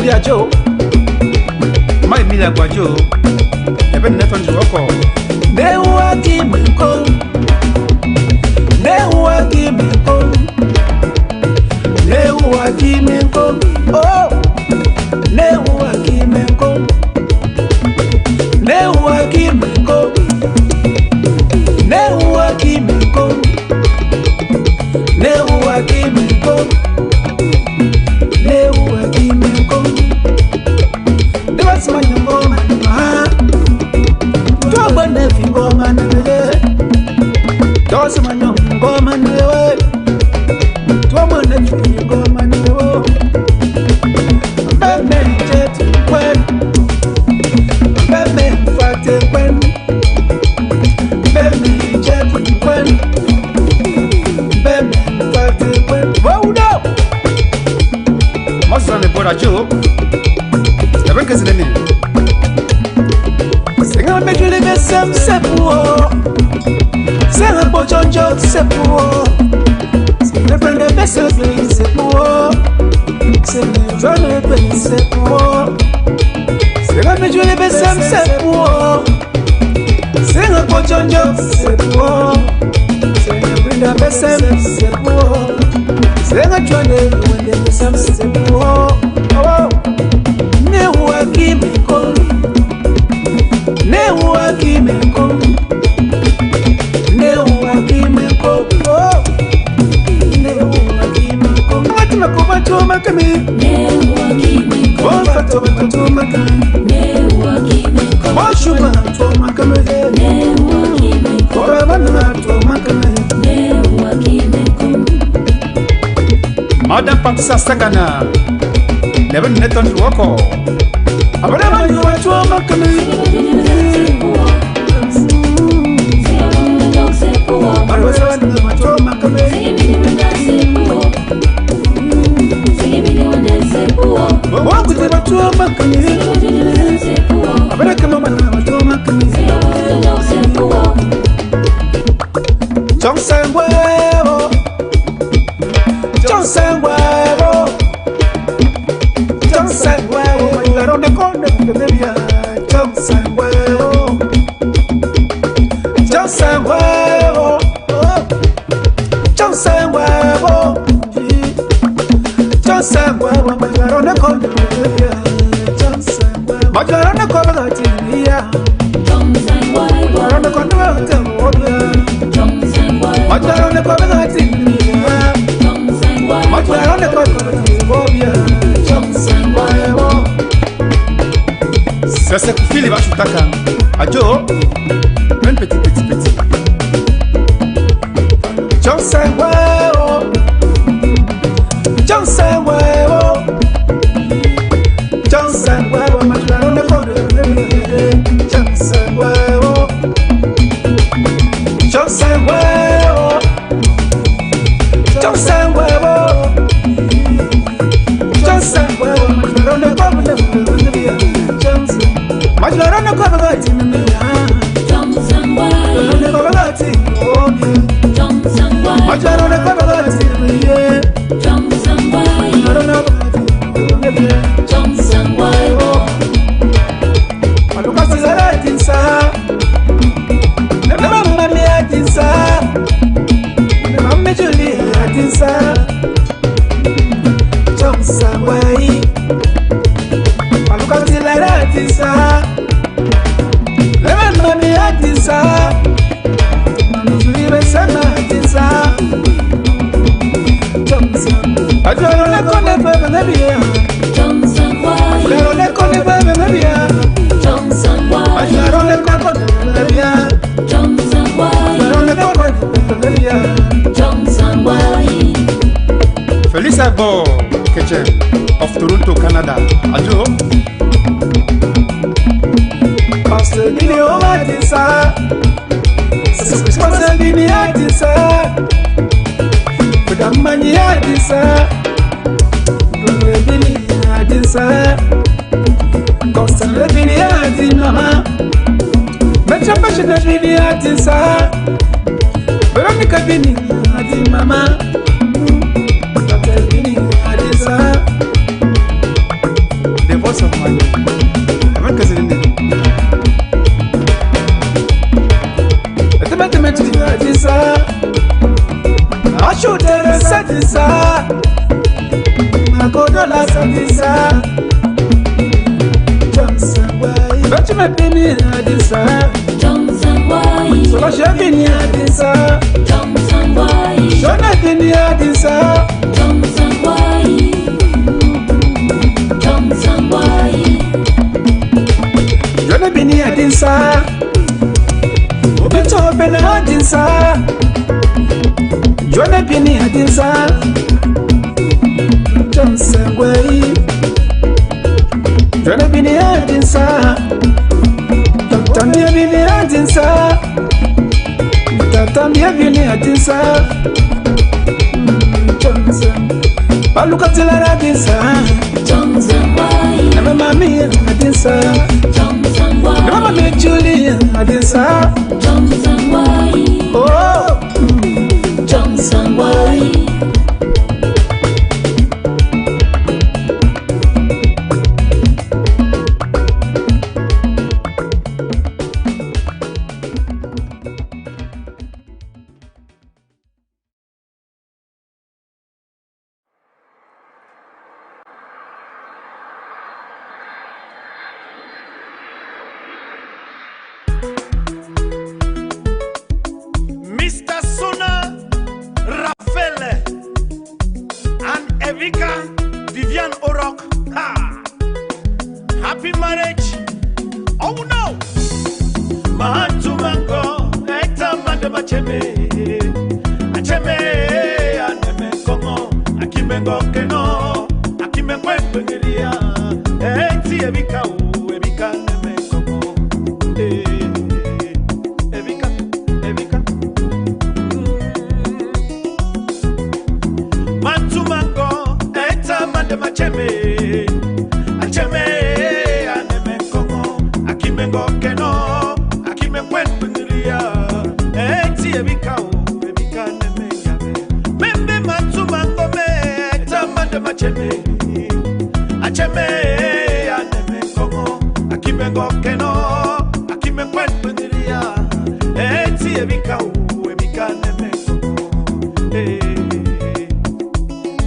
Julia Joe, my Mila Guajo, never net on the rock. They were giving go, they were giving go, they were giving go, oh, they were giving go, they were giving go, they were giving go, they were giving go. Joe, never can see me. Sing a make you live some sepuo. Sing a bojonjo sepuo. Sing a friend of vessel please sepuo. Sing a friend please sepuo. Sing a make you live some sepuo. Sing a bojonjo sepuo. Sing a friend of vessel sepuo. Sing a journey when they miss some sepuo. Madam Paksa Sagana, never net on the walk. I want you to c'est pour filer va chutaka. Ajo, même petit. Johnson Weo, Johnson Weo, Johnson Weo, ma tu la ronde Ajaro le kone bebe ne biya. Johnson Wai. Ajaro le kone bebe ne biya. Johnson Wai. Ajaro le kone ne biya. Johnson Wai. Ajaro le kone ne biya. Johnson Wai. Felice Agbo Keche of Toronto, Canada. Ajo. Pastor Dini Omadisa. Pastor Dini Adisa. Budamani Adisa. Dini Adisa. Pastor Dini Adina. Mecha Pastor Dini Adisa. Veronica Dini Adimama. Pastor Dini Adisa. The voice of my America is in it. Adisa. I should have said this. I go to La Santisa. Johnson Wai. But you might be near Adisa. Johnson Wai. So I should be near Adisa. Johnson Wai. Should not be near Adisa. Johnson Wai. Johnson Wai. Should not be near Adisa. Open to open Adisa. Should not be near Adisa. Johnson Wai. Should not be near Adisa. Tambia bini Adisa. Tambia bini Adisa. Johnson. Baluka tila Adisa. Johnson Wai. Never mami Adisa. Johnson Wai. Never mami Julie Adisa. Johnson Wai. Oh, Johnson Wai. Mr. Sona, Raffaele, and Evika, Vivian Orok. Ha! Happy marriage. Oh no! Mahantu mango, eta mandema cheme. Acheme, aneme kongo, akimengo keno, akimengwe pengeria. Eti Evika u, Evika neme kongo. Evika, Evika. Mantumango, eta mandema cheme. Acheme, aneme kongo, akimengo keno, akimengwe pengeria. Eti Evika u, Evika neme yabe. Membe mantumango me, eta mandema cheme. Acheme, aneme kongo, akimengo keno, akimengwe pengeria. Eti Evika u, Evika neme kongo.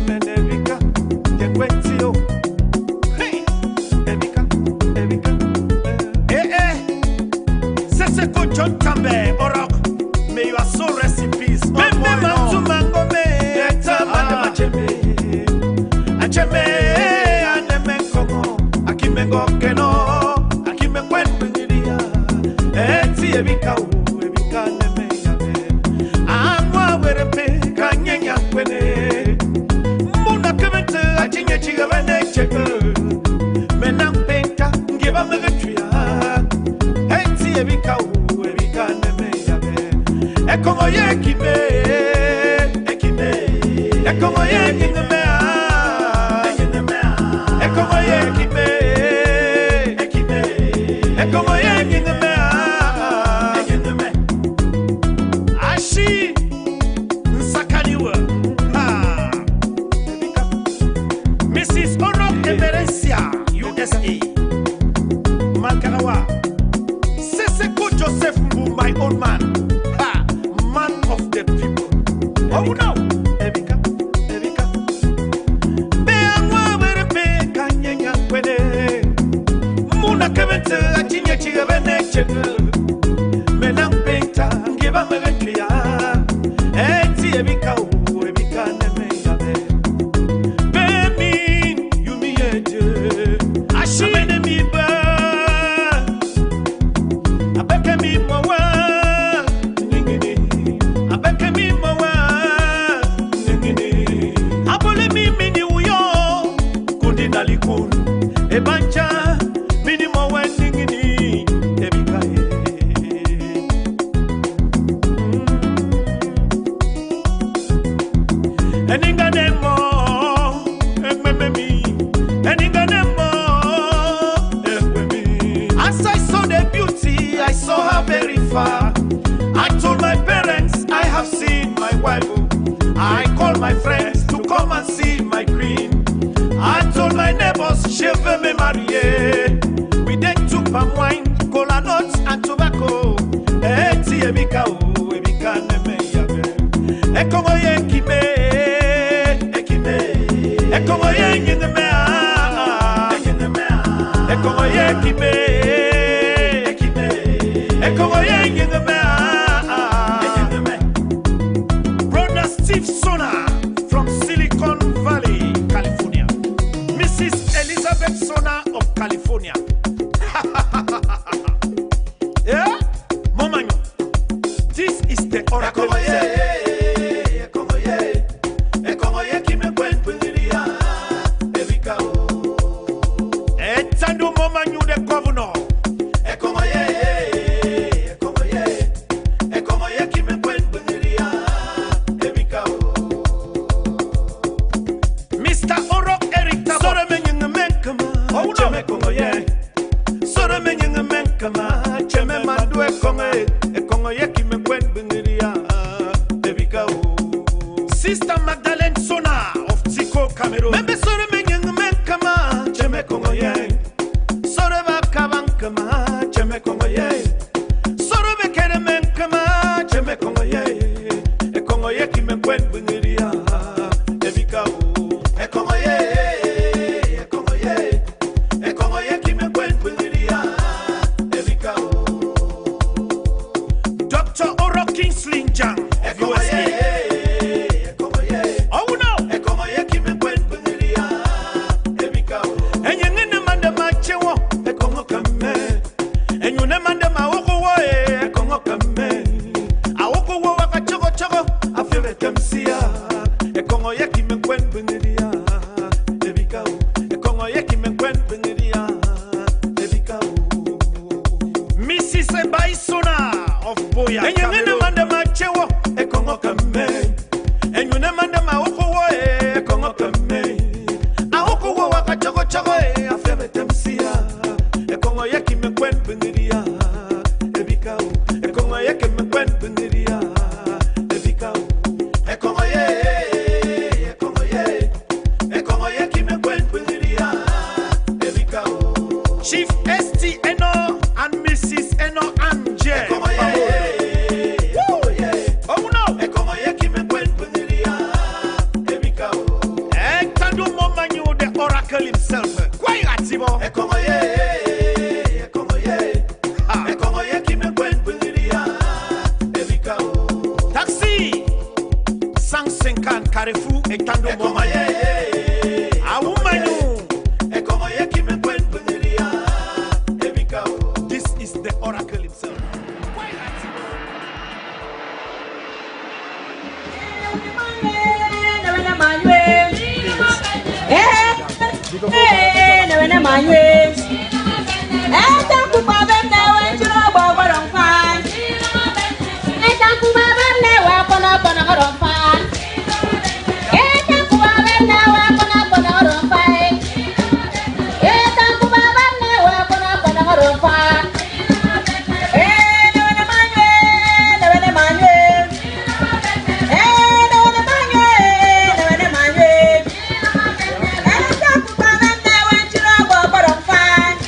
Menevika, Yekwetio. Hey, Evika, Evika. Seseko John Campbell, Orok. May you are so rest in peace. Membe mantu mango me, eta mandema cheme. Acheme, aneme kongo, akimengo keno, akimengwe pengeria. Eti Evika u, Evika neme yabe. Amwa werepe, kanyenya kwene. Muna kevente, achinye chigavane cheke. Menang penta, ngiva megetria. Eti Evika u, Evika neme yabe. Ekongo ye kime, ekime. Ekongo ye kingemea, ekinemea. Ekongo ye kime, ekime. Ekongo ye kingemea, ekineme. Ashi, nsakaniwa. Ha. Evika. Mrs. Orok Eberesia, USA. Mankanawa. Seseko Joseph Mbu, my old man. Ha. Man of the people. Oh no. Evika, Evika. Beangwa werepe kanyenya kwene. Muna kevente achinye chigavene cheke. Menang penta ngiva megetria. Eti Evika u, Evika neme yabe. far. I told my parents I have seen my wife. I called my friends to come and see my queen. I told my neighbors she veut me marier. We then took palm wine, cola nuts and tobacco. Eti ebika o, ebika neme yabe. Ekongo ye kime, ekime. Ekongo ye nyengeme a, nyengeme a. Ekongo ye kime, ekime. Ekongo ye nyengeme a, nyengeme. Brother Steve Sona from Silicon Valley, California. Mrs. Elizabeth Sona of California. Yeah? Momanyo. This is the oracle. Etando Momanyo the governor. Mr. Oro Eric Tabo. Sore menyenge menkama. Oh no. Cheme Kongo ye. Sore menyenge menkama. Cheme mandu Kongo ye kime kwen bengiria. Ebika o. Sister Magdalene Sona of Tiko, Cameroon. Membe sore menyenge menkama. Cheme Kongo ye. Sore bakabankama. Cheme Kongo ye. Sore bekere menkama. Cheme Kongo ye. Kongo ye kime kwen bengiria. Ebika o. Dr. Oro Kingsley Jang of USA. Oh no! And you need a man the macho, a Congo come. And you never man my walk away, a Congo come. I walk away a choco, I feel it come see a Congo yaki me quen bendia. Ebika, a Congo yaki me quen bendia. Ebika, Mrs. Ebaisona of Boya. And you need a man the macho, a Congo come. And you never man my walk away, a Congo come. I walk away a choco, I feel it come see a Congo yaki me quen bendia. Ebika, a Congo yaki me quen bendia. Ebika, a Congo ye, a Congo ye, a Congo yaki me quen bendia. Ebika, Chief ST Eno and Mrs. Eno Anje. Oh no! A Congo yaki me quen bendia. Ebika, Tando Momanyo the oracle himself. Quite activo. A Congo ye, a Congo ye, a Congo yaki me quen bendia. Ebika, Taxi. Sang Senkan Carrefour et Tando Momanyo. A woman, a Congo yaki me quen bendia. Ebika, this is the oracle himself. Quite activo. Fine.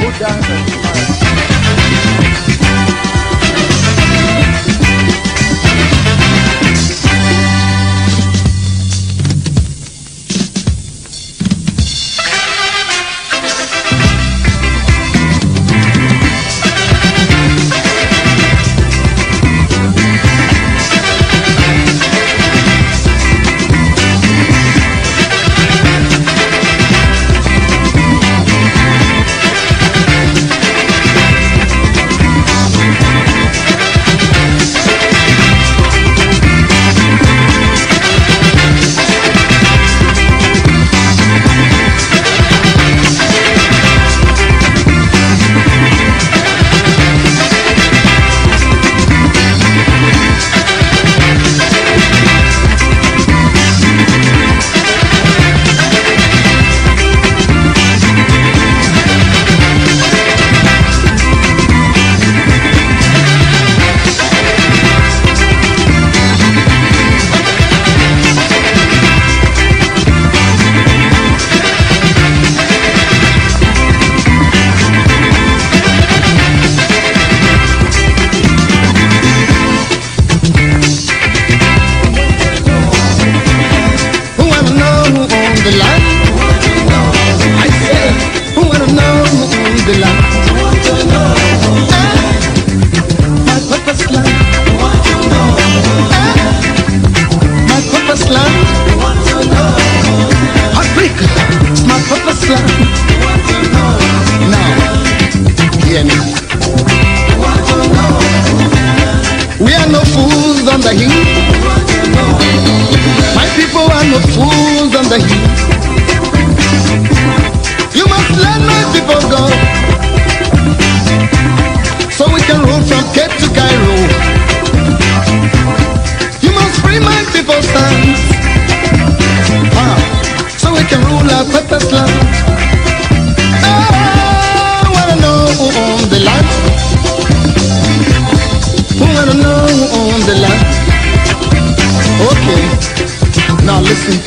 Who dances?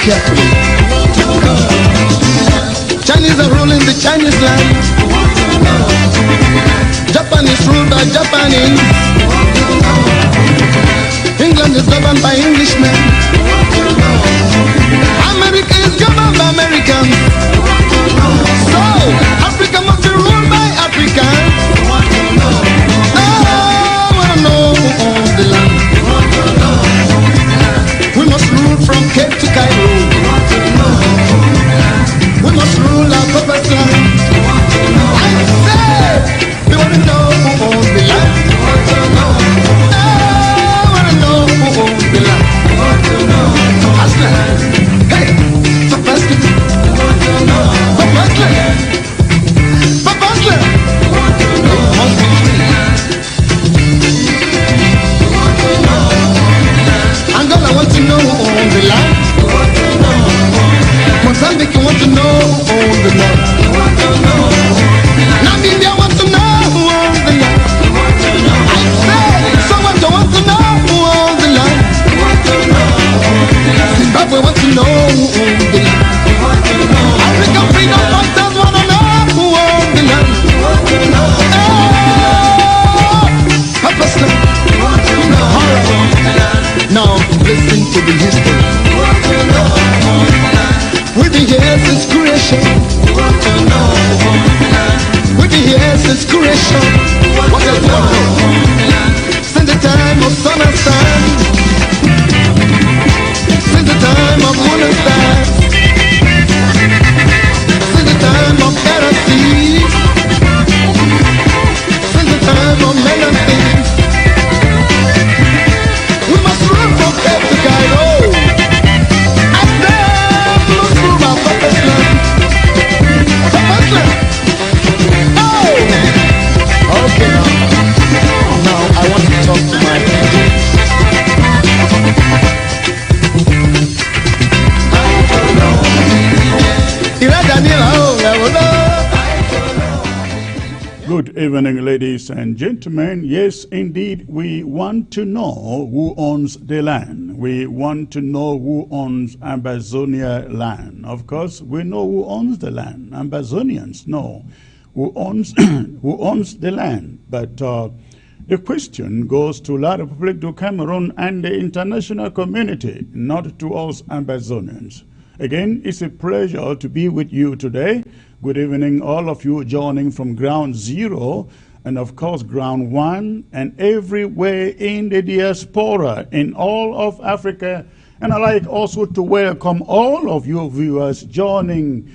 Carefully. Chinese are ruling the Chinese land. Japan is ruled by Japanese. England is governed by Englishmen. America is governed by Americans. So Africa must be ruled by Africans. I wanna know the land. We must rule from Cape to Cairo. We must rule our purpose land. I say, we want to know who owns the land. I want to know who owns the land. Aslan, hey, Papa Aslan, Papa Aslan, Papa Aslan. It must be free. Angola want to know who owns the land. Mozambique want to know who owns the land. Namibia want to know who owns the land. I say, Soweto want to know who owns the land. Zimbabwe want to know who owns the land. African freedom fighters want to know who owns the land. Papa Slam. Now listen to the history. We've been here since creation. We've been here since creation. What else do I know? Since the time of sun and sand. Since the time of moon and stars. Since the time of air and sea. Since the time of men and things. We must run from Cape to Cairo. Good evening, ladies and gentlemen. Yes, indeed, we want to know who owns the land. We want to know who owns Ambazonia land. Of course, we know who owns the land. Ambazonians know who owns who owns the land. But the question goes to La République du Cameroon and the international community, not to us Ambazonians. Again, it's a pleasure to be with you today. Good evening, all of you joining from Ground Zero and, of course, Ground One and everywhere in the diaspora in all of Africa. And I'd like also to welcome all of you viewers joining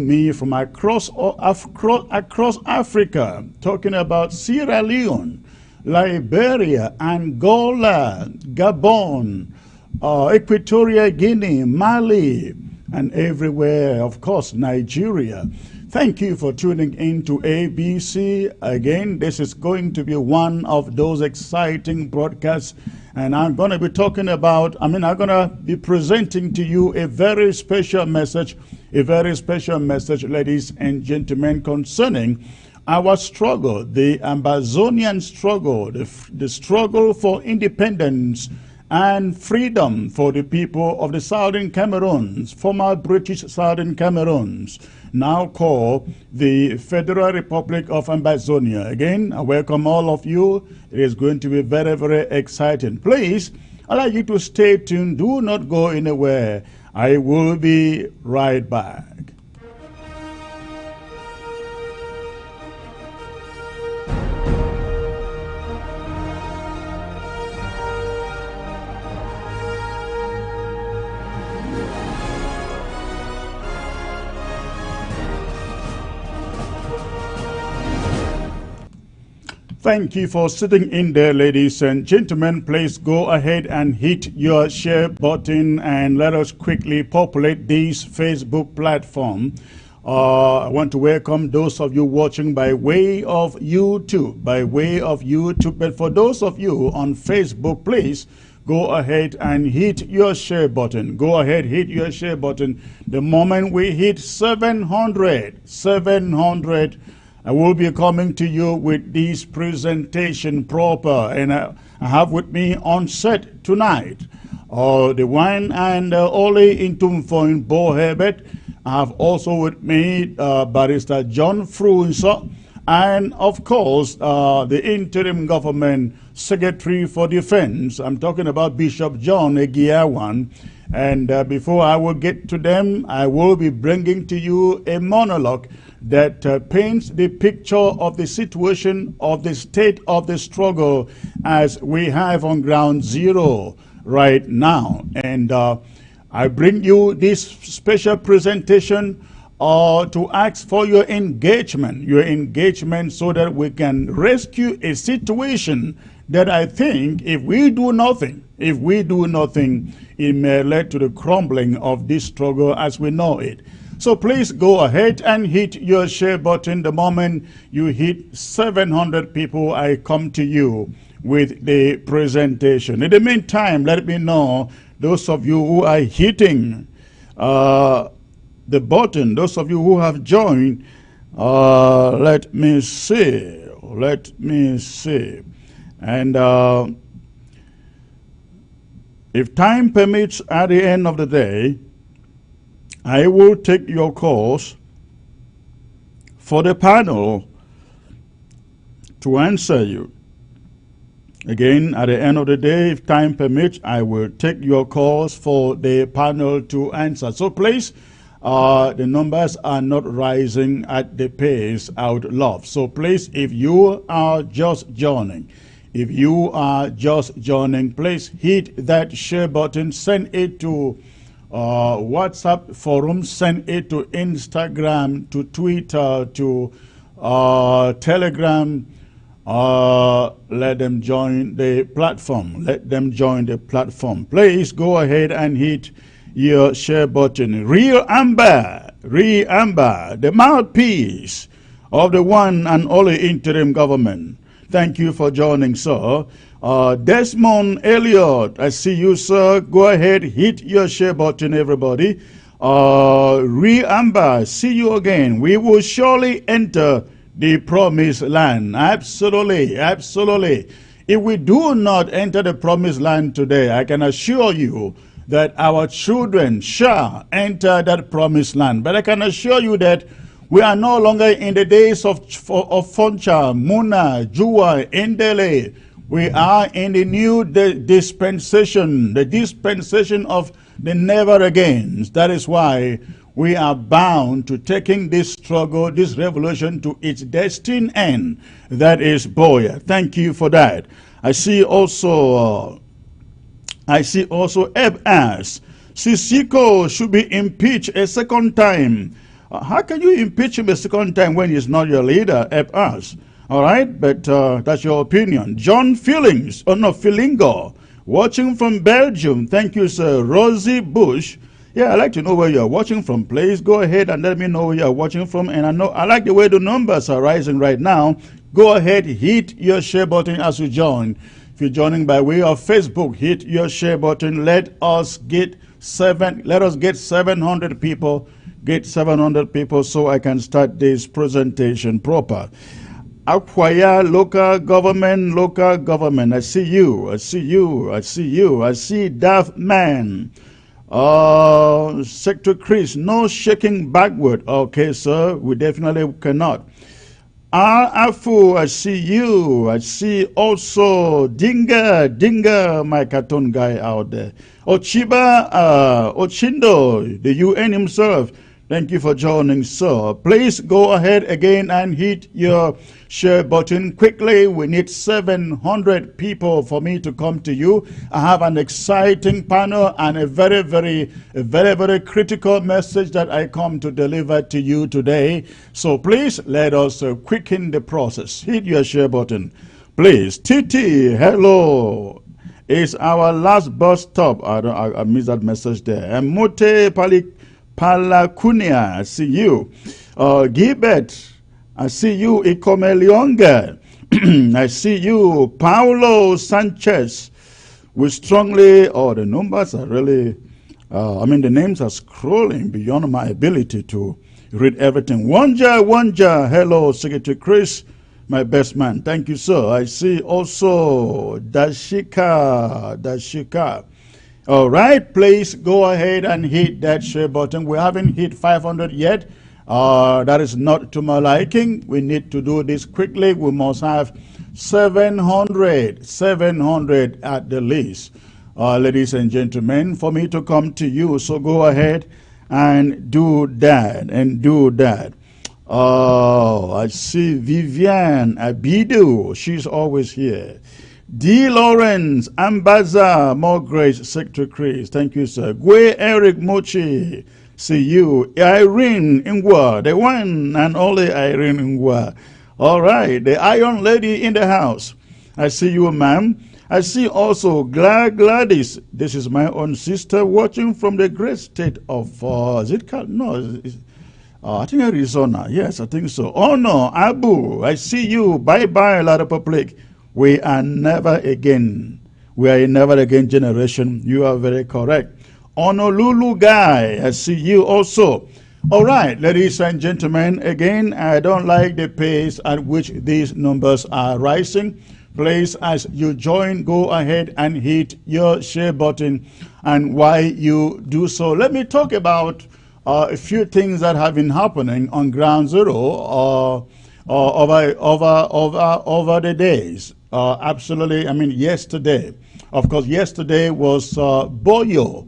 me from across Africa, talking about Sierra Leone, Liberia, Angola, Gabon, Equatorial Guinea, Mali, and everywhere, of course, Nigeria. Thank you for tuning in to ABC. Again, this is going to be one of those exciting broadcasts, and I'm going to be talking about, I'm going to be presenting to you a very special message, ladies and gentlemen, concerning our struggle, the Ambazonian struggle, the struggle for independence and freedom for the people of the Southern Cameroons, former British Southern Cameroons, now called the Federal Republic of Ambazonia. Again, I welcome all of you. It is going to be very, very exciting. Please, I'd like you to stay tuned. Do not go anywhere. I will be right back. Thank you for sitting in there, ladies and gentlemen. Please go ahead and hit your share button and let us quickly populate this Facebook platform. I want to welcome those of you watching by way of YouTube, But for those of you on Facebook, please go ahead and hit your share button. Go ahead, hit your share button. The moment we hit 700, I will be coming to you with this presentation proper, and I have with me on set tonight the one and only Intumfo in Bo Herbert. I have also with me Barrister John Frunso, and of course the interim government secretary for defense. I'm talking about Bishop John Egiawan. And before I will get to them, I will be bringing to you a monologue that paints the picture of the situation, of the state of the struggle as we have on Ground Zero right now. And I bring you this special presentation to ask for your engagement so that we can rescue a situation that I think if we do nothing, it may lead to the crumbling of this struggle as we know it. So please go ahead and hit your share button. The moment you hit 700 people, I come to you with the presentation. In the meantime, let me know, those of you who are hitting the button, those of you who have joined, let me see. And if time permits, at the end of the day, I will take your calls for the panel to answer you. Again, at the end of the day, if time permits, I will take your calls for the panel to answer. So please, the numbers are not rising at the pace I would love. So please, if you are just joining, please hit that share button, send it to WhatsApp forum, send it to Instagram, to Twitter, to Telegram. Let them join the platform. Please go ahead and hit your share button. Real Amber, the mouthpiece of the one and only interim government. Thank you for joining, sir. Desmond Elliott, I see you, sir. Go ahead, hit your share button, everybody. Amber, see you again. We will surely enter the promised land. Absolutely, absolutely. If we do not enter the promised land today, I can assure you that our children shall enter that promised land. But I can assure you that we are no longer in the days of Foncha, Muna, Jua, Indele. We are in the new dispensation, the dispensation of the never agains. That is why we are bound to taking this struggle, this revolution to its destined end. That is Boya. Thank you for that. I see also Eb asks, Sisiko should be impeached a second time. How can you impeach him a second time when he's not your leader? Eb asks. All right, but that's your opinion. John Filingo, watching from Belgium. Thank you, sir. Rosie Bush. Yeah, I'd like to know where you're watching from. Please go ahead and let me know where you're watching from. And I like the way the numbers are rising right now. Go ahead, hit your share button as you join. If you're joining by way of Facebook, hit your share button. Let us get 700 people. Get 700 people so I can start this presentation proper. Akwaya, local government. I see you. I see Daft Man. Sector Chris, no shaking backward. Okay, sir, we definitely cannot. Afu, I see you. I see also Dinga, my cartoon guy out there. Ochiba, Ochindo, the UN himself. Thank you for joining, sir. Please go ahead again and hit your share button quickly. We need 700 people for me to come to you. I have an exciting panel and a very critical message that I come to deliver to you today. So please let us quicken the process. Hit your share button, please. Titi, hello. It's our last bus stop. I missed that message there. And Mote Palakunia, I see you. Gibet, I see you. Ikomelionga, I see you. Paulo Sanchez. We strongly, the numbers are really, the names are scrolling beyond my ability to read everything. Wanja, hello, Secretary Chris, my best man. Thank you, sir. I see also Dashika. All right, please go ahead and hit that share button. We haven't hit 500 yet. That is not to my liking. We need to do this quickly. We must have 700 at the least, ladies and gentlemen, for me to come to you. So go ahead and do that. Oh, I see Vivian Abidu. She's always here. D. Lawrence, Ambaza, more grace, Secretary Chris. Thank you, sir. Gwe Eric Mochi, see you. Irene Ingwa, the one and only Irene Ingwa. All right, the Iron Lady in the house. I see you, ma'am. I see also Gladys. This is my own sister watching from the great state of, I think Arizona. Yes, I think so. Oh, no, Abu, I see you. Bye-bye, Lada Public. We are never again generation. You are very correct. Honolulu guy, I see you also. All right, ladies and gentlemen, again, I don't like the pace at which these numbers are rising. Please, as you join, go ahead and hit your share button. And while you do so, let me talk about a few things that have been happening on Ground Zero over the days. Absolutely, yesterday. Of course, yesterday was Boyo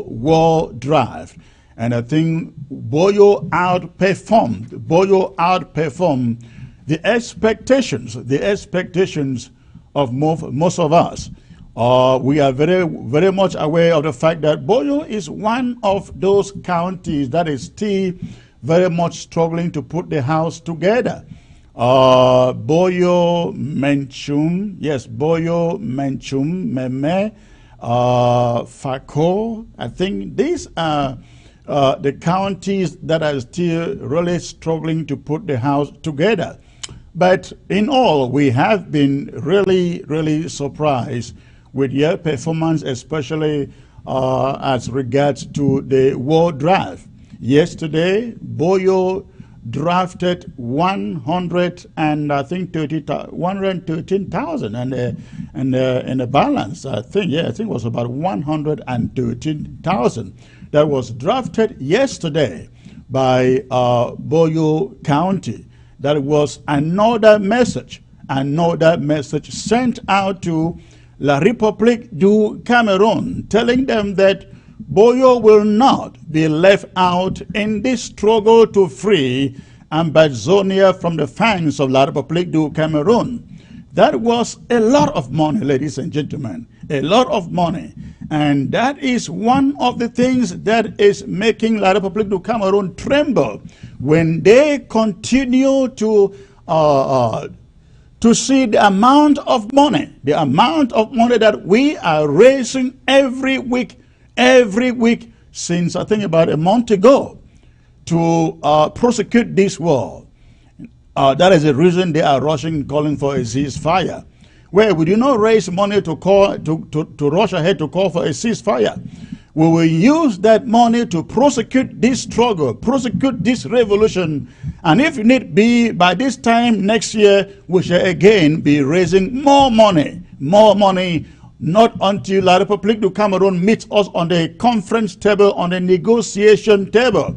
War Drive. And I think Boyo outperformed the expectations of most of us. We are very much aware of the fact that Boyo is one of those counties that is still very much struggling to put the house together. Boyo, Menchum, Meme, Fako. I think these are the counties that are still really struggling to put the house together. But in all, we have been really surprised with your performance, especially as regards to the war drive. Yesterday, Boyo drafted 113,000 and the balance, I think it was about 113,000 that was drafted yesterday by Boyo County. That was another message sent out to La République du Cameroon, telling them that Boyo will not be left out in this struggle to free Ambazonia from the fangs of La République du Cameroon. That was a lot of money, ladies and gentlemen, a lot of money. And that is one of the things that is making La République du Cameroon tremble when they continue to see the amount of money that we are raising every week since I think about a month ago to prosecute this war. That is the reason they are rushing, calling for a ceasefire. Where we do not raise money to rush ahead to call for a ceasefire. We will use that money to prosecute this struggle, prosecute this revolution, and if need be, by this time next year, we shall again be raising more money, not until La République du Cameroon meets us on the conference table, on the negotiation table.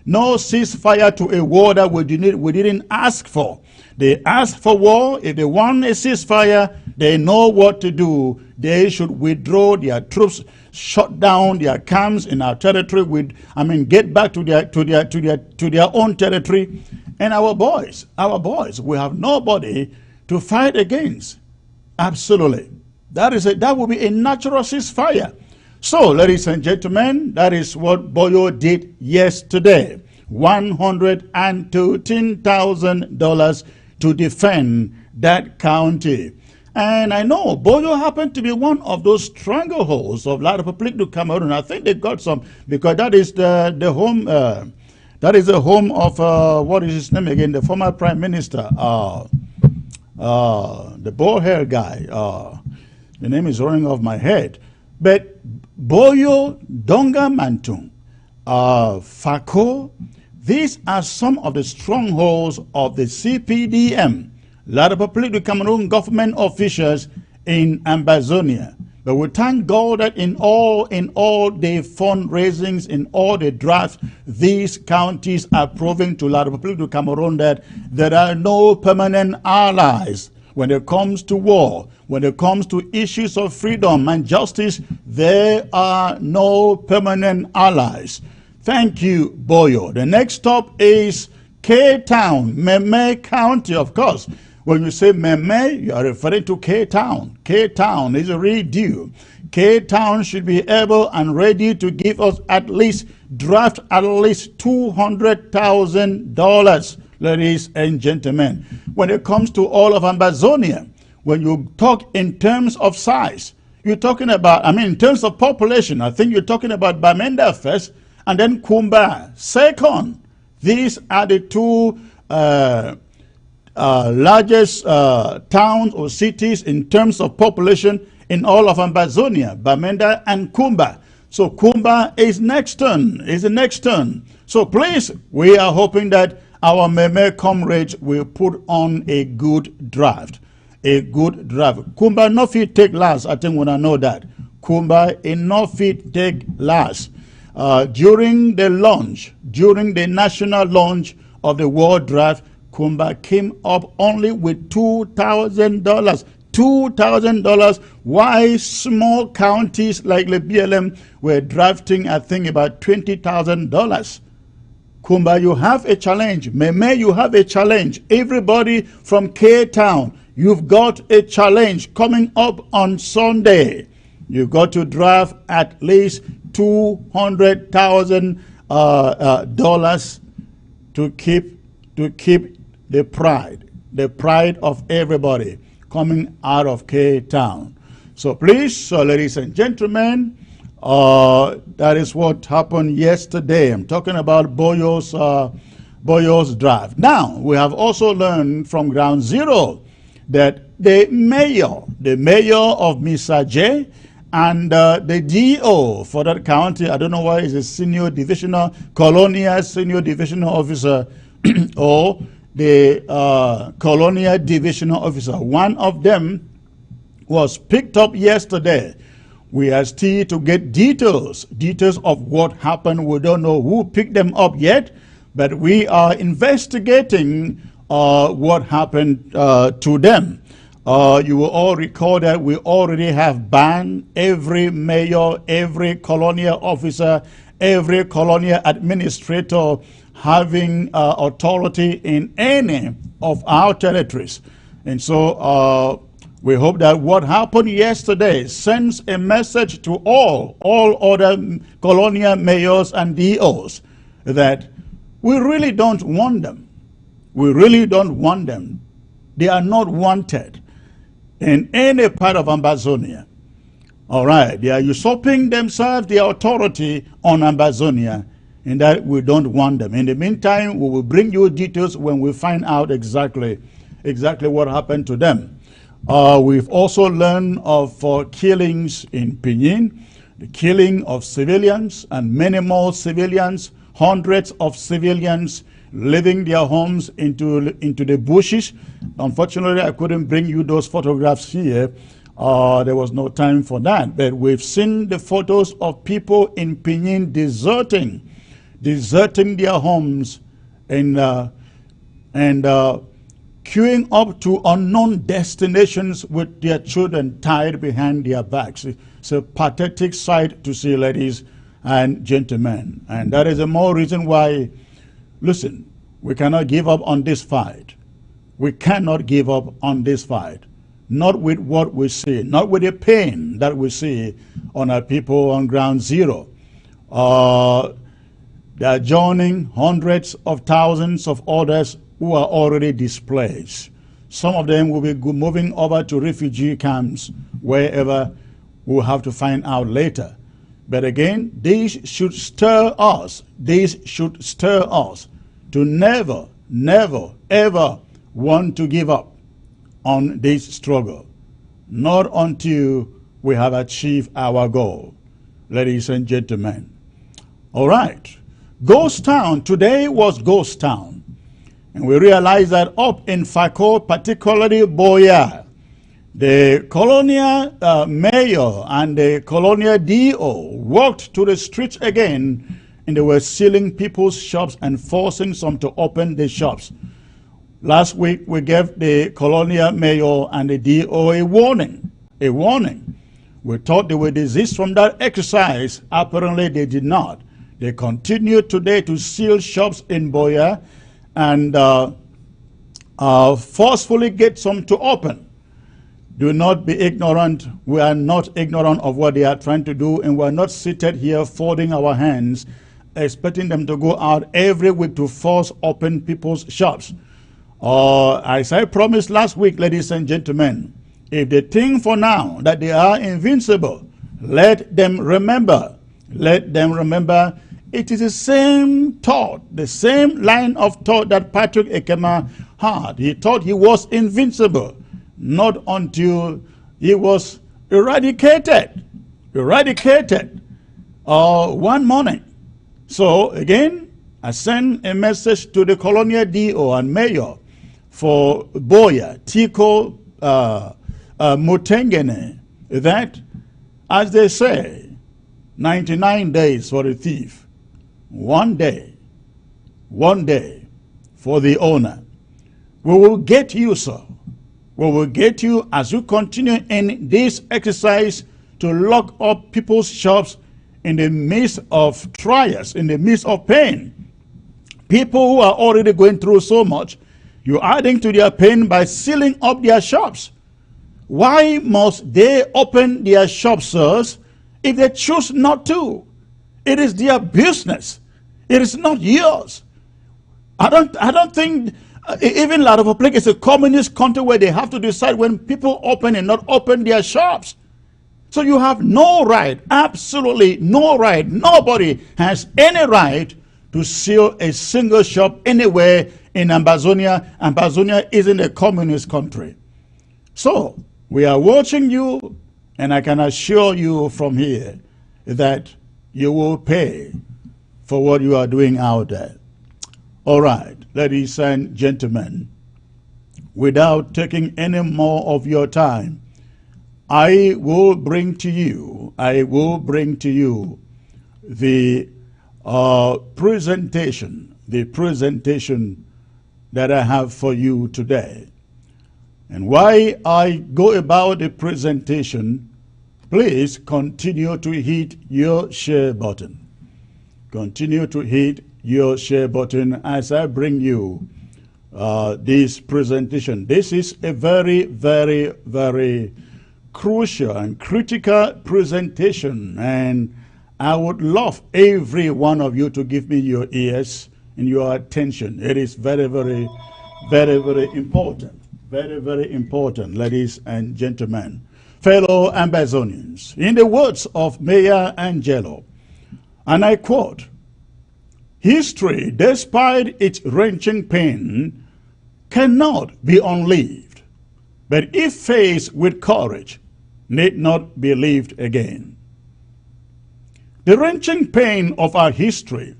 No ceasefire to a war that we didn't ask for. They asked for war. If they want a ceasefire, they know what to do. They should withdraw their troops, shut down their camps in our territory. Get back to their own territory. And our boys, we have nobody to fight against. Absolutely, that will be a natural ceasefire. So, ladies and gentlemen, that is what Boyo did yesterday. $113,000 to defend that county. And I know Boyo happened to be one of those strangleholds of La République du Cameroon. I think they got some, because that is the home. That is the home of what is his name again? The former prime minister, the bald hair guy. The name is running off my head. But Boyo, Donga Mantung, Fako, these are some of the strongholds of the CPDM, La République du Cameroon government officials in Ambazonia. But we thank God that in all the fundraisings, in all the drafts, these counties are proving to La République du Cameroon that there are no permanent allies. When it comes to war, when it comes to issues of freedom and justice, there are no permanent allies. Thank you, Boyo. The next stop is K-Town, Meme County, of course. When you say Meme, you are referring to K-Town. K-Town is a real deal. K-Town should be able and ready to give us draft at least $200,000, ladies and gentlemen. When it comes to all of Ambazonia, when you talk in terms of size, you're talking about, in terms of population, I think you're talking about Bamenda first, and then Kumba second. These are the two largest towns or cities in terms of population in all of Ambazonia, Bamenda and Kumba. So Kumba is the next turn. So please, we are hoping that our Meme comrades will put on a good draft. Kumba no fit take last, I think when I know that. Kumba no fit take last. During the national launch of the world draft, Kumba came up only with $2,000. $2,000. Why small counties like the BLM were drafting, I think, about $20,000. Kumba, you have a challenge. Meme, you have a challenge. Everybody from K-Town, you've got a challenge coming up on Sunday. You've got to draft at least $200,000 to keep the pride of everybody coming out of K-Town. So please, ladies and gentlemen, that is what happened yesterday. I'm talking about Boyo's draft. Now, we have also learned from Ground Zero that the mayor of Misaje and the DO for that county, I don't know why, is a colonial senior divisional officer, or the colonial divisional officer. One of them was picked up yesterday. We are still to get details of what happened. We don't know who picked them up yet, but we are investigating what happened to them. You will all recall that we already have banned every mayor, every colonial officer, every colonial administrator having authority in any of our territories. And so we hope that what happened yesterday sends a message to all other colonial mayors and DOs that we really don't want them. We really don't want them. They are not wanted in any part of Ambazonia. All right, they are usurping themselves the authority on Ambazonia, and that we don't want them. In the meantime, we will bring you details when we find out exactly what happened to them. We've also learned of killings in Pinyin, the killing of civilians and many more civilians, hundreds of civilians leaving their homes into the bushes. Unfortunately, I couldn't bring you those photographs here. There was no time for that. But we've seen the photos of people in Pinyin deserting their homes and queuing up to unknown destinations with their children tied behind their backs. It's a pathetic sight to see, ladies and gentlemen. And that is the more reason why, listen, we cannot give up on this fight. We cannot give up on this fight. Not with what we see, not with the pain that we see on our people on ground zero. They are joining hundreds of thousands of others who are already displaced. Some of them will be moving over to refugee camps, wherever we'll have to find out later. But again, these should stir us. These should stir us to never, never, ever want to give up on this struggle. Not until we have achieved our goal, ladies and gentlemen. All right. Ghost Town. Today was Ghost Town. And we realize that up in Fako, particularly Boya, the colonial mayor and the colonial DO walked to the streets again, and they were sealing people's shops and forcing some to open the shops. Last week, we gave the colonial mayor and the DO a warning. We thought they would desist from that exercise. Apparently, they did not. They continued today to seal shops in Boya and forcefully get some to open. Do not be ignorant. We are not ignorant of what they are trying to do, and we are not seated here folding our hands, expecting them to go out every week to force open people's shops. As I promised last week, ladies and gentlemen, if they think for now that they are invincible, let them remember. Let them remember it is the same thought, the same line of thought that Patrick Ekema had. He thought he was invincible, not until he was eradicated one morning. So again, I send a message to the colonial DO and mayor for Boya, Tiko Mutengene, that, as they say, 99 days for a thief, one day for the owner. We will get you, sir. We will get you as you continue in this exercise to lock up people's shops in the midst of trials, in the midst of pain. People who are already going through so much, you're adding to their pain by sealing up their shops. Why must they open their shops, sirs, if they choose not to? It is their business. It is not yours. I don't think even Laos Republic is a communist country where they have to decide when people open and not open their shops. So you have no right, absolutely no right. Nobody has any right to seal a single shop anywhere in Ambazonia. Ambazonia isn't a communist country. So we are watching you, and I can assure you from here that you will pay for what you are doing out there. All right, ladies and gentlemen, without taking any more of your time, I will bring to you the presentation that I have for you today. And while I go about the presentation, please continue to hit your share button. Continue to hit your share button as I bring you this presentation. This is a very, very, very crucial and critical presentation, and I would love every one of you to give me your ears and your attention. It is very, very, very, very important. Very, very important, ladies and gentlemen, fellow Ambazonians. In the words of Mayor Angelo, and I quote, "History, despite its wrenching pain, cannot be unlived, but if faced with courage, need not be lived again." The wrenching pain of our history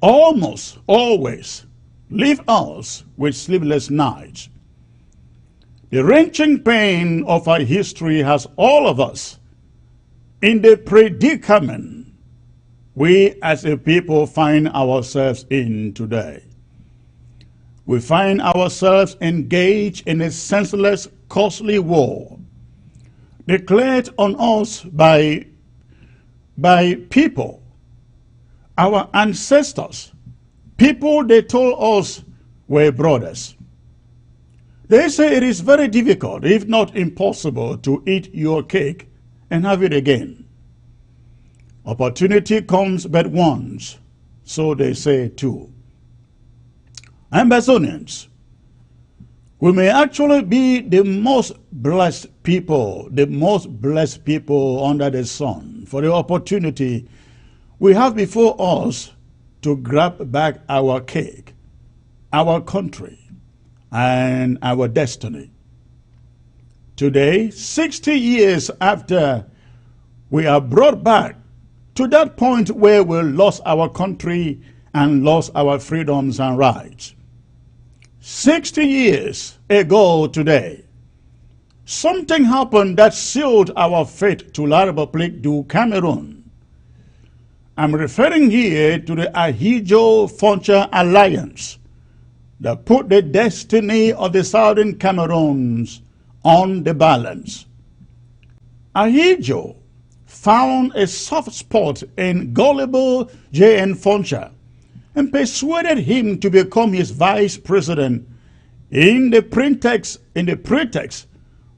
almost always leave us with sleepless nights. The wrenching pain of our history has all of us in the predicament we as a people find ourselves in today. We find ourselves engaged in a senseless, costly war declared on us by people, our ancestors, people they told us were brothers. They say it is very difficult, if not impossible, to eat your cake and have it again. Opportunity comes but once, so they say too. Ambazonians, we may actually be the most blessed people under the sun for the opportunity we have before us to grab back our cake, our country, and our destiny. Today, 60 years after we are brought back to that point where we lost our country and lost our freedoms and rights. 60 years ago today, something happened that sealed our fate to La République du Cameroon. I'm referring here to the Ahidjo-Foncha Alliance that put the destiny of the Southern Cameroons on the balance. Ahidjo found a soft spot in gullible J.N. Foncha and persuaded him to become his vice president in the pretext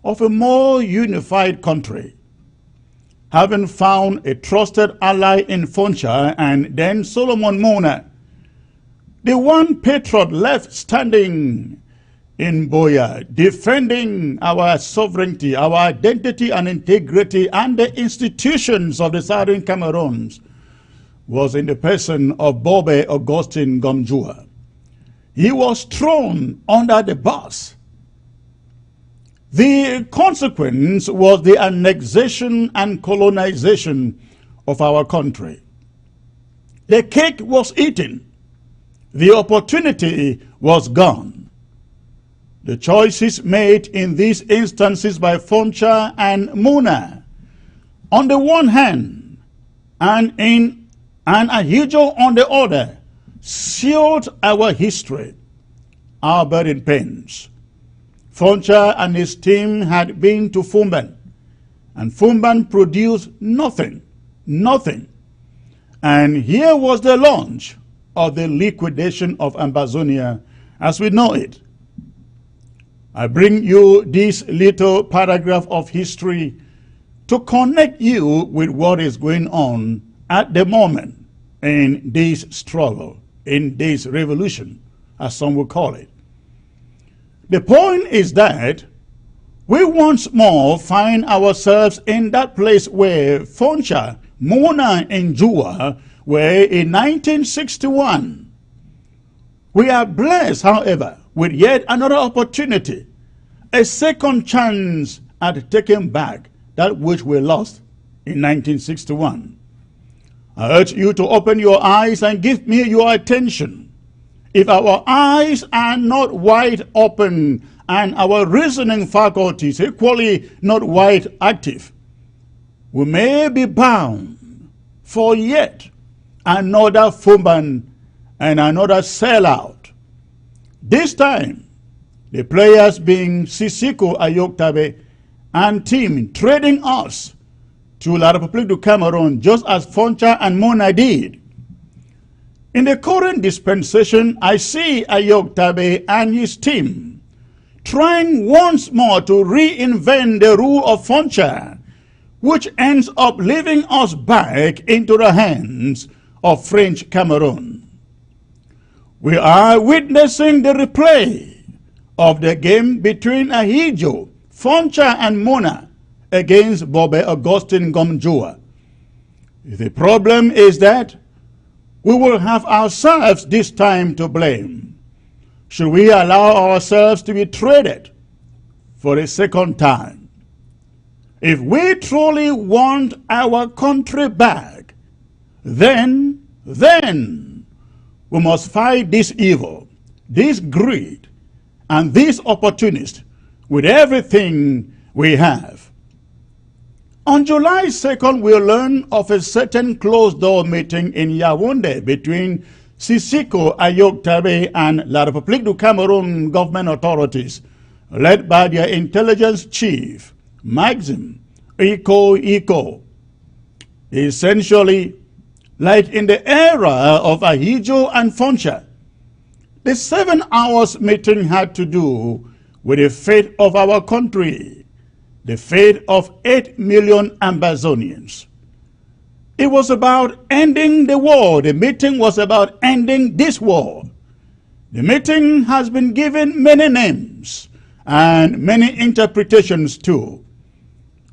of a more unified country. Having found a trusted ally in Foncha and then Solomon Mona, the one patriot left standing in Buea, defending our sovereignty, our identity and integrity, and the institutions of the Southern Cameroons, was in the person of Bobe Augustine Gomjua. He was thrown under the bus. The consequence was the annexation and colonization of our country. The cake was eaten. The opportunity was gone. The choices made in these instances by Foncha and Muna, on the one hand, and Ahidjo on the other, sealed our history, our burning pains. Foncha and his team had been to Fumban, and Fumban produced nothing. And here was the launch of the liquidation of Ambazonia as we know it. I bring you this little paragraph of history to connect you with what is going on at the moment in this struggle, in this revolution, as some will call it. The point is that we once more find ourselves in that place where Foncha, Mona, and Jua were in 1961. We are blessed, however, with yet another opportunity, a second chance at taking back that which we lost in 1961. I urge you to open your eyes and give me your attention. if our eyes are not wide open and our reasoning faculties equally not wide active, we may be bound for yet another foreman and another sellout. This time, the players being Sisiko Ayoktabe and team trading us to La République du Cameroon just as Foncha and Mona did. In the current dispensation, I see Ayoktabe and his team trying once more to reinvent the rule of Foncha, which ends up leaving us back into the hands of French Cameroon. We are witnessing the replay of the game between Ahidjo, Foncha and Mona against Bobe Augustine Gomjua. The problem is that we will have ourselves this time to blame. Should we allow ourselves to be traded for a second time? If we truly want our country back, then we must fight this evil, this greed, and this opportunist with everything we have. On July 2nd, we learned of a certain closed-door meeting in Yaoundé between Sisiko Ayoktabe and La République du Cameroon government authorities, led by their intelligence chief, Maxim Iko. Essentially, like in the era of Ahidjo and Foncha, the 7 hours meeting had to do with the fate of our country, the fate of 8 million Ambazonians. It was about ending the war. The meeting was about ending this war. The meeting has been given many names and many interpretations too.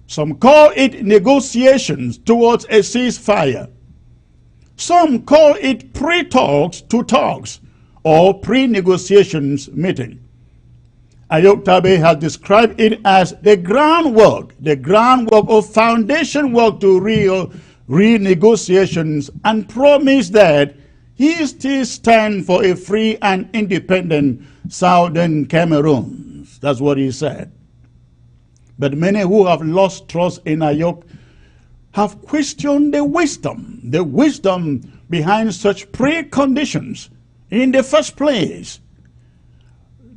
Some call it negotiations towards a ceasefire. Some call it pre-talks to talks or pre-negotiations meeting. Ayoktabe has described it as the groundwork of foundation work to real renegotiations, and promised that he still stands for a free and independent Southern Cameroon. That's what he said. But many who have lost trust in Ayok have questioned the wisdom behind such preconditions in the first place.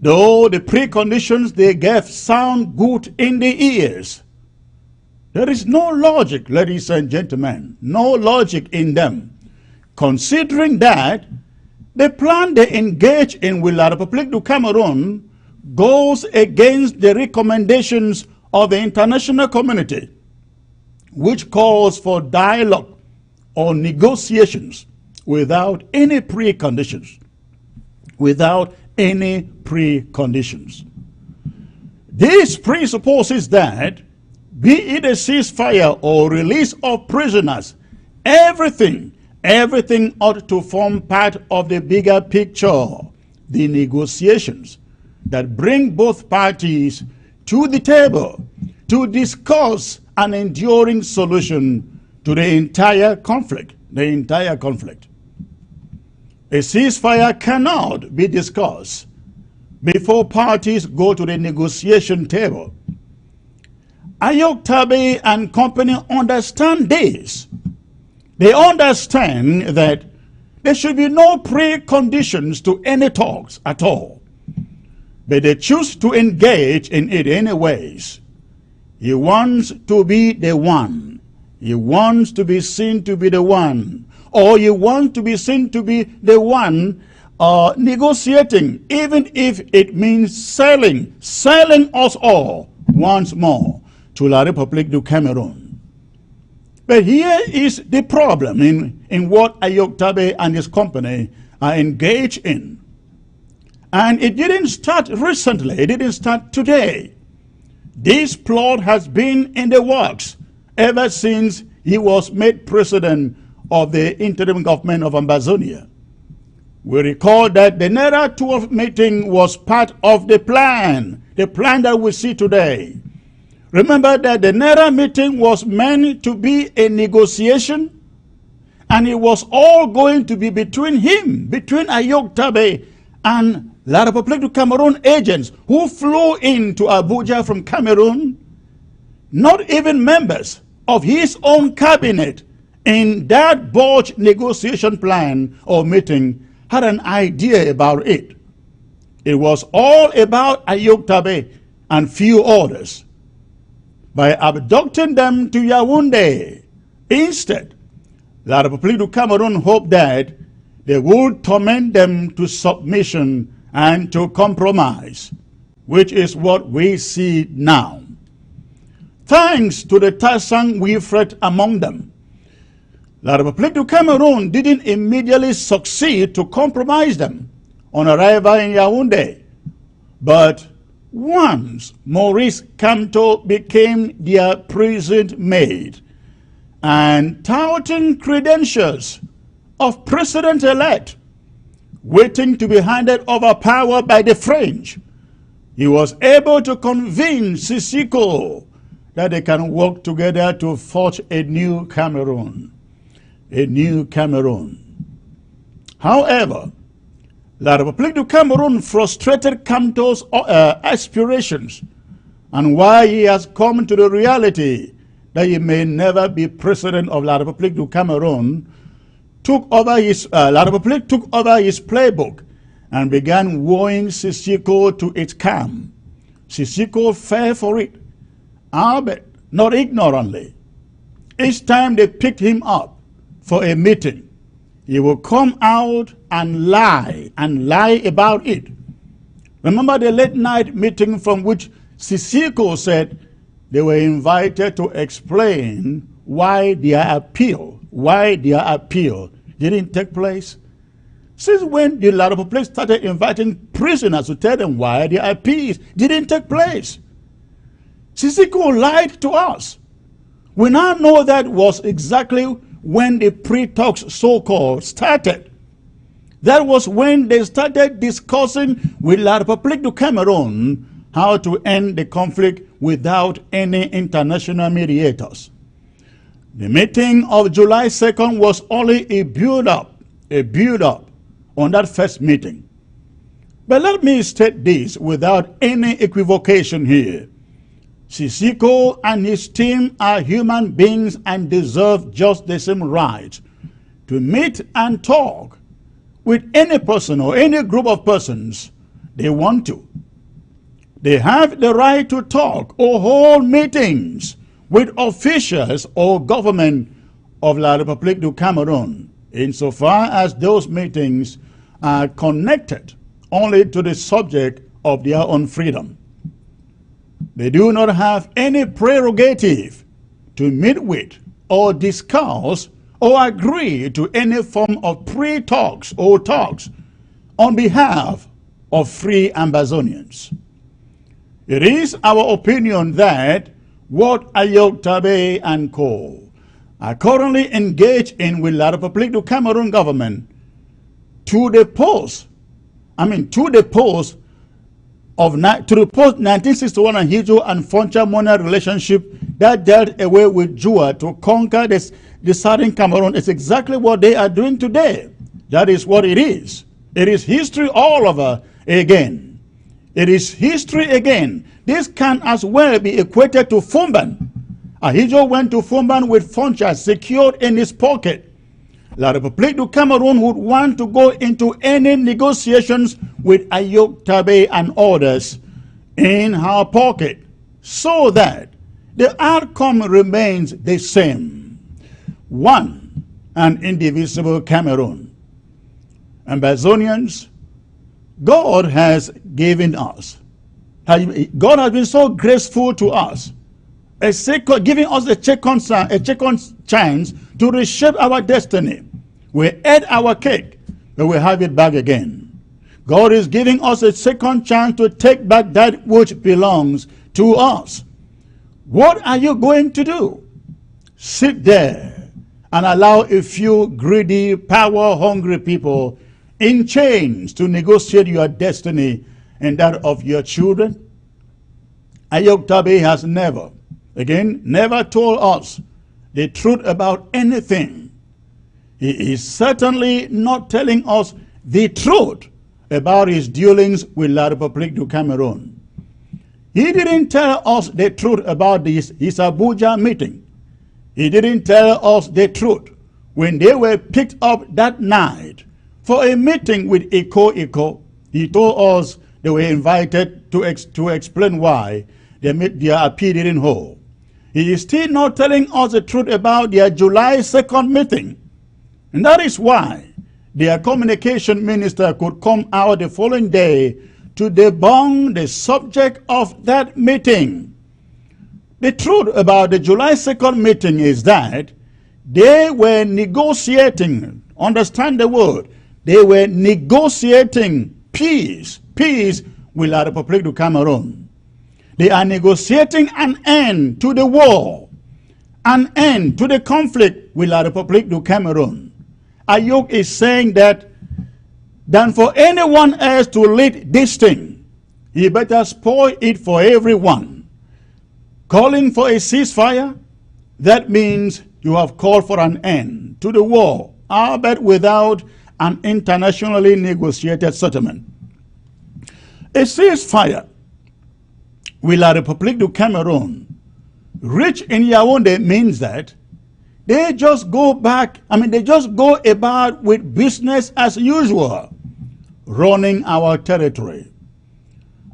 Though the preconditions they gave sound good in the ears, there is no logic, ladies and gentlemen, no logic in them, considering that the plan they engage in with La République du Cameroon goes against the recommendations of the international community, which calls for dialogue or negotiations without any preconditions. Without any preconditions. This presupposes that, be it a ceasefire or release of prisoners, everything ought to form part of the bigger picture, the negotiations that bring both parties to the table to discuss an enduring solution to the entire conflict. A ceasefire cannot be discussed before parties go to the negotiation table. Ayoktabe and company understand this. They understand that there should be no preconditions to any talks at all, but they choose to engage in it anyways. He wants to be the one. He wants to be seen to be the one. Or you want to be seen to be the one negotiating, even if it means selling us all once more to La République du Cameroon. But here is the problem in what Ayoktabe and his company are engaged in. And it didn't start recently, it didn't start today. This plot has been in the works ever since he was made president of the interim government of Ambazonia. We recall that the Naira 12 meeting was part of the plan that we see today. Remember that the Naira meeting was meant to be a negotiation, And it was all going to be between Ayok Tabe and La République du Cameroon agents who flew into Abuja from Cameroon, not even members of his own cabinet in that botched negotiation plan or meeting had an idea about it. It was all about Ayok Tabe and few others. By abducting them to Yaoundé, instead, La République du Cameroon hoped that they would torment them to submission and to compromise, which is what we see now. Thanks to the Tassang Wilfred among them, La République du Cameroon didn't immediately succeed to compromise them on arrival in Yaoundé. But once Maurice Kamto became their prison maid and touting credentials of president-elect waiting to be handed over power by the French, he was able to convince Sisiko that they can work together to forge a new Cameroon. A new Cameroon. However, La République du Cameroon frustrated Kamto's aspirations, and why he has come to the reality that he may never be president of La République du Cameroon, La République took over his playbook and began wooing Sisiko to its camp. Sisiko fell for it, albeit not ignorantly. Each time they picked him up for a meeting, he will come out and lie about it. Remember the late night meeting from which Sisiko said they were invited to explain why their appeal didn't take place? Since when the La République started inviting prisoners to tell them why their appeals didn't take place? Sisiko lied to us. We now know that was exactly when the pre-talks so-called started. That was when they started discussing with La République du Cameroon how to end the conflict without any international mediators. The meeting of July 2nd was only a build-up on that first meeting. But let me state this without any equivocation here. Sisiko and his team are human beings and deserve just the same right to meet and talk with any person or any group of persons they want to. They have the right to talk or hold meetings with officials or government of La République du Cameroon, insofar as those meetings are connected only to the subject of their own freedom. They do not have any prerogative to meet with or discuss or agree to any form of pre-talks or talks on behalf of free Ambazonians. It is our opinion that what Ayok Tabe and co. are currently engaged in with La République du Cameroon government to the post 1961 Ahidjo and Foncha-Mona relationship that dealt away with Jua to conquer the southern Cameroon is exactly what they are doing today. That is what it is. It is history all over again. It is history again. This can as well be equated to Fumban. Ahidjo went to Fumban with Foncha secured in his pocket. La République du Cameroon would want to go into any negotiations with Ayok Tabe and others in her pocket so that the outcome remains the same. One, an indivisible Cameroon. Ambazonians, God has given us. God has been so graceful to us, giving us a second chance to reshape our destiny. We ate our cake, but we have it back again. God is giving us a second chance to take back that which belongs to us. What are you going to do? Sit there and allow a few greedy, power-hungry people in chains to negotiate your destiny and that of your children? Ayok Tabe has never told us the truth about anything. he is certainly not telling us the truth about his dealings with La République du Cameroon. He didn't tell us the truth about his Abuja meeting. He didn't tell us the truth when they were picked up that night for a meeting with Iko. He told us they were invited to explain why their appeal didn't hold. He is still not telling us the truth about their July 2nd meeting. And that is why their communication minister could come out the following day to debunk the subject of that meeting. The truth about the July 2nd meeting is that they were negotiating, understand the word, they were negotiating peace with La République du Cameroon. They are negotiating an end to the war, an end to the conflict with La République du Cameroon. Ayok is saying that than for anyone else to lead this thing, he better spoil it for everyone. Calling for a ceasefire, that means you have called for an end to the war, albeit without an internationally negotiated settlement. A ceasefire with La République du Cameroon reach in Yaoundé means that they just go about with business as usual, running our territory.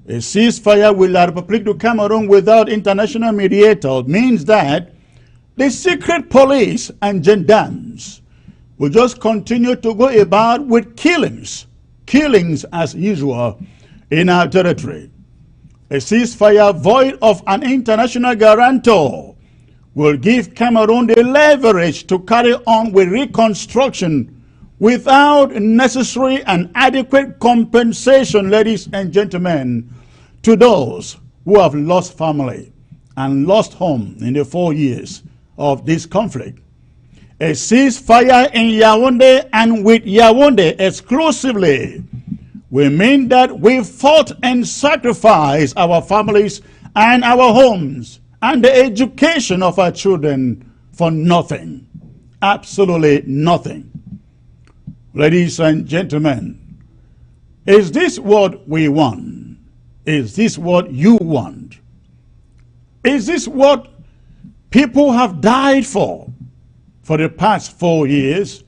A ceasefire with La République du Cameroon without international mediator means that the secret police and gendarmes will just continue to go about with killings as usual in our territory. A ceasefire void of an international guarantor will give Cameroon the leverage to carry on with reconstruction without necessary and adequate compensation, ladies and gentlemen, to those who have lost family and lost home in the 4 years of this conflict. A ceasefire in Yaoundé and with Yaoundé exclusively will mean that we fought and sacrificed our families and our homes and the education of our children for nothing. Absolutely nothing. Ladies and gentlemen, is this what we want? Is this what you want? Is this what people have died for the past 4 years?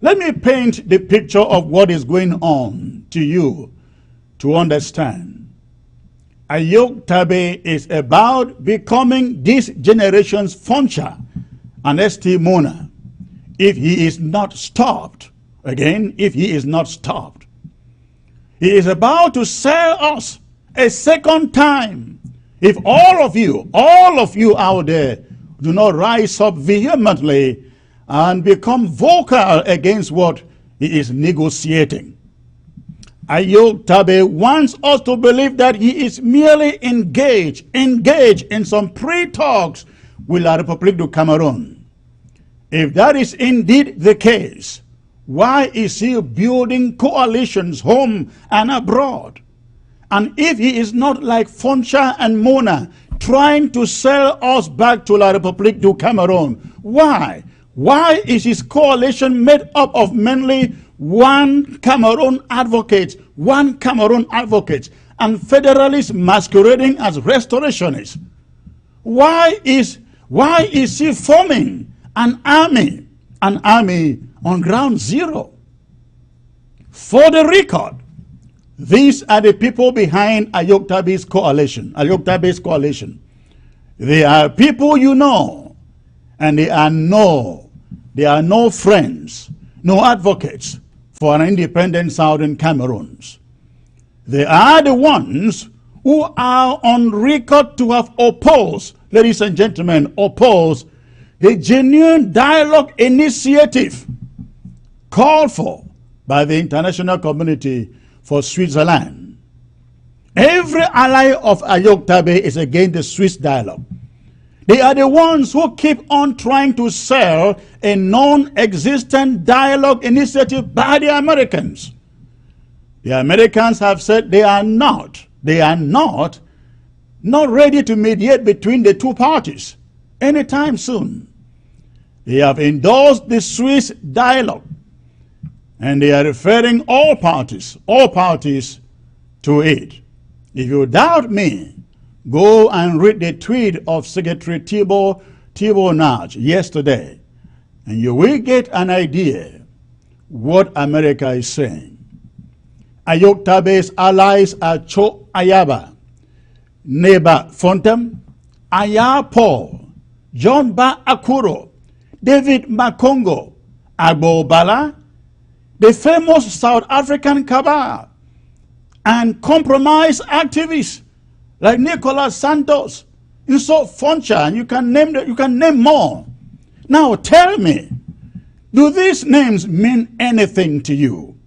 Let me paint the picture of what is going on to you to understand. Ayok Tabe is about becoming this generation's Foncha and ST Mona if he is not stopped. Again, if he is not stopped. He is about to sell us a second time. If all of you out there do not rise up vehemently and become vocal against what he is negotiating. Ayok Tabe wants us to believe that he is merely engaged in some pre-talks with La République du Cameroon. If that is indeed the case, why is he building coalitions home and abroad? And if he is not like Foncha and Mona trying to sell us back to La République du Cameroon, why? Why is his coalition made up of mainly one Cameroon advocate, and federalists masquerading as restorationists? Why is he forming an army on ground zero? For the record, these are the people behind Ayok Tabe's coalition. They are people you know, and they are no friends, no advocates for an independent Southern Cameroon. They are the ones who are on record to have opposed, ladies and gentlemen, opposed the genuine dialogue initiative called for by the international community for Switzerland. Every ally of Ayok Tabe is against the Swiss dialogue. They are the ones who keep on trying to sell a non-existent dialogue initiative by the Americans. The Americans have said they are not ready to mediate between the two parties anytime soon. They have endorsed the Swiss dialogue, and they are referring all parties to it. If you doubt me, go and read the tweet of Secretary Tibor Nagy yesterday, and you will get an idea what America is saying. Ayok Tabe's allies are Cho Ayaba, Neba Fontem, Aya Paul, John Ba Akuro, David Makongo, Agbo Bala, the famous South African cabal, and compromise activists like Nicolas Santos, Yusuf Foncha, and you can name more. Now tell me, do these names mean anything to you?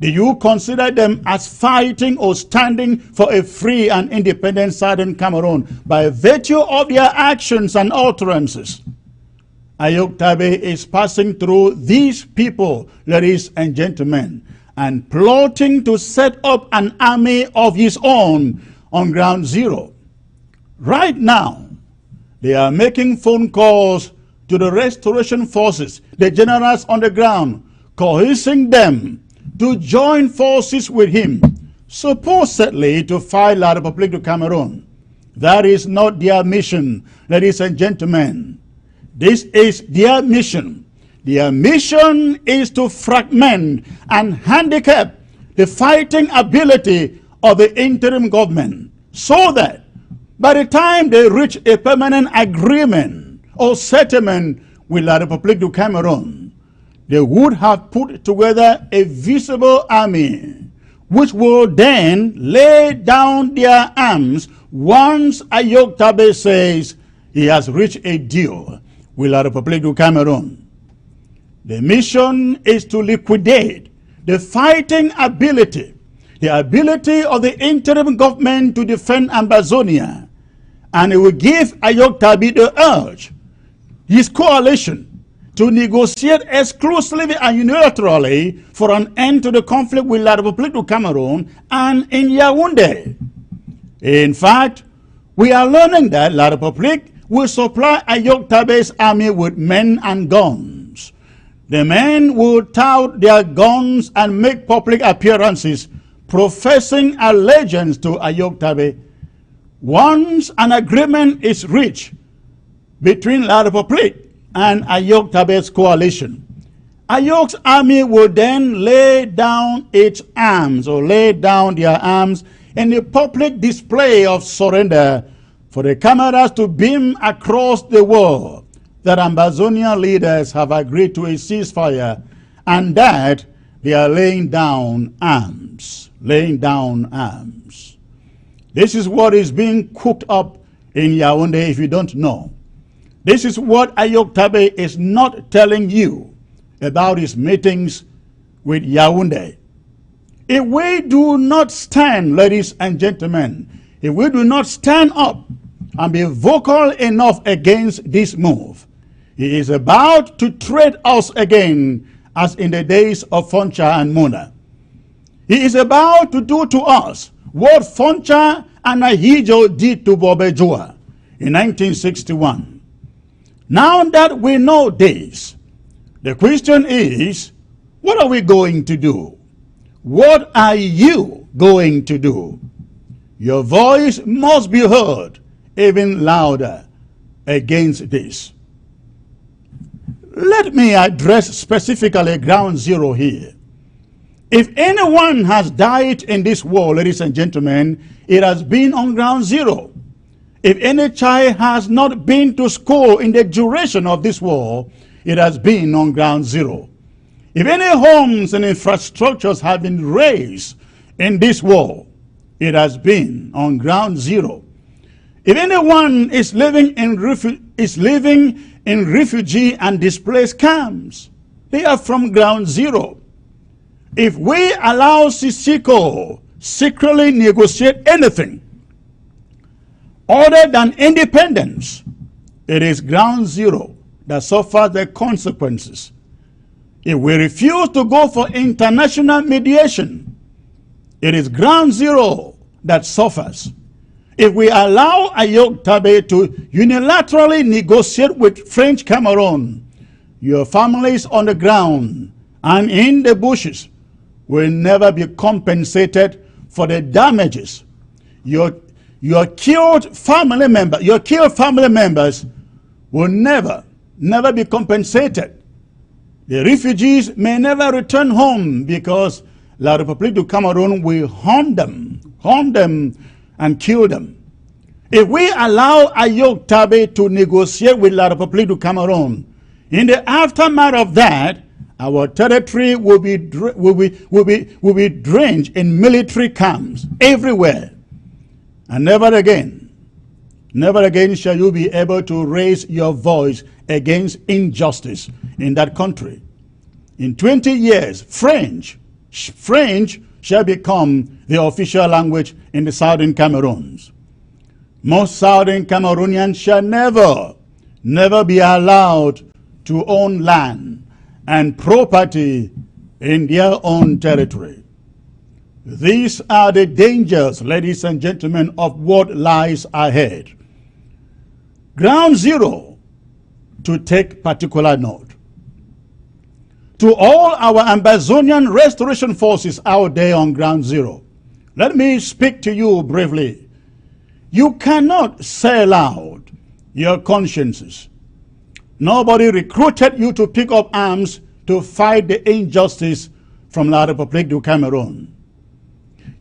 Do you consider them as fighting or standing for a free and independent Southern Cameroon by virtue of their actions and utterances? Ayok Tabe is passing through these people, ladies and gentlemen, and plotting to set up an army of his own on ground zero. Right now, they are making phone calls to the restoration forces, the generals on the ground, coercing them to join forces with him, supposedly to fight La République du Cameroon. That is not their mission, ladies and gentlemen. This is their mission. Their mission is to fragment and handicap the fighting ability of the interim government, so that by the time they reach a permanent agreement or settlement with La République du Cameroon, they would have put together a visible army, which will then lay down their arms once Ayok Tabe says he has reached a deal with La République du Cameroon. The mission is to liquidate the fighting ability, the ability of the interim government to defend Ambazonia, and it will give Ayok Tabe the urge, his coalition, to negotiate exclusively and unilaterally for an end to the conflict with La République du Cameroon and in Yaoundé. In fact, we are learning that La République will supply Ayok Tabe's army with men and guns. The men will tout their guns and make public appearances professing allegiance to Ayok Tabe. Once an agreement is reached between La République and Ayok Tabe's coalition, Ayok's army will then lay down its arms, or lay down their arms in a public display of surrender for the cameras to beam across the world that Ambazonian leaders have agreed to a ceasefire and that they are laying down arms. Laying down arms. This is what is being cooked up in Yaoundé, if you don't know. This is what Ayok Tabe is not telling you about his meetings with Yaoundé. If we do not stand, ladies and gentlemen, if we do not stand up and be vocal enough against this move, he is about to treat us again as in the days of Foncha and Muna. He is about to do to us what Foncha and Ahijo did to Bobejua in 1961. Now that we know this, the question is, what are we going to do? What are you going to do? Your voice must be heard even louder against this. Let me address specifically ground zero here. If anyone has died in this war, ladies and gentlemen, it has been on ground zero. If any child has not been to school in the duration of this war, it has been on ground zero. If any homes and infrastructures have been razed in this war, it has been on ground zero. If anyone is living in refugee and displaced camps, they are from ground zero. If we allow Sisiko secretly negotiate anything other than independence, it is ground zero that suffers the consequences. If we refuse to go for international mediation, it is ground zero that suffers. If we allow Ayok Tabe to unilaterally negotiate with French Cameroon, your families on the ground and in the bushes will never be compensated for the damages. Your killed family members will never be compensated. The refugees may never return home because La République du Cameroon will harm them and kill them. If we allow Ayok Tabe to negotiate with La République du Cameroon, in the aftermath of that, our territory will be drenched in military camps everywhere. And never again shall you be able to raise your voice against injustice in that country. In 20 years, French shall become the official language in the southern Cameroons. Most southern Cameroonians shall never be allowed to own land and property in their own territory. These are the dangers, ladies and gentlemen, of what lies ahead. Ground zero, to take particular note. To all our Ambazonian restoration forces out there on ground zero, let me speak to you bravely. You cannot sell out your consciences. Nobody recruited you to pick up arms to fight the injustice from La République du Cameroon.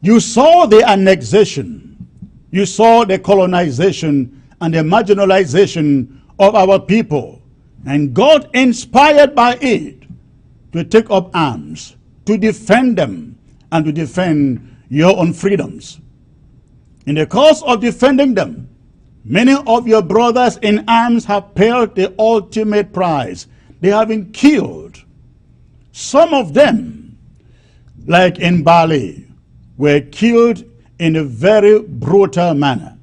You saw the annexation, you saw the colonization and the marginalization of our people, and got inspired by it to take up arms, to defend them, and to defend your own freedoms. In the course of defending them, many of your brothers in arms have paid the ultimate price. They have been killed. Some of them, like in Bali, were killed in a very brutal manner.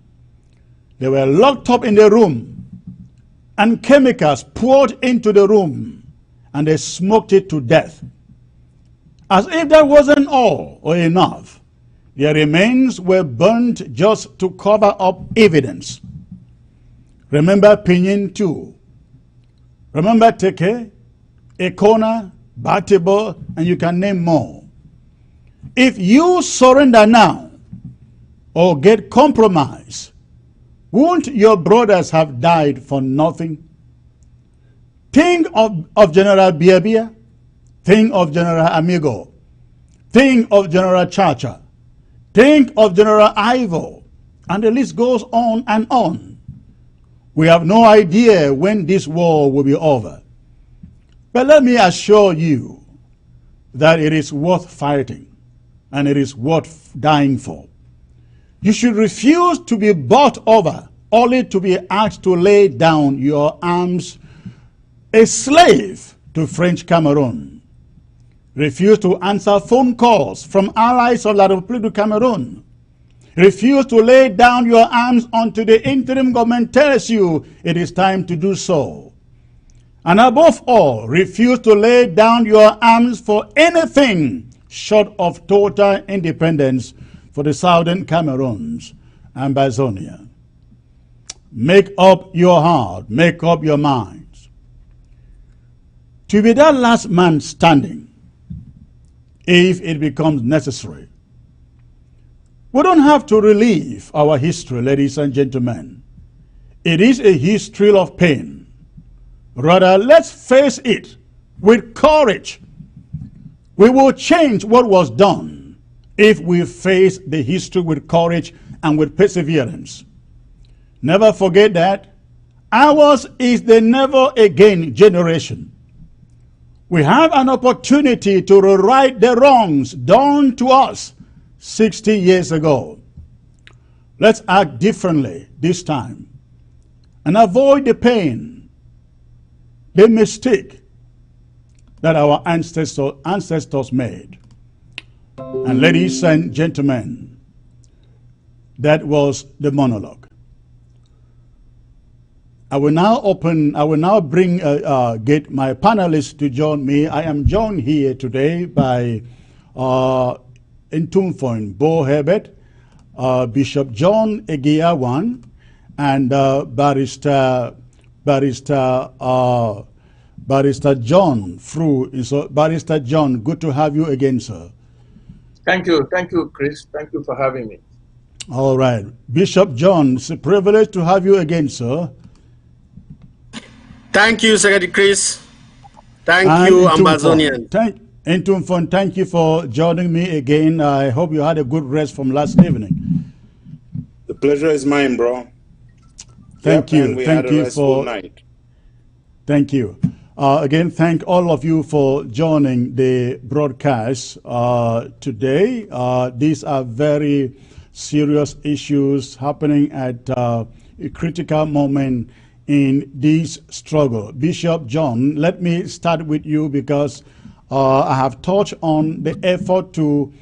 They were locked up in the room and chemicals poured into the room and they smoked it to death. As if that wasn't all or enough, their remains were burnt just to cover up evidence. Remember Pinyin too. Remember Teke, Ekona, Batibo, and you can name more. If you surrender now or get compromised, won't your brothers have died for nothing? Think of General Biabia. Think of General Amigo. Think of General Chacha. Think of General Ivo. And the list goes on and on. We have no idea when this war will be over. But let me assure you that it is worth fighting and it is worth dying for. You should refuse to be bought over, only to be asked to lay down your arms, a slave to French Cameroon. Refuse to answer phone calls from allies of La République du Cameroon. Refuse to lay down your arms until the interim government tells you it is time to do so. And above all, refuse to lay down your arms for anything short of total independence for the southern Cameroons and Ambazonia. Make up your heart, make up your minds to be that last man standing if it becomes necessary. We don't have to relive our history, ladies and gentlemen. It is a history of pain. Rather, let's face it with courage. We will change what was done if we face the history with courage and with perseverance. Never forget that ours is the never again generation. We have an opportunity to rewrite the wrongs done to us 60 years ago. Let's act differently this time and avoid the pain, the mistake that our ancestors made. And ladies and gentlemen, that was the monologue. I will now get my panelists to join me. I am joined here today by Ntumfoin Bo Herbert, Bishop John Egiawan, and Barrister Barrister John Fru. So, Barrister John, good to have you again, sir. Thank you, Chris. Thank you for having me. All right. Bishop John, it's a privilege to have you again, sir. Thank you, Secretary Chris. Thank you, Ambazonian. Thank you for joining me again. I hope you had a good rest from last evening. The pleasure is mine, bro. Thank you. Thank you for night. Thank you. Again, thank all of you for joining the broadcast today. These are very serious issues happening at a critical moment in this struggle. Bishop John, let me start with you because I have touched on the effort to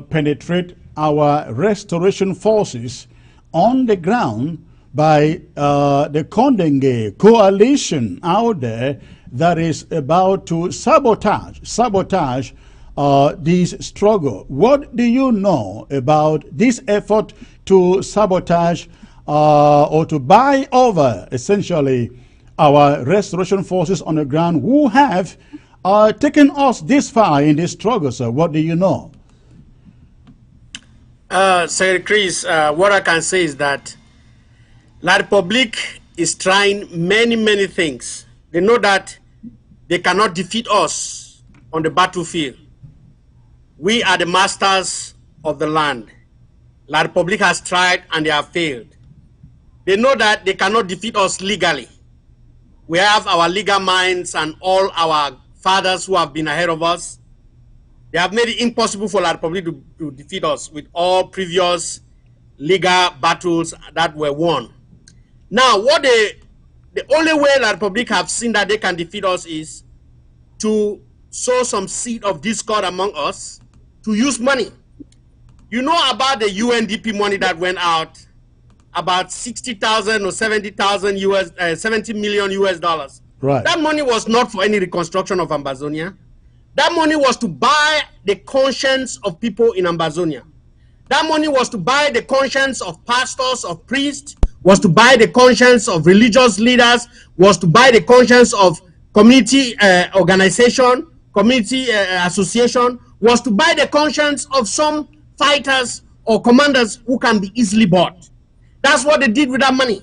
penetrate our restoration forces on the ground by the Kondenge coalition out there that is about to sabotage this struggle. What do you know about this effort to sabotage or to buy over, essentially, our restoration forces on the ground who have taken us this far in this struggle, sir? What do you know? Secretary Chris, what I can say is that La Republique is trying many things. They know that they cannot defeat us on the battlefield. We are the masters of the land. La Republique has tried and they have failed. They know that they cannot defeat us legally. We have our legal minds and all our fathers who have been ahead of us. They have made it impossible for La Republique to defeat us with all previous legal battles that were won. Now, the only way La Republique have seen that they can defeat us is to sow some seed of discord among us, to use money. You know about the UNDP money that went out, about 60,000 or 70,000 70 million US dollars. Right. That money was not for any reconstruction of Ambazonia. That money was to buy the conscience of people in Ambazonia. That money was to buy the conscience of pastors, of priests, was to buy the conscience of religious leaders, was to buy the conscience of community organization, community association, was to buy the conscience of some fighters or commanders who can be easily bought. That's what they did with that money,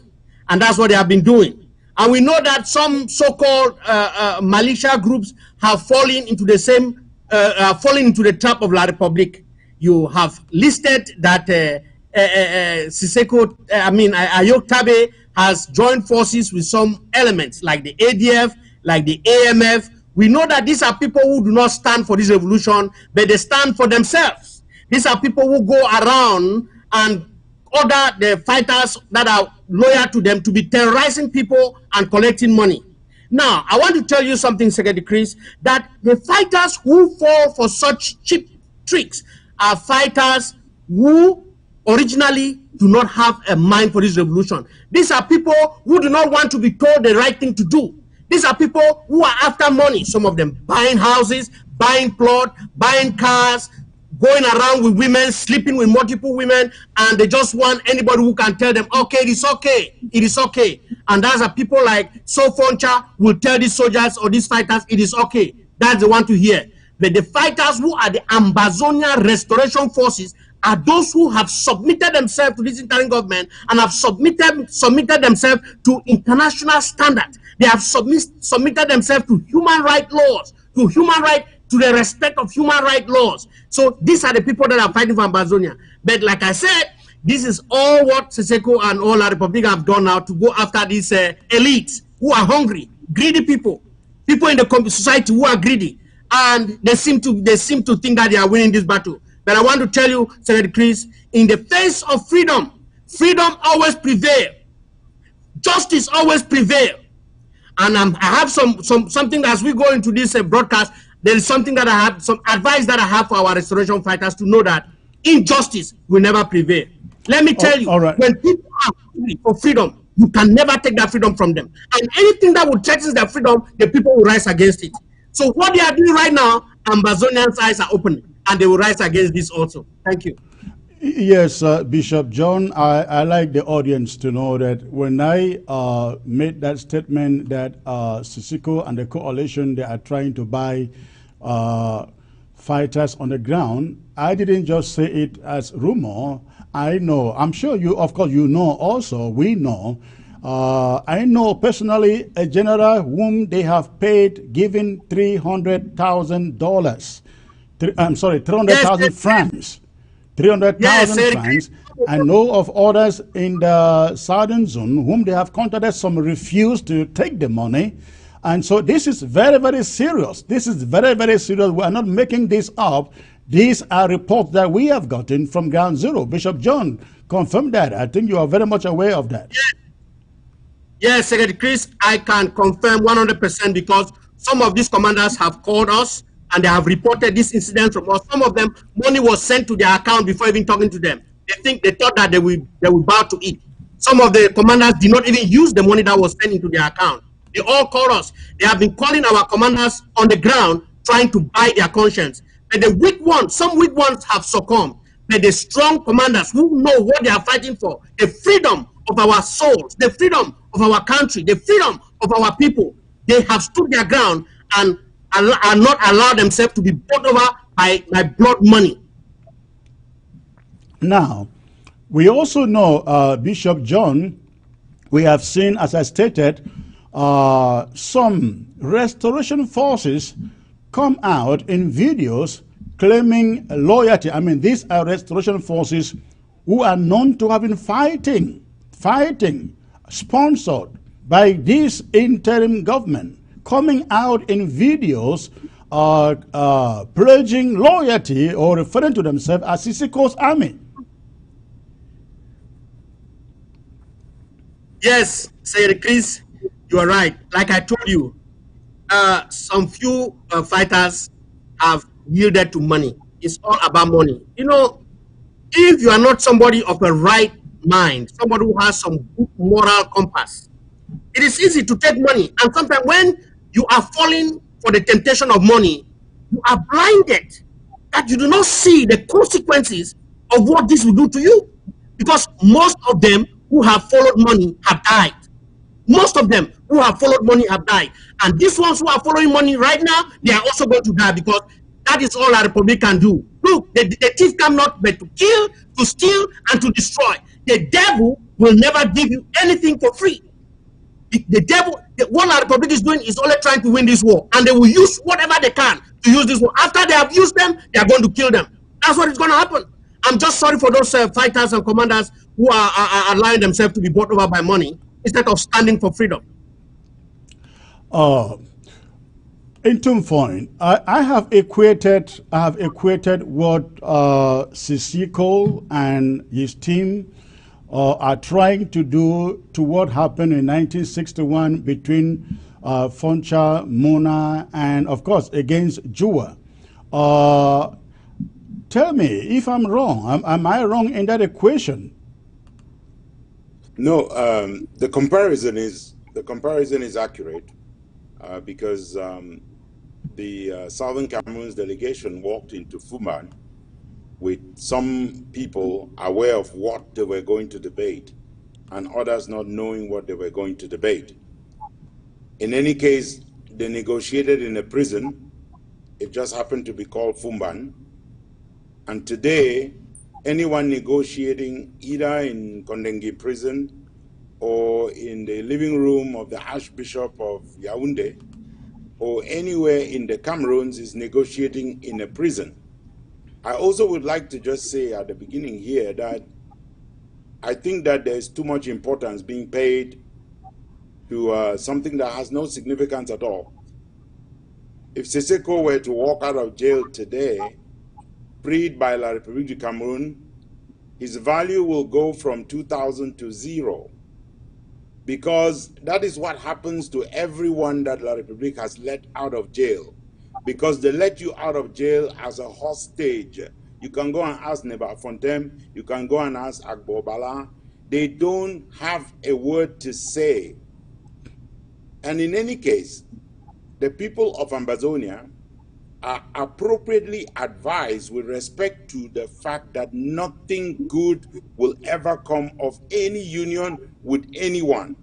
and that's what they have been doing. And we know that some so-called militia groups have fallen into the same, fallen into the trap of La Republique. You have listed that Ayok Tabe has joined forces with some elements like the ADF, like the AMF. We know that these are people who do not stand for this revolution, but they stand for themselves. These are people who go around and order the fighters that are loyal to them to be terrorizing people and collecting money. Now, I want to tell you something, Secretary Chris, that the fighters who fall for such cheap tricks are fighters who originally do not have a mind for this revolution. These are people who do not want to be told the right thing to do. These are people who are after money, some of them buying houses, buying plots, buying cars, going around with women, sleeping with multiple women, and they just want anybody who can tell them, okay, it is okay, it is okay. And that's a people like Sofoncha will tell these soldiers or these fighters, it is okay. That's the one to hear. But the fighters who are the Ambazonia Restoration Forces are those who have submitted themselves to this interim government and have submitted themselves to international standards. They have submitted themselves to human rights laws, to the respect of human rights laws. So these are the people that are fighting for Ambazonia. But like I said, this is all what Siseko and all La Republique have done now to go after these elites who are hungry, greedy people in the society who are greedy, and they seem to think that they are winning this battle. But I want to tell you, Senator Chris, in the face of freedom, freedom always prevails. Justice always prevails. And I have something as we go into this broadcast. There is something that I have, some advice that I have for our restoration fighters to know that injustice will never prevail. Let me tell you, when people are hungry for freedom, you can never take that freedom from them. And anything that will threaten their freedom, the people will rise against it. So what they are doing right now, Ambazonians' eyes are open, and they will rise against this also. Thank you. Yes, Bishop John, I like the audience to know that when I made that statement that Sisiko and the coalition, they are trying to buy fighters on the ground, I didn't just say it as rumor. I know, I'm sure you, of course, you know also, we know. I know personally a general whom they have paid, given $300,000. I'm sorry, 300,000 francs. 300,000 francs. I know of others in the southern zone whom they have contacted, some refused to take the money. And so this is very, very serious. This is very, very serious. We are not making this up. These are reports that we have gotten from Ground Zero. Bishop John confirmed that. I think you are very much aware of that. Yes, Secretary Chris, I can confirm 100% because some of these commanders have called us and they have reported this incident from us. Some of them, money was sent to their account before even talking to them. They thought that they will bow to it. Some of the commanders did not even use the money that was sent into their account. They all called us. They have been calling our commanders on the ground, trying to buy their conscience. But the weak ones, some weak ones have succumbed. But the strong commanders who know what they are fighting for, the freedom of our souls, the freedom of our country, the freedom of our people, they have stood their ground and are not allowed themselves to be bought over by blood money. Now, we also know, Bishop John, we have seen, as I stated, some restoration forces come out in videos claiming loyalty. I mean, these are restoration forces who are known to have been fighting, sponsored by this interim government, coming out in videos pledging loyalty or referring to themselves as Sisiko's army. Yes, Secretary Chris, you are right. Like I told you, some few fighters have yielded to money. It's all about money. You know, if you are not somebody of a right mind, somebody who has some good moral compass, it is easy to take money. And sometimes when you are falling for the temptation of money, you are blinded that you do not see the consequences of what this will do to you. Because most of them who have followed money have died. Most of them who have followed money have died. And these ones who are following money right now, they are also going to die because that is all our republic can do. Look, the thief come not but to kill, to steal, and to destroy. The devil will never give you anything for free. The devil, what our republic is doing is only trying to win this war. And they will use whatever they can to use this war. After they have used them, they are going to kill them. That's what is going to happen. I'm just sorry for those fighters and commanders who are allowing themselves to be bought over by money instead of standing for freedom. In Tumfoin, I have equated what Sisiko and his team are trying to do to what happened in 1961 between Foncha, Mona, and of course against Jua. Tell me if I'm wrong. Am I wrong in that equation? No, the comparison is accurate because the Southern Cameroon's delegation walked into Fuman with some people aware of what they were going to debate and others not knowing what they were going to debate. In any case, they negotiated in a prison. It just happened to be called Fumban. And today, anyone negotiating either in Kondengi prison or in the living room of the Archbishop of Yaoundé or anywhere in the Cameroons is negotiating in a prison. I also would like to just say at the beginning here that I think that there's too much importance being paid to something that has no significance at all. If Sisiko were to walk out of jail today, freed by La République du Cameroun, his value will go from 2,000 to 0. Because that is what happens to everyone that La République has let out of jail. Because they let you out of jail as a hostage. You can go and ask Neba Fontem, you can go and ask Agbo Bala. They don't have a word to say. And in any case, the people of Ambazonia are appropriately advised with respect to the fact that nothing good will ever come of any union with anyone.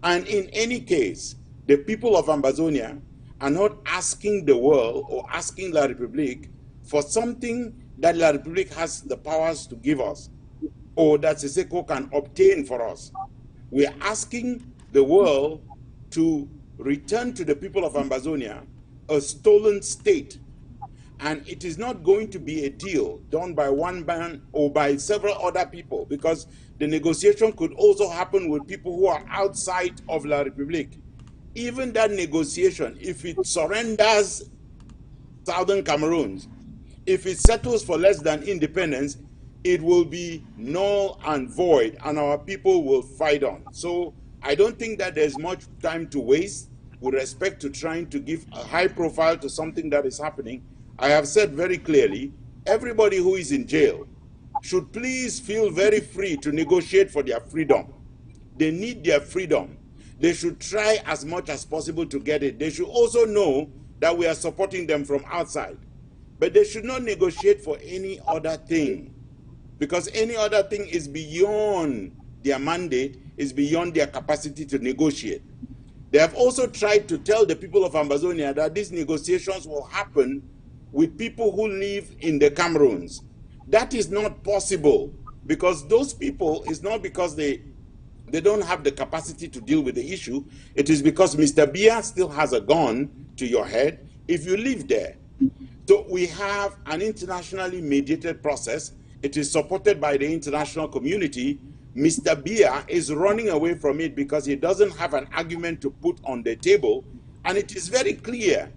And in any case, the people of Ambazonia are not asking the world or asking La République for something that La République has the powers to give us or that Siseko can obtain for us. We are asking the world to return to the people of Ambazonia a stolen state. And it is not going to be a deal done by one man or by several other people, because the negotiation could also happen with people who are outside of La République. Even that negotiation, if it surrenders Southern Cameroons, if it settles for less than independence, it will be null and void, and our people will fight on. So I don't think that there's much time to waste with respect to trying to give a high profile to something that is happening. I have said very clearly, everybody who is in jail should please feel very free to negotiate for their freedom. They need their freedom. They should try as much as possible to get it. They should also know that we are supporting them from outside. But they should not negotiate for any other thing, because any other thing is beyond their mandate, is beyond their capacity to negotiate. They have also tried to tell the people of Ambazonia that these negotiations will happen with people who live in the Cameroons. That is not possible, because those people, is not because they don't have the capacity to deal with the issue. It is because Mr. Biya still has a gun to your head if you live there. So we have an internationally mediated process. It is supported by the international community. Mr. Biya is running away from it because he doesn't have an argument to put on the table. And it is very clear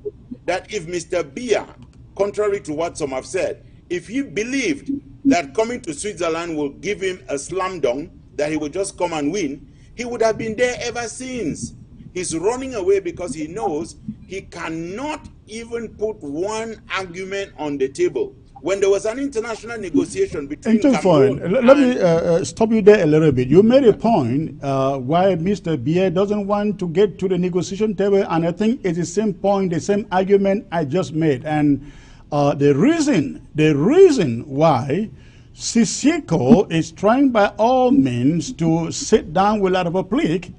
that if Mr. Biya, contrary to what some have said, if he believed that coming to Switzerland will give him a slam dunk, that he would just come and win, he would have been there ever since. He's running away because he knows he cannot even put one argument on the table. When there was an international negotiation between Cameroon let me stop you there a little bit. You made a point why Mr. Biya doesn't want to get to the negotiation table, and I think it's the same point, the same argument I just made. And the reason why Siseko is trying by all means to sit down with La République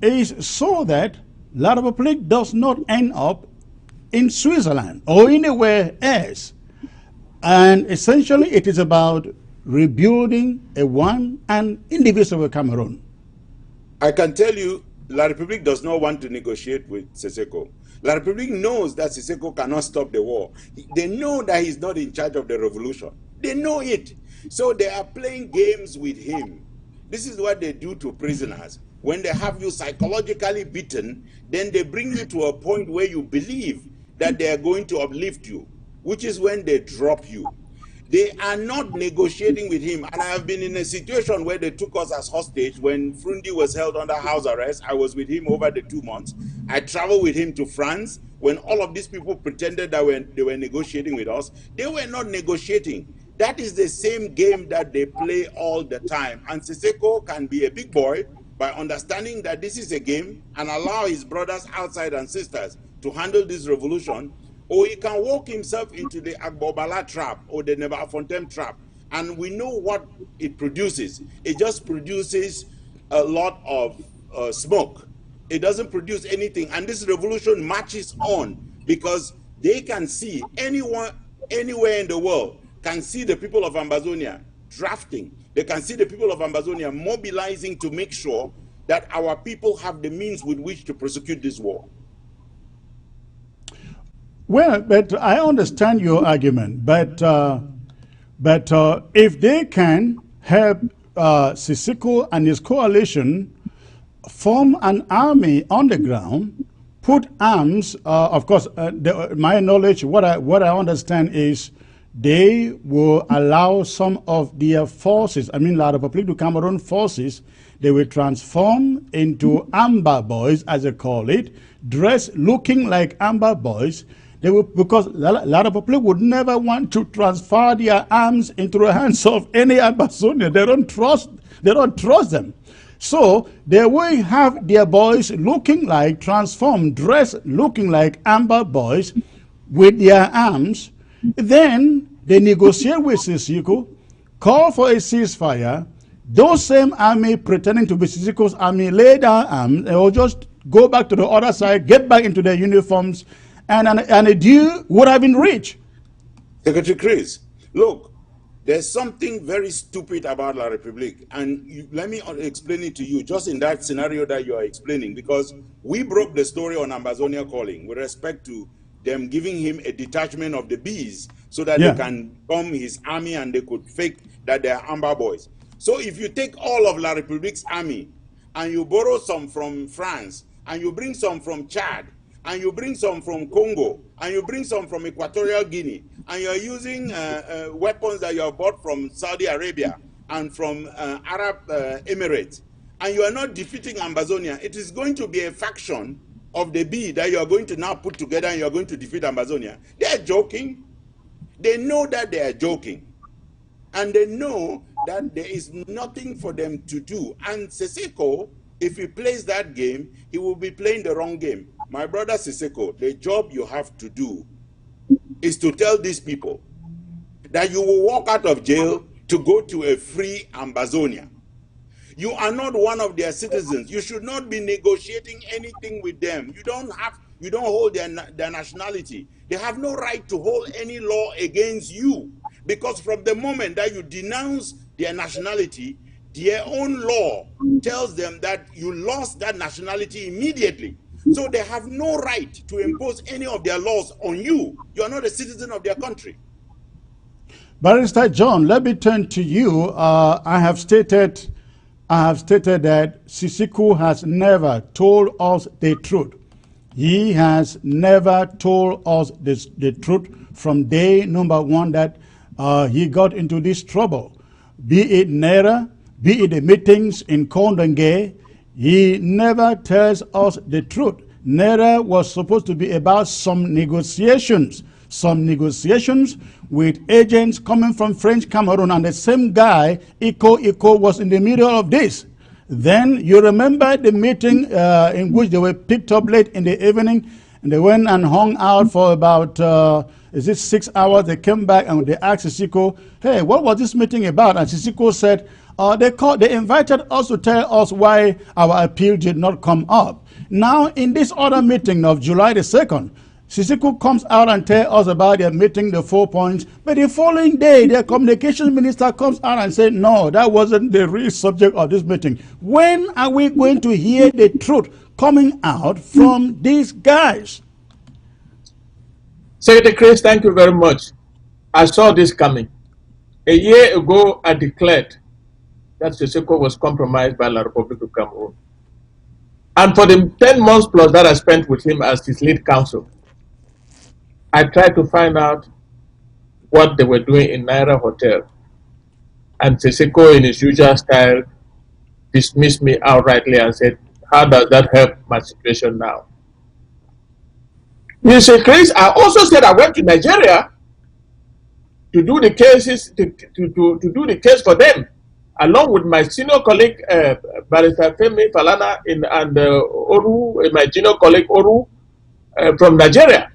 is so that La République does not end up in Switzerland or anywhere else. And essentially it is about rebuilding a one and indivisible Cameroon. I can tell you, La République does not want to negotiate with Siseko. La République knows that Siseko cannot stop the war. They know that he's not in charge of the revolution. They know it. So they are playing games with him. This is what they do to prisoners. When they have you psychologically beaten, then they bring you to a point where you believe that they are going to uplift you, which is when they drop you. They are not negotiating with him. And I have been in a situation where they took us as hostage when Frundi was held under house arrest. I was with him over the 2 months. I traveled with him to France when all of these people pretended that they were negotiating with us. They were not negotiating. That is the same game that they play all the time. And Siseko can be a big boy by understanding that this is a game and allow his brothers outside and sisters to handle this revolution, or he can walk himself into the Agbobala trap or the Nebafontem trap. And we know what it produces. It just produces a lot of smoke. It doesn't produce anything. And this revolution marches on because they can see, anyone, anywhere in the world, can see the people of Ambazonia drafting. They can see the people of Ambazonia mobilizing to make sure that our people have the means with which to prosecute this war. Well, but I understand your argument, but if they can help Siseko and his coalition form an army on the ground, put arms, of course, my knowledge, what I understand is they will allow some of their forces, I mean La République du Cameroun forces, they will transform into amber boys, as they call it, dressed looking like amber boys. They will, because La République would never want to transfer their arms into the hands of any Ambazonian. They don't trust them. So they will have their boys looking like, transformed, dressed looking like amber boys, with their arms. Then they negotiate with Sisiko, call for a ceasefire. Those same army pretending to be Sisiko's army lay down arms and will just go back to the other side, get back into their uniforms, and a deal would have been reached. Secretary Chris, look, there's something very stupid about La République, and let me explain it to you just in that scenario that you are explaining, because we broke the story on Ambazonia Calling with respect to them giving him a detachment of the bees so that they can form his army and they could fake that they are Amber Boys. So if you take all of La République's army and you borrow some from France and you bring some from Chad and you bring some from Congo and you bring some from Equatorial Guinea and you're using weapons that you have bought from Saudi Arabia and from Arab Emirates, and you are not defeating Ambazonia, it is going to be a faction of the B that you are going to now put together and you are going to defeat Ambazonia. They are joking. They know that they are joking. And they know that there is nothing for them to do. And Sisiko, if he plays that game, he will be playing the wrong game. My brother Sisiko, the job you have to do is to tell these people that you will walk out of jail to go to a free Ambazonia. You are not one of their citizens. You should not be negotiating anything with them. You don't hold their nationality. They have no right to hold any law against you, because from the moment that you denounce their nationality, their own law tells them that you lost that nationality immediately. So they have no right to impose any of their laws on you. You are not a citizen of their country. Barrister John, let me turn to you. I have stated that Sisiko has never told us the truth. He has never told us the truth from day number one that he got into this trouble. Be it Naira, be it the meetings in Kondonge, he never tells us the truth. Naira was supposed to be about some negotiations with agents coming from French Cameroon, and the same guy, Iko, was in the middle of this. Then you remember the meeting in which they were picked up late in the evening, and they went and hung out for about 6 hours. They came back and they asked Sisiko, hey, what was this meeting about? And Sisiko said, they invited us to tell us why our appeal did not come up. Now, in this other meeting of July the 2nd, Sisiko comes out and tells us about their meeting, the 4 points, but the following day, their communications minister comes out and says, no, that wasn't the real subject of this meeting. When are we going to hear the truth coming out from these guys? Secretary Chris, thank you very much. I saw this coming. A year ago, I declared that Sisiko was compromised by La République of Cameroon. And for the 10 months plus that I spent with him as his lead counsel, I tried to find out what they were doing in Naira Hotel. And Sisiko, in his usual style, dismissed me outrightly and said, how does that help my situation now? You say, Chris, I also said I went to Nigeria to do the cases, to do the case for them, along with my senior colleague, Barrister Femi Falana, and Oru, my junior colleague Oru, from Nigeria.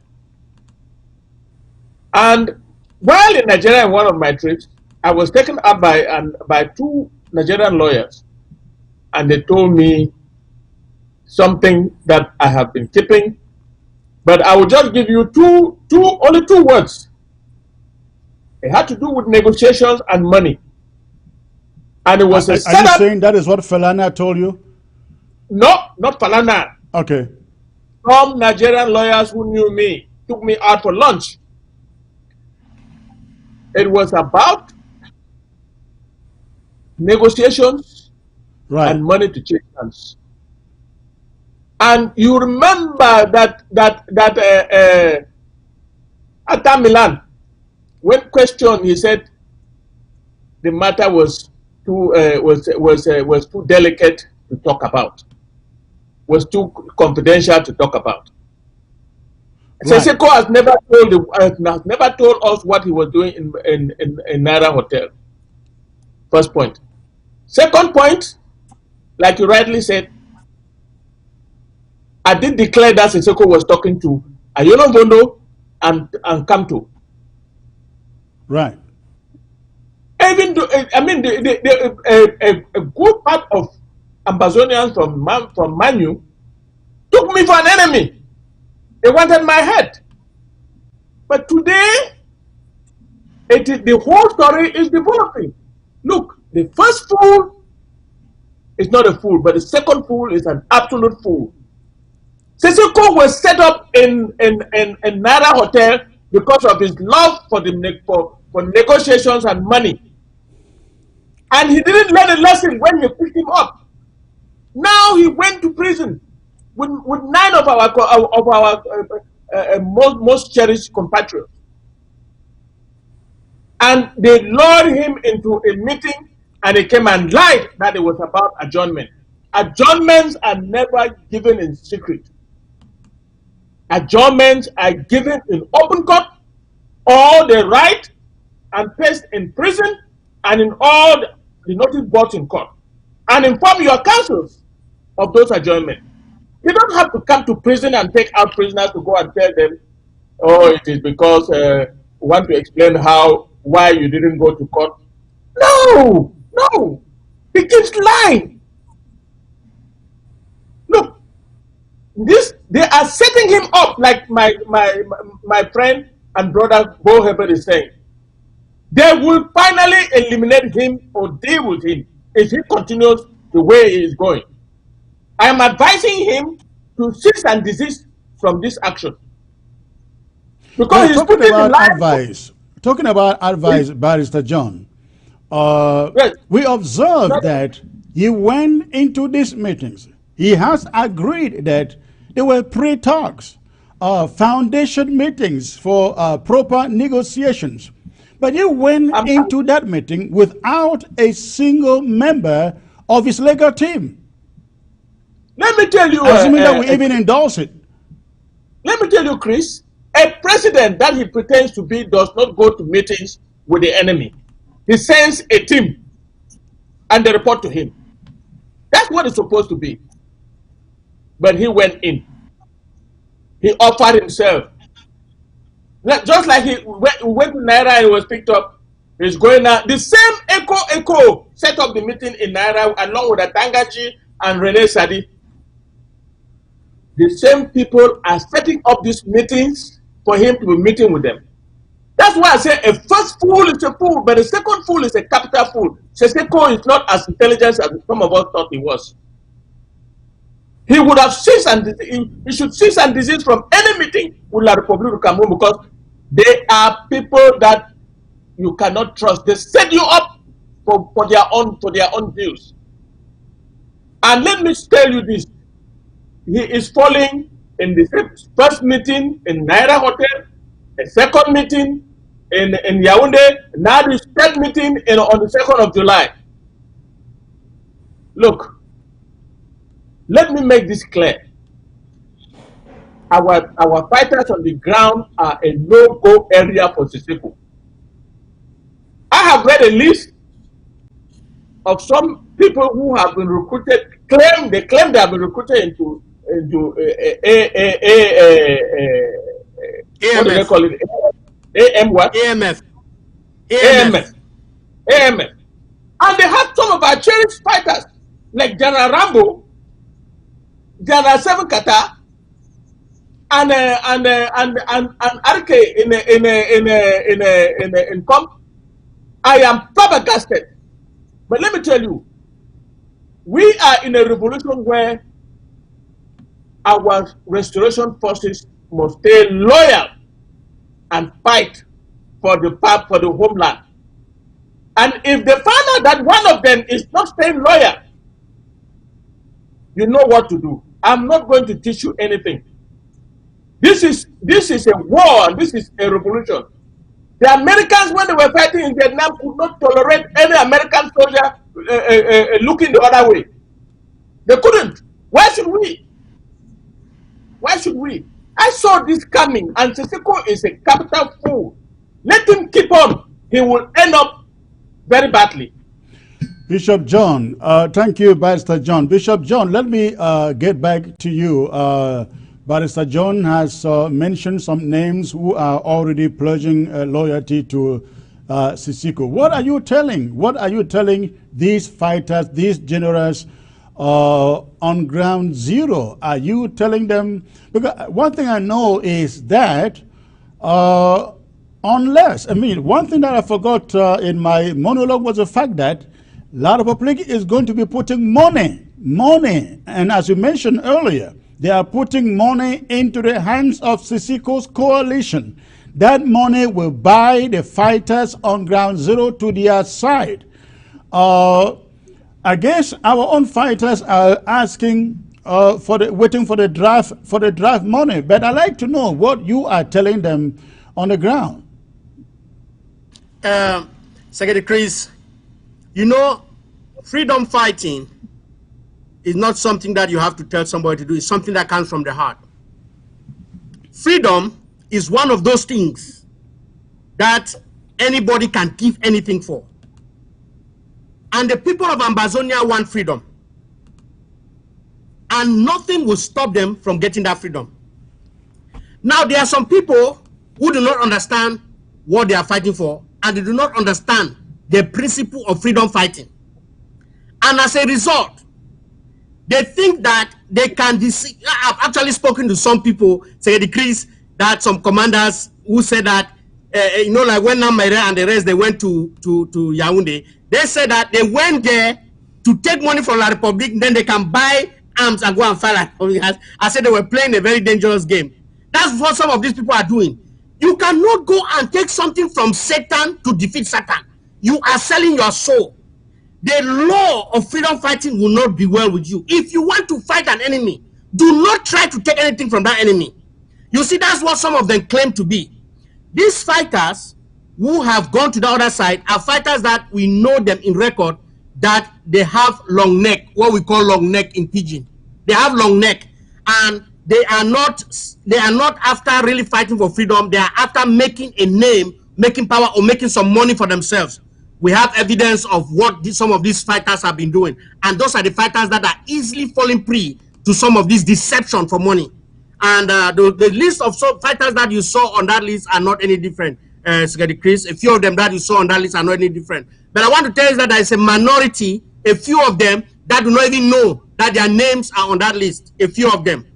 And while in Nigeria in one of my trips, I was taken up by two Nigerian lawyers, and they told me something that I have been keeping, but I will just give you only two words. It had to do with negotiations and money. And it was a setup. Are you saying that is what Falana told you? No, not Falana. Okay. Some Nigerian lawyers who knew me took me out for lunch. It was about negotiations and money to change hands. And you remember that Atta Milan, when questioned, he said the matter was too delicate to talk about, was too confidential to talk about. Right. Sisiko has never told us what he was doing in Naira Hotel. First point. Second point, like you rightly said, I did declare that Sisiko was talking to Ayolo Bondo and come to. Right. Even though, I mean, a good part of Ambazonians from Manu took me for an enemy. They wanted my head. But today, the whole story is developing. Look, the first fool is not a fool, but the second fool is an absolute fool. Sissoko was set up in Naira Hotel because of his love for negotiations and money. And he didn't learn a lesson when you picked him up. Now he went to prison with 9 of our most cherished compatriots. And they lured him into a meeting, and he came and lied that it was about adjournment. Adjournments are never given in secret. Adjournments are given in open court, or they write and paste in prison and in all the notice boards in court, and inform your counsels of those adjournments. You don't have to come to prison and take out prisoners to go and tell them, oh, it is because we want to explain why you didn't go to court. No, no, he keeps lying. Look, they are setting him up like my friend and brother Bo Herbert is saying. They will finally eliminate him or deal with him if he continues the way he is going. I am advising him to cease and desist from this action. Because he's talking putting about advice. Talking about advice, Barrister John. Yes. We observed that he went into these meetings. He has agreed that there were pre-talks, foundation meetings for proper negotiations. But he went into that meeting without a single member of his legal team. Let me tell you, assuming that we even endorse it. Let me tell you, Chris, a president that he pretends to be does not go to meetings with the enemy. He sends a team and they report to him. That's what it's supposed to be. But he went in. He offered himself. Just like he went to Naira and he was picked up. He's going out. The same Echo set up the meeting in Naira along with Atangachi and Rene Sadi. The same people are setting up these meetings for him to be meeting with them. That's why I say a first fool is a fool, but the second fool is a capital fool. Seseko is not as intelligent as some of us thought he was. He would have ceased and he should cease and desist from any meeting with La Republique of Cameroon because they are people that you cannot trust. They set you up for their own views. And let me tell you this. He is falling in the first meeting in Naira Hotel, the second meeting in Yaoundé, now the third meeting on the 2nd of July. Look, let me make this clear. Our fighters on the ground are a no-go area for Siseko. I have read a list of some people who have been recruited, they claim they have been recruited into what do they call it? AMF. And they have some of our cherished fighters, like General Rambo, General Seven Kata, and RK in Comp. I am flabbergasted. But let me tell you, we are in a revolution where our restoration forces must stay loyal and fight for the homeland. And if they find out that one of them is not staying loyal, you know what to do. I'm not going to teach you anything. This is a war, and this is a revolution. The Americans, when they were fighting in Vietnam, could not tolerate any American soldier looking the other way. They couldn't. Why should we? Why should we? I saw this coming, and Siseko is a capital fool. Let him keep on. He will end up very badly. Bishop John, thank you, Barrister John. Bishop John, let me get back to you. Barrister John has mentioned some names who are already pledging loyalty to Sisiko. What are you telling these fighters, these generals on ground zero? Are you telling them? Because one thing I know is that unless, one thing that I forgot in my monologue was the fact that La Republique is going to be putting money, and as you mentioned earlier, they are putting money into the hands of Sisiko's coalition. That money will buy the fighters on ground zero to their side. I guess our own fighters are asking waiting for the draft money. But I'd like to know what you are telling them on the ground. Secretary Chris, you know, freedom fighting is not something that you have to tell somebody to do. It's something that comes from the heart. Freedom is one of those things that anybody can give anything for. And the people of Ambazonia want freedom. And nothing will stop them from getting that freedom. Now, there are some people who do not understand what they are fighting for, and they do not understand the principle of freedom fighting. And as a result, they think that they can deceive. I've actually spoken to some people, Secretary Chris, that some commanders who said that, like when Namere and the rest, they went to Yaoundé, they said that they went there to take money from La Republique, then they can buy arms and go and fight. I said they were playing a very dangerous game. That's what some of these people are doing. You cannot go and take something from Satan to defeat Satan. You are selling your soul. The law of freedom fighting will not be well with you. If you want to fight an enemy, do not try to take anything from that enemy. You see, that's what some of them claim to be. These fighters who have gone to the other side are fighters that we know them in record that they have long neck, what we call long neck in pidgin. They have long neck, and they are not after really fighting for freedom. They are after making a name, making power, or making some money for themselves. We have evidence of what some of these fighters have been doing, and those are the fighters that are easily falling prey to some of this deception for money. And the list of fighters that you saw on that list are not any different, Secretary Chris. A few of them that you saw on that list are not any different. But I want to tell you that there is a minority, a few of them, that do not even know that their names are on that list. A few of them.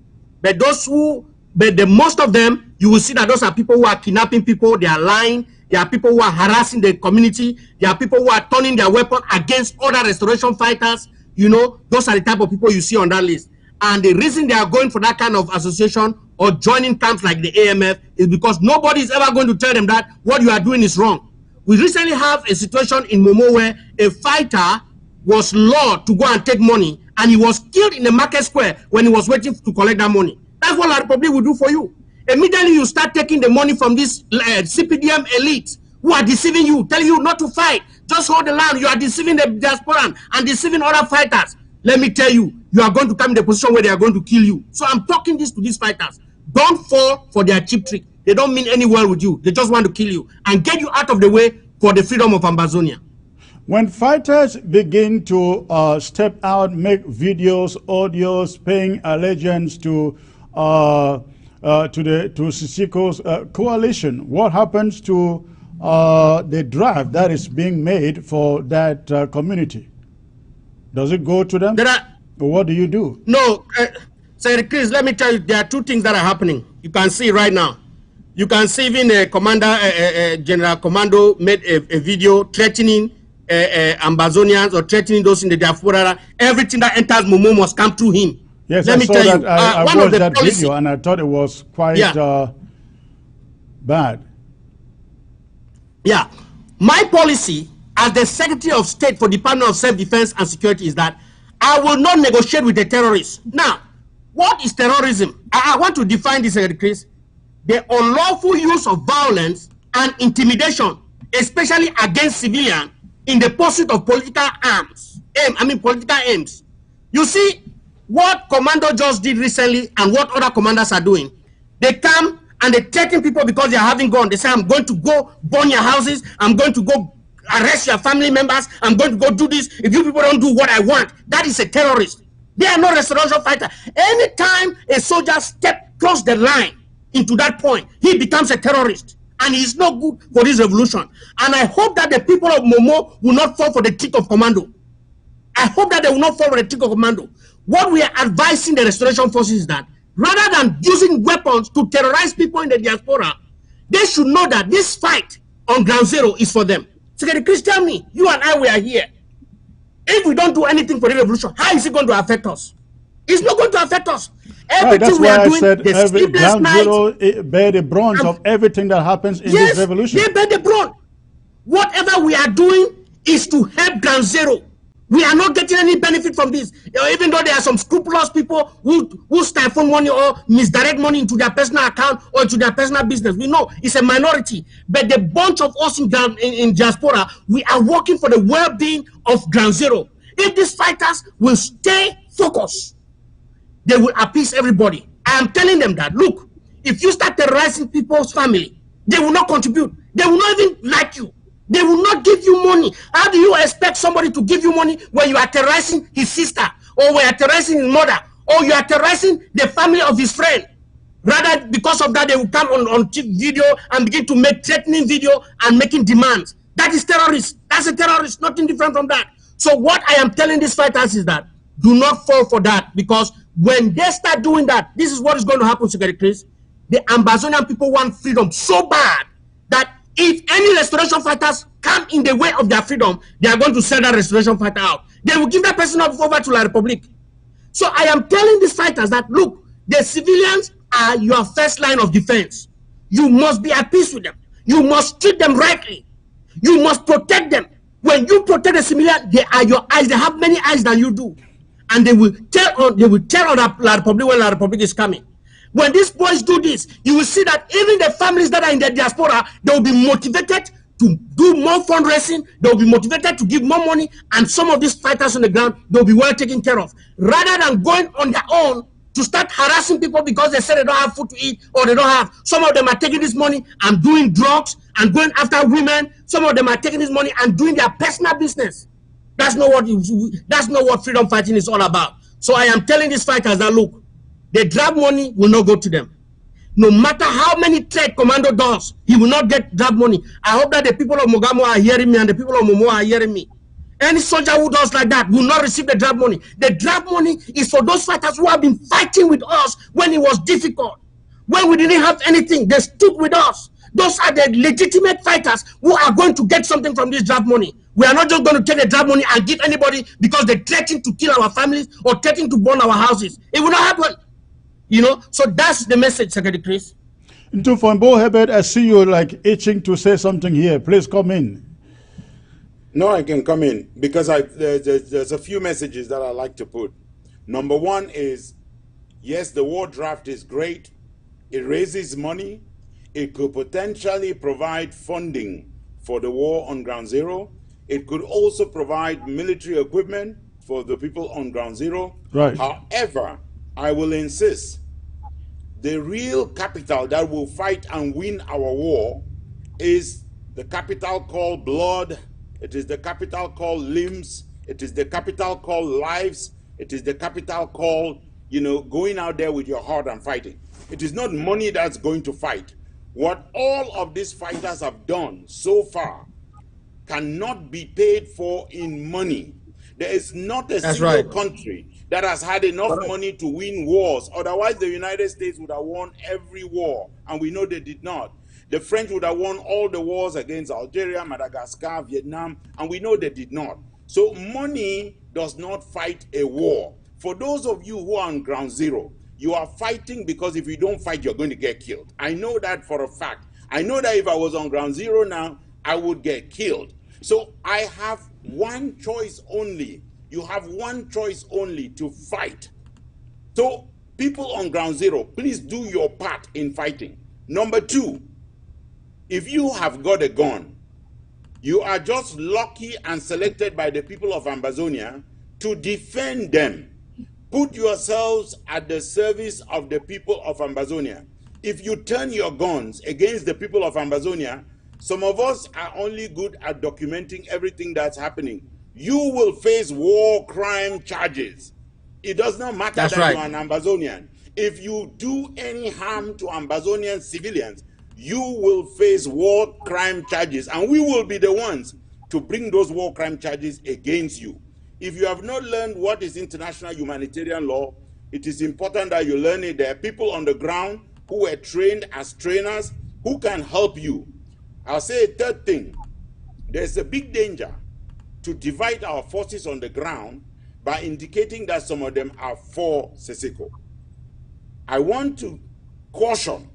But the most of them, you will see that those are people who are kidnapping people, they are lying. There are people who are harassing the community. There are people who are turning their weapon against other restoration fighters. You know, those are the type of people you see on that list. And the reason they are going for that kind of association or joining camps like the AMF is because nobody is ever going to tell them that what you are doing is wrong. We recently have a situation in Momo where a fighter was lured to go and take money, and he was killed in the market square when he was waiting to collect that money. That's what La Republique will do for you. Immediately you start taking the money from this CPDM elite who are deceiving you, telling you not to fight, just hold the line. You are deceiving the diaspora and deceiving other fighters. Let me tell you, you are going to come in the position where they are going to kill you. So I'm talking this to these fighters. Don't fall for their cheap trick. They don't mean any well with you. They just want to kill you and get you out of the way for the freedom of Ambazonia. When fighters begin to step out, make videos, audios, paying allegiance to Sisiko's coalition, what happens to the draft that is being made for that community? Does it go to them? What do you do? No, Sir Chris, let me tell you, there are two things that are happening. You can see right now. You can see even General Commando made a video threatening Ambazonians or threatening those in the diaspora. Everything that enters Momo must come through him. Yes, let me tell you, I watched that video and I thought it was quite bad. Yeah. My policy as the Secretary of State for Department of Self-Defense and Security is that I will not negotiate with the terrorists. Now, what is terrorism? I want to define this, Secretary Chris. The unlawful use of violence and intimidation, especially against civilians, in the pursuit of political political aims. You see, what Commando just did recently and what other commanders are doing, they come and they threaten people because they are having gun. They say, I'm going to go burn your houses, I'm going to go arrest your family members, I'm going to go do this if you people don't do what I want. That is a terrorist. They are not restoration fighter. Anytime a soldier step cross the line into that point, he becomes a terrorist. And he's not good for this revolution. And I hope that the people of Momo will not fall for the trick of commando. I hope that they will not fall for the trick of commando. What we are advising the restoration forces is that rather than using weapons to terrorize people in the diaspora, they should know that this fight on ground zero is for them. Secretary Chris, tell me, you and I, we are here. If we don't do anything for the revolution, how is it going to affect us? It's not going to affect us. Everything that's we why are I doing, said the every sleepless ground night, zero bear the brunt of everything that happens in yes, this revolution. they bear the brunt. Whatever we are doing is to help ground zero. We are not getting any benefit from this. Even though there are some scrupulous people who stifle money or misdirect money into their personal account or into their personal business. We know it's a minority. But the bunch of us in diaspora, we are working for the well-being of ground zero. If these fighters will stay focused, they will appease everybody. I am telling them that, look, if you start terrorizing people's family, they will not contribute. They will not even like you. They will not give you money. How do you expect somebody to give you money when you are terrorizing his sister, or when you are terrorizing his mother, or you are terrorizing the family of his friend? Rather, because of that, they will come on video and begin to make threatening video and making demands. That is terrorist. That's a terrorist, nothing different from that. So what I am telling these fighters is that do not fall for that, because when they start doing that, this is what is going to happen, Secretary Chris. The Ambazonian people want freedom so bad that if any restoration fighters come in the way of their freedom, they are going to send that restoration fighter out. They will give that person over to La Republic. So I am telling these fighters that, look, the civilians are your first line of defense. You must be at peace with them. You must treat them rightly. You must protect them. When you protect the civilian, they are your eyes. They have many eyes than you do. And they will tell on La Republic when La Republic is coming. When these boys do this, you will see that even the families that are in the diaspora, they will be motivated to do more fundraising, they will be motivated to give more money, and some of these fighters on the ground, they will be well taken care of. Rather than going on their own to start harassing people because they say they don't have food to eat or they don't have. Some of them are taking this money and doing drugs and going after women. Some of them are taking this money and doing their personal business. That's not what freedom fighting is all about. So I am telling these fighters that, look, the drug money will not go to them. No matter how many trade commando does, he will not get drug money. I hope that the people of Mogamo are hearing me and the people of Momo are hearing me. Any soldier who does like that will not receive the drug money. The drug money is for those fighters who have been fighting with us when it was difficult. When we didn't have anything, they stood with us. Those are the legitimate fighters who are going to get something from this drug money. We are not just going to take the drug money and give anybody because they threaten to kill our families or threaten to burn our houses. It will not happen. You know, so that's the message, Secretary Chris. Ntufombo Herbert, I see you like itching to say something here. Please come in. No, I can come in because there's a few messages that I like to put. Number one is, yes, the war draft is great. It raises money. It could potentially provide funding for the war on ground zero. It could also provide military equipment for the people on ground zero. Right. However, I will insist, the real capital that will fight and win our war is the capital called blood. It is the capital called limbs. It is the capital called lives. It is the capital called, you know, going out there with your heart and fighting. It is not money that's going to fight. What all of these fighters have done so far cannot be paid for in money. There is not a single country that has had enough money to win wars. Otherwise, the United States would have won every war, and we know they did not. The French would have won all the wars against Algeria, Madagascar, Vietnam, and we know they did not. So money does not fight a war. For those of you who are on ground zero, you are fighting because if you don't fight, you're going to get killed. I know that for a fact. I know that if I was on ground zero now, I would get killed. So I have one choice only. You have one choice only to fight. So people on ground zero, please do your part in fighting. Number two, if you have got a gun, you are just lucky and selected by the people of Ambazonia to defend them. Put yourselves at the service of the people of Ambazonia. If you turn your guns against the people of Ambazonia, some of us are only good at documenting everything that's happening. You will face war crime charges. It does not matter that you are an Ambazonian. if you do any harm to Ambazonian civilians, you will face war crime charges, and we will be the ones to bring those war crime charges against you. If you have not learned what is international humanitarian law, it is important that you learn it. There are people on the ground who were trained as trainers who can help you. I'll say a third thing. There's a big danger to divide our forces on the ground by indicating that some of them are for Seseko. I want to caution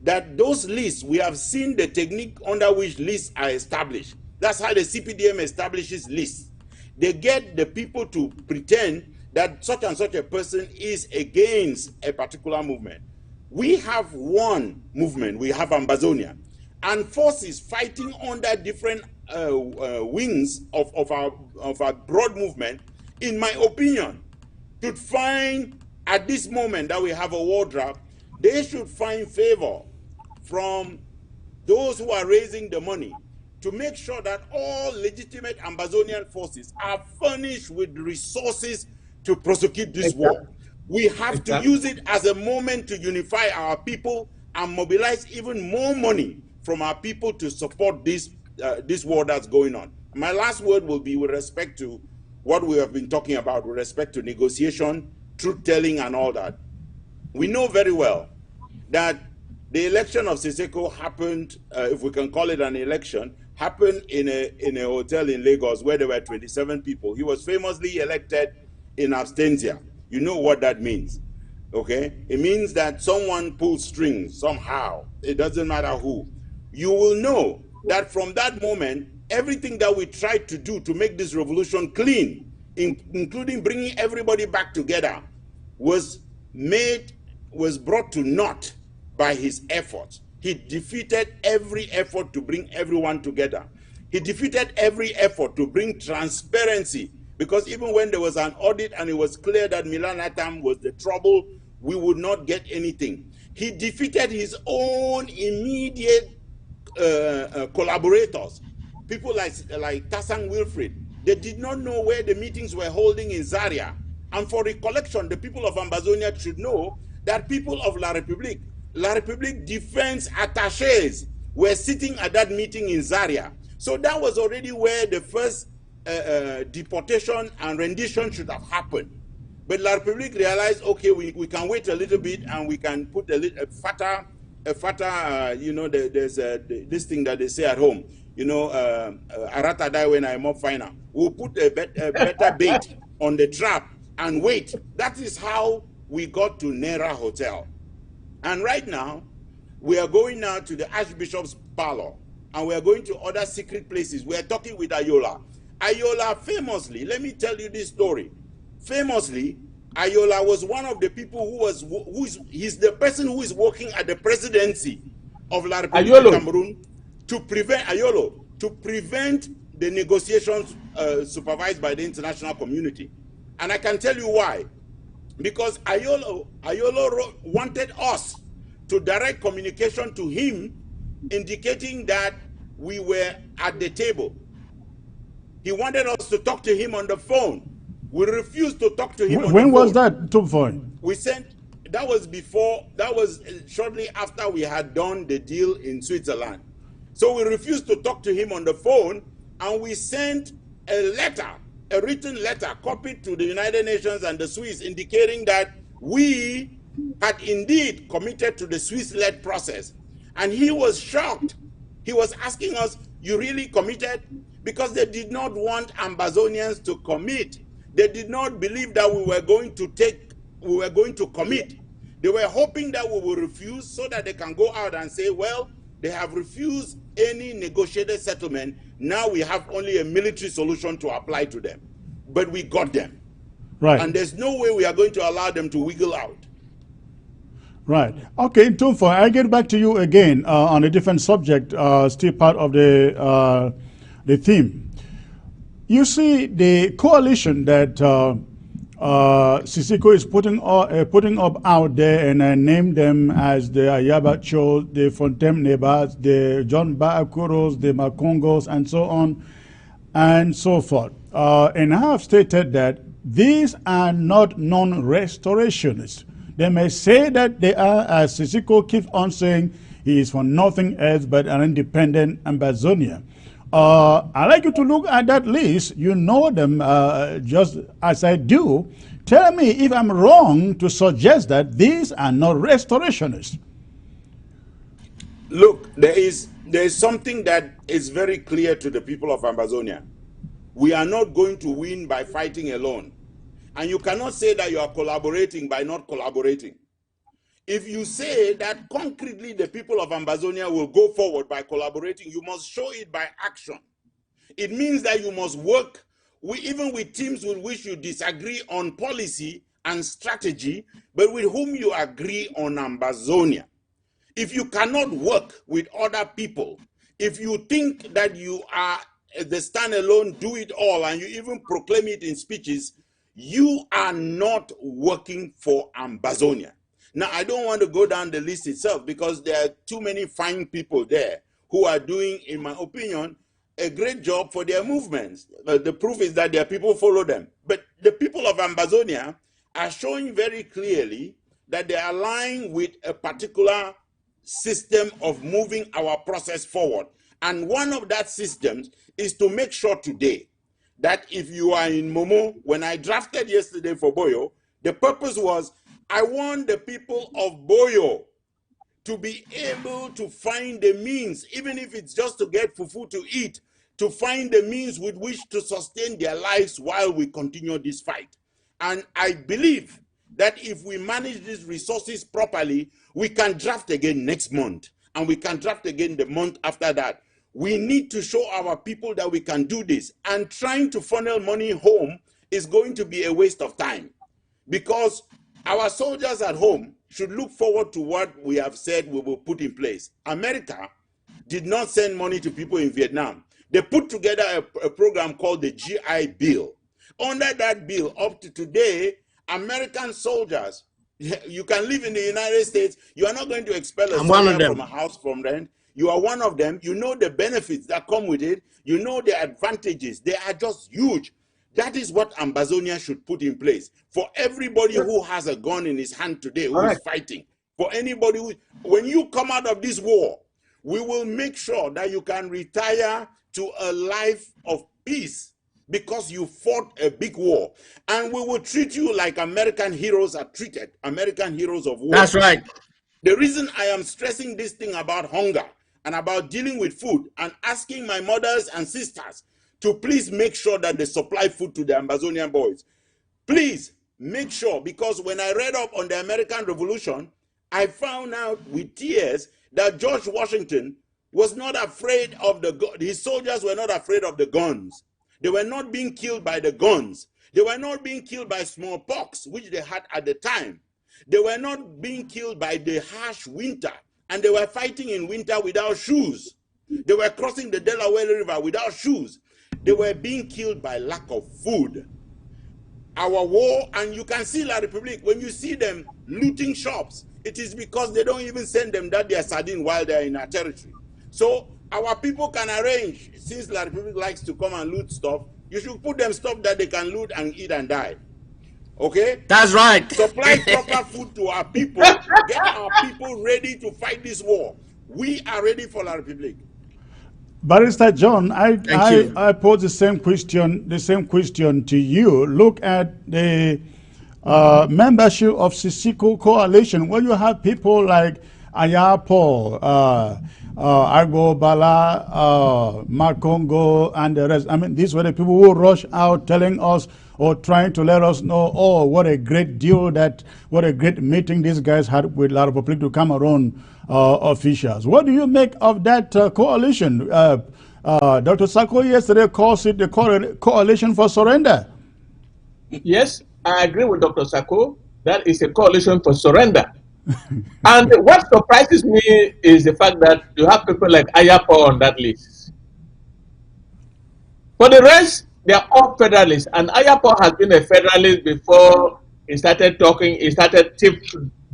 that those lists, we have seen the technique under which lists are established. That's how the CPDM establishes lists. They get the people to pretend that such and such a person is against a particular movement. We have one movement, we have Ambazonia, and forces fighting under different wings of our broad movement, in my opinion, should find, at this moment that we have a war draft, they should find favor from those who are raising the money to make sure that all legitimate Ambazonian forces are furnished with resources to prosecute this war. We have to use it as a moment to unify our people and mobilize even more money from our people to support this war that's going on. My last word will be with respect to what we have been talking about with respect to negotiation, truth-telling, and all that. We know very well that the election of Seseko happened, if we can call it an election, happened in a hotel in Lagos where there were 27 people. He was famously elected in absentia. You know what that means, okay? It means that someone pulled strings somehow. It doesn't matter who. You will know that from that moment, everything that we tried to do to make this revolution clean, including bringing everybody back together, was brought to naught by his efforts. He defeated every effort to bring everyone together. He defeated every effort to bring transparency, because even when there was an audit and it was clear that Milan Atam was the trouble, we would not get anything. He defeated his own immediate collaborators, people like Tasang Wilfred. They did not know where the meetings were holding in Zaria. And for recollection, the people of Ambazonia should know that people of La République defense attachés were sitting at that meeting in Zaria. So that was already where the first deportation and rendition should have happened. But La République realized, okay, we can wait a little bit and we can put a fatter, you know, there's this thing that they say at home, you know, Arata die when I'm up final. We'll put a better bait on the trap and wait. That is how we got to Nera Hotel. And right now, we are going now to the Archbishop's Parlor, and we are going to other secret places. We are talking with Ayola. Ayola famously, let me tell you this story. Famously, Ayola was one of the people he's the person who is working at the presidency of La République of Cameroon to prevent the negotiations supervised by the international community. And I can tell you why. Because Ayolo wanted us to direct communication to him, indicating that we were at the table. He wanted us to talk to him on the phone. We refused to talk to him on the phone. When was that, Tupfoy? We sent, that was shortly after we had done the deal in Switzerland. So we refused to talk to him on the phone, and we sent a letter, a written letter copied to the United Nations and the Swiss, indicating that we had indeed committed to the Swiss-led process. And he was shocked. He was asking us, you really committed? Because they did not want Ambazonians to commit. They did not believe that we were going to commit. They were hoping that we will refuse so that they can go out and say, well, they have refused any negotiated settlement. Now we have only a military solution to apply to them. But we got them. Right. And there's no way we are going to allow them to wiggle out. Right. Okay, Tumfoy, I get back to you again on a different subject, still part of the theme. You see, the coalition that Seseko is putting up out there, and I named them as the Ayabachos, the Fontem Nebas, the John Baakuros, the Makongos, and so on and so forth. And I have stated that these are not non-restorationists. They may say that they are, as Sisiko keeps on saying, he is for nothing else but an independent Ambazonian. I'd like you to look at that list. You know them just as I do. Tell me if I'm wrong to suggest that these are not restorationists. Look, there is something that is very clear to the people of Ambazonia. We are not going to win by fighting alone. And you cannot say that you are collaborating by not collaborating. If you say that concretely the people of Ambazonia will go forward by collaborating, you must show it by action. It means that you must work even with teams with which you disagree on policy and strategy, but with whom you agree on Ambazonia. If you cannot work with other people, if you think that you are the standalone do-it-all and you even proclaim it in speeches, you are not working for Ambazonia. Now, I don't want to go down the list itself because there are too many fine people there who are doing, in my opinion, a great job for their movements. The proof is that their people follow them. But the people of Ambazonia are showing very clearly that they are aligned with a particular system of moving our process forward. And one of that systems is to make sure today that if you are in Momo, when I drafted yesterday for Boyo, the purpose was I want the people of Boyo to be able to find the means, even if it's just to get fufu to eat, to find the means with which to sustain their lives while we continue this fight. And I believe that if we manage these resources properly, we can draft again next month, and we can draft again the month after that. We need to show our people that we can do this, and trying to funnel money home is going to be a waste of time, because our soldiers at home should look forward to what we have said we will put in place. America did not send money to people in Vietnam. They put together a program called the GI Bill. Under that bill, up to today, American soldiers, you can live in the United States, you are not going to expel a soldier from a house from rent. You are one of them. You know the benefits that come with it. You know the advantages. They are just huge. That is what Ambazonia should put in place. For everybody who has a gun in his hand today, who is fighting. For anybody who, when you come out of this war, we will make sure that you can retire to a life of peace because you fought a big war. And we will treat you like American heroes are treated, American heroes of war. That's right. The reason I am stressing this thing about hunger and about dealing with food and asking my mothers and sisters to please make sure that they supply food to the Ambazonian boys. Please make sure, because when I read up on the American Revolution, I found out with tears that George Washington was not afraid of his soldiers were not afraid of the guns. They were not being killed by the guns. They were not being killed by smallpox, which they had at the time. They were not being killed by the harsh winter, and they were fighting in winter without shoes. They were crossing the Delaware River without shoes. They were being killed by lack of food. Our war, and you can see La Republique, when you see them looting shops, it is because they don't even send them that they are sardine while they are in our territory. So our people can arrange, since La Republique likes to come and loot stuff, you should put them stuff that they can loot and eat and die. Okay? That's right. Supply proper food to our people. Get our people ready to fight this war. We are ready for La Republique. Barrister John, I pose the same question to you. Look at the membership of Sisiko Coalition, where you have people like Ayapo, Argo Bala, Makongo, and the rest. I mean, these were the people who rushed out telling us or trying to let us know, oh, what a great deal what a great meeting these guys had with La Republique du Cameroon officials. What do you make of that coalition? Dr. Sako yesterday calls it the coalition for surrender. Yes, I agree with Dr. Sako. That is a coalition for surrender. And what surprises me is the fact that you have people like Ayapo on that list. For the rest, they are all federalists. And Ayapo has been a federalist before he started talking, he started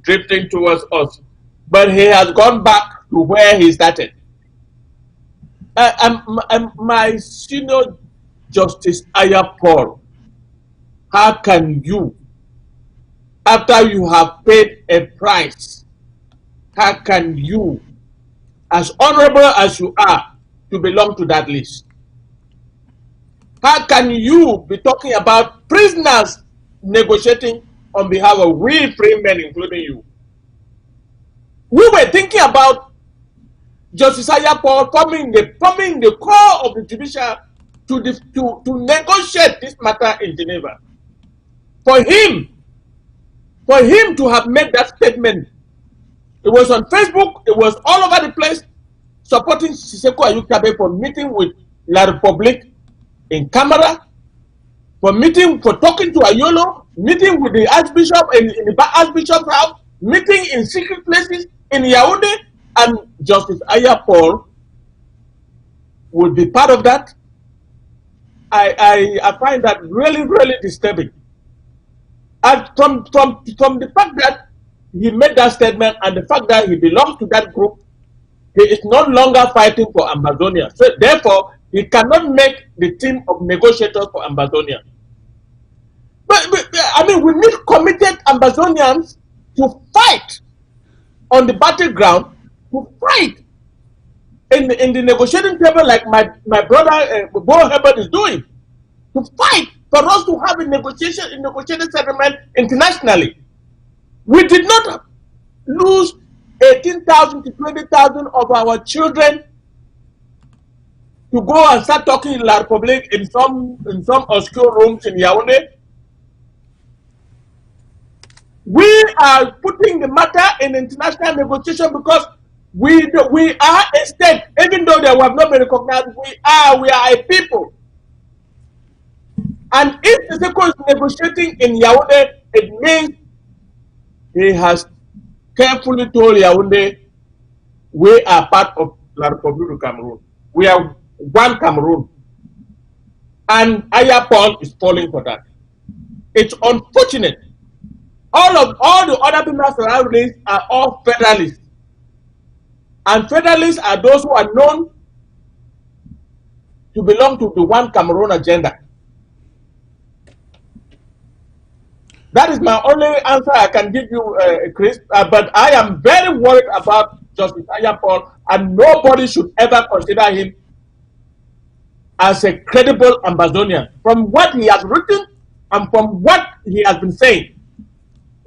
drifting towards us. But he has gone back to where he started. My senior Justice Ayapo, how can you after you have paid a price, how can you, as honorable as you are, to belong to that list? How can you be talking about prisoners negotiating on behalf of we free men, including you? We were thinking about Justice Ayapor forming the core of the judicial to negotiate this matter in Geneva. For him to have made that statement, it was on Facebook, it was all over the place, supporting Siseko Ayukabe for meeting with La Republique in Camera, for talking to Ayolo, meeting with the Archbishop in the Archbishop's house, meeting in secret places in Yaoundé, and Justice Ayapor would be part of that. I find that really, really disturbing. And from the fact that he made that statement and the fact that he belongs to that group, he is no longer fighting for Ambazonia. So therefore, he cannot make the team of negotiators for Ambazonia. But I mean, we need committed Ambazonians to fight on the battleground, to fight in the negotiating table like my brother Bo Herbert is doing, to fight for us to have a negotiated settlement internationally. We did not lose 18,000 to 20,000 of our children to go and start talking in La Republique in some obscure rooms in Yaoundé. We are putting the matter in international negotiation because we are a state, even though they have not been recognized. We are a people. And if Siseko is negotiating in Yaoundé, it means he has carefully told Yaoundé, we are part of La Republique of Cameroon. We are one Cameroon. And Ayapor is falling for that. It's unfortunate. All the other people around this are all federalists. And federalists are those who are known to belong to the one Cameroon agenda. That is my only answer I can give you, Chris. But I am very worried about Justice Ayapor, and nobody should ever consider him as a credible Ambazonian. From what he has written and from what he has been saying,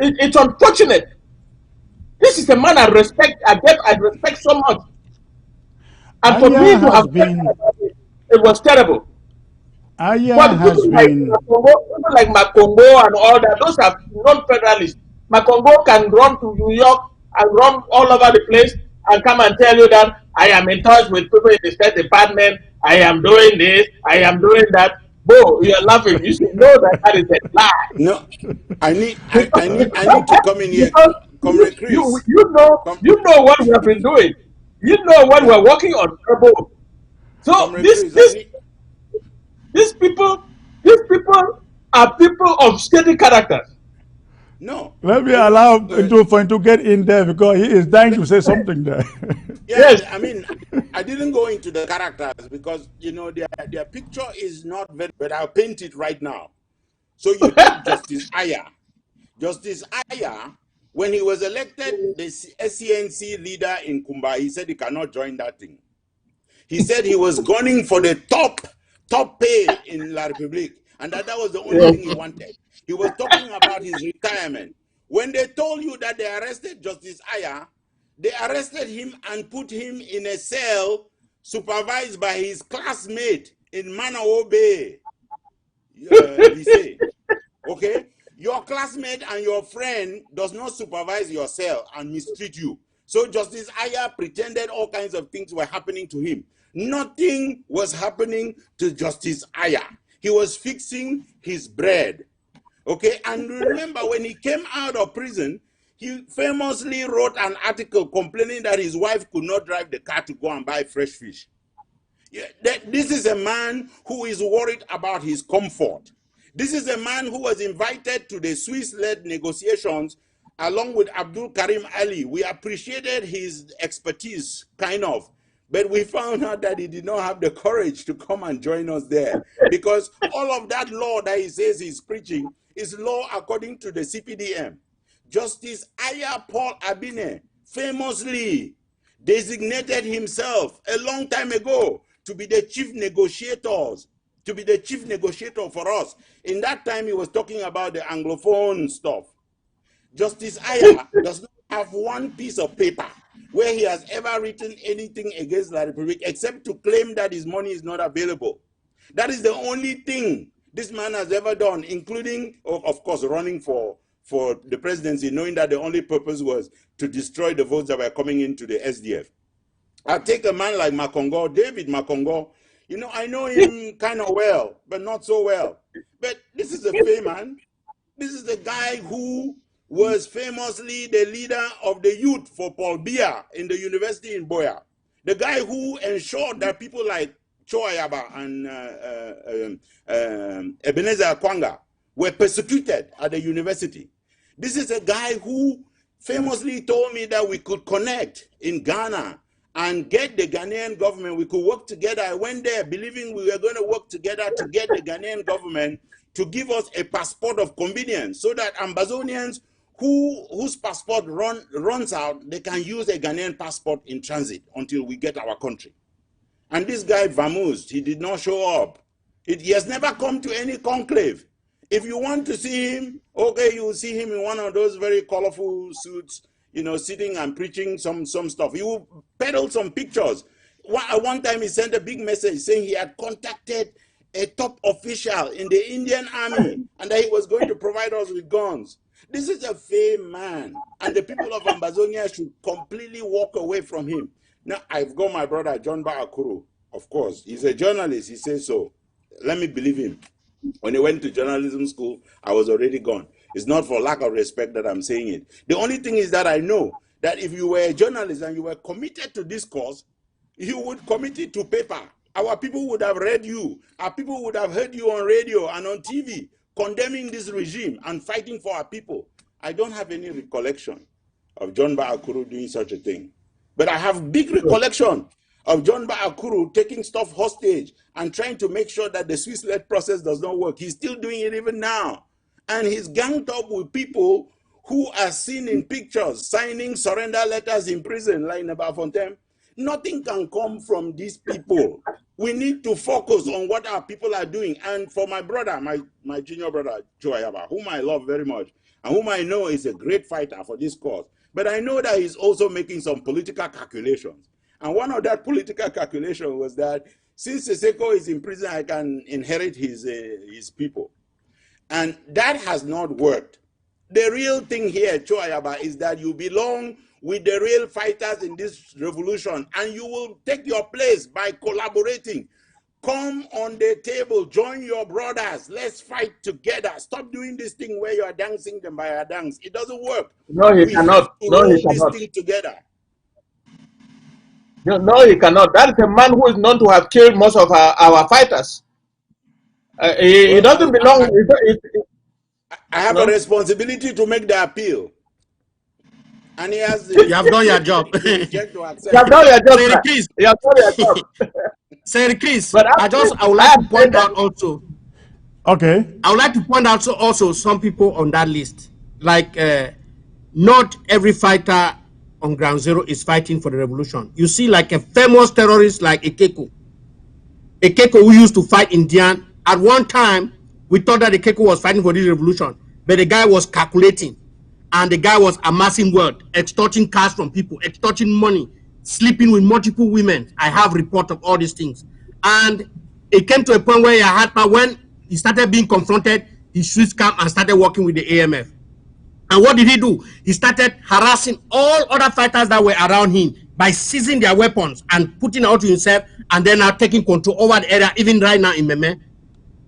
it's unfortunate. This is a man I respect. I respect so much. And for me to have been, it was terrible. Aya But has people been. people like Makongo and all that, those are non-federalists. Makongo can run to New York and run all over the place and come and tell you that I am in touch with people in the State Department, I am doing this, I am doing that. Bo, you're laughing. You should know that that is a lie. No, I need to come in here. Comrade Chris. You know what we have been doing. You know what we're working on. So Comrade these people are people of steady characters. No. Let me allow him to get in there because he is dying to say something there. Yes, I mean, I didn't go into the characters because, you know, their picture is not very, but I'll paint it right now. So you take Justice Aya. Justice Aya, when he was elected the SCNC leader in Kumba, he said he cannot join that thing. He said he was gunning for the top pay in La Republique, and that was the only thing he wanted. He was talking about his retirement. When they told you that they arrested Justice Aya, they arrested him and put him in a cell supervised by his classmate in Manao Bay. Okay? Your classmate and your friend does not supervise your cell and mistreat you. So Justice Aya pretended all kinds of things were happening to him. Nothing was happening to Justice Aya. He was fixing his bread. Okay, and remember when he came out of prison, he famously wrote an article complaining that his wife could not drive the car to go and buy fresh fish. This is a man who is worried about his comfort. This is a man who was invited to the Swiss-led negotiations along with Abdul Karim Ali. We appreciated his expertise, kind of, but we found out that he did not have the courage to come and join us there because all of that law that he says he's preaching is law according to the CPDM. Justice Aya Paul Abine famously designated himself a long time ago to be the chief negotiator for us. In that time, he was talking about the Anglophone stuff. Justice Aya does not have one piece of paper where he has ever written anything against La Republic except to claim that his money is not available. That is the only thing this man has ever done, including, of course, running for the presidency, knowing that the only purpose was to destroy the votes that were coming into the SDF. I take a man like Makongo, David Makongo. You know, I know him kind of well, but not so well. But this is a Fay man. This is the guy who was famously the leader of the youth for Paul Biya in the university in Boya. The guy who ensured that people like Cho Ayaba and Ebenezer Kwanga were persecuted at the university. This is a guy who famously told me that we could connect in Ghana and get the Ghanaian government. We could work together. I went there believing we were going to work together to get the Ghanaian government to give us a passport of convenience so that Ambazonians whose passport runs out, they can use a Ghanaian passport in transit until we get our country. And this guy vamoosed. He did not show up. He has never come to any conclave. If you want to see him, okay, you will see him in one of those very colorful suits, you know, sitting and preaching some stuff. He will peddle some pictures. One time he sent a big message saying he had contacted a top official in the Indian army and that he was going to provide us with guns. This is a Fay man, and the people of Ambazonia should completely walk away from him. Now, I've got my brother, John Baakuru, of course. He's a journalist, he says so. Let me believe him. When he went to journalism school, I was already gone. It's not for lack of respect that I'm saying it. The only thing is that I know that if you were a journalist and you were committed to this cause, you would commit it to paper. Our people would have read you. Our people would have heard you on radio and on TV, condemning this regime and fighting for our people. I don't have any recollection of John Baakuru doing such a thing. But I have big recollection of John Baakuru taking stuff hostage and trying to make sure that the Swiss-led process does not work. He's still doing it even now. And he's ganged up with people who are seen in pictures signing surrender letters in prison, like Nabafontaine. Nothing can come from these people. We need to focus on what our people are doing. And for my brother, my junior brother, Joe Ayaba, whom I love very much, and whom I know is a great fighter for this cause, but I know that he's also making some political calculations. And one of that political calculation was that since Seseko is in prison, I can inherit his people. And that has not worked. The real thing here, Joe Ayaba, is that you belong with the real fighters in this revolution, and you will take your place by collaborating. Come on the table, join your brothers, let's fight together. Stop doing this thing where you are dancing them by a dance. It doesn't work. No, he cannot. No, he cannot. This thing together. No, he cannot. That is a man who is known to have killed most of our fighters. He doesn't belong. I have a responsibility to make the appeal. And he has you have done your job. You have done your job. You have done your job. Sir Chris, I would like to point out also. Okay. I would like to point out also some people on that list. Like, not every fighter on Ground Zero is fighting for the revolution. You see, like a famous terrorist like Ekeko. Ekeko, who used to fight Indian. At one time, we thought that Ekeko was fighting for this revolution, but the guy was calculating. And the guy was amassing wealth, extorting cash from people, extorting money, sleeping with multiple women. I have report of all these things. And it came to a point where when he started being confronted, he switched camp and started working with the AMF. And what did he do? He started harassing all other fighters that were around him by seizing their weapons and putting out to himself, and then now taking control over the area, even right now in Meme.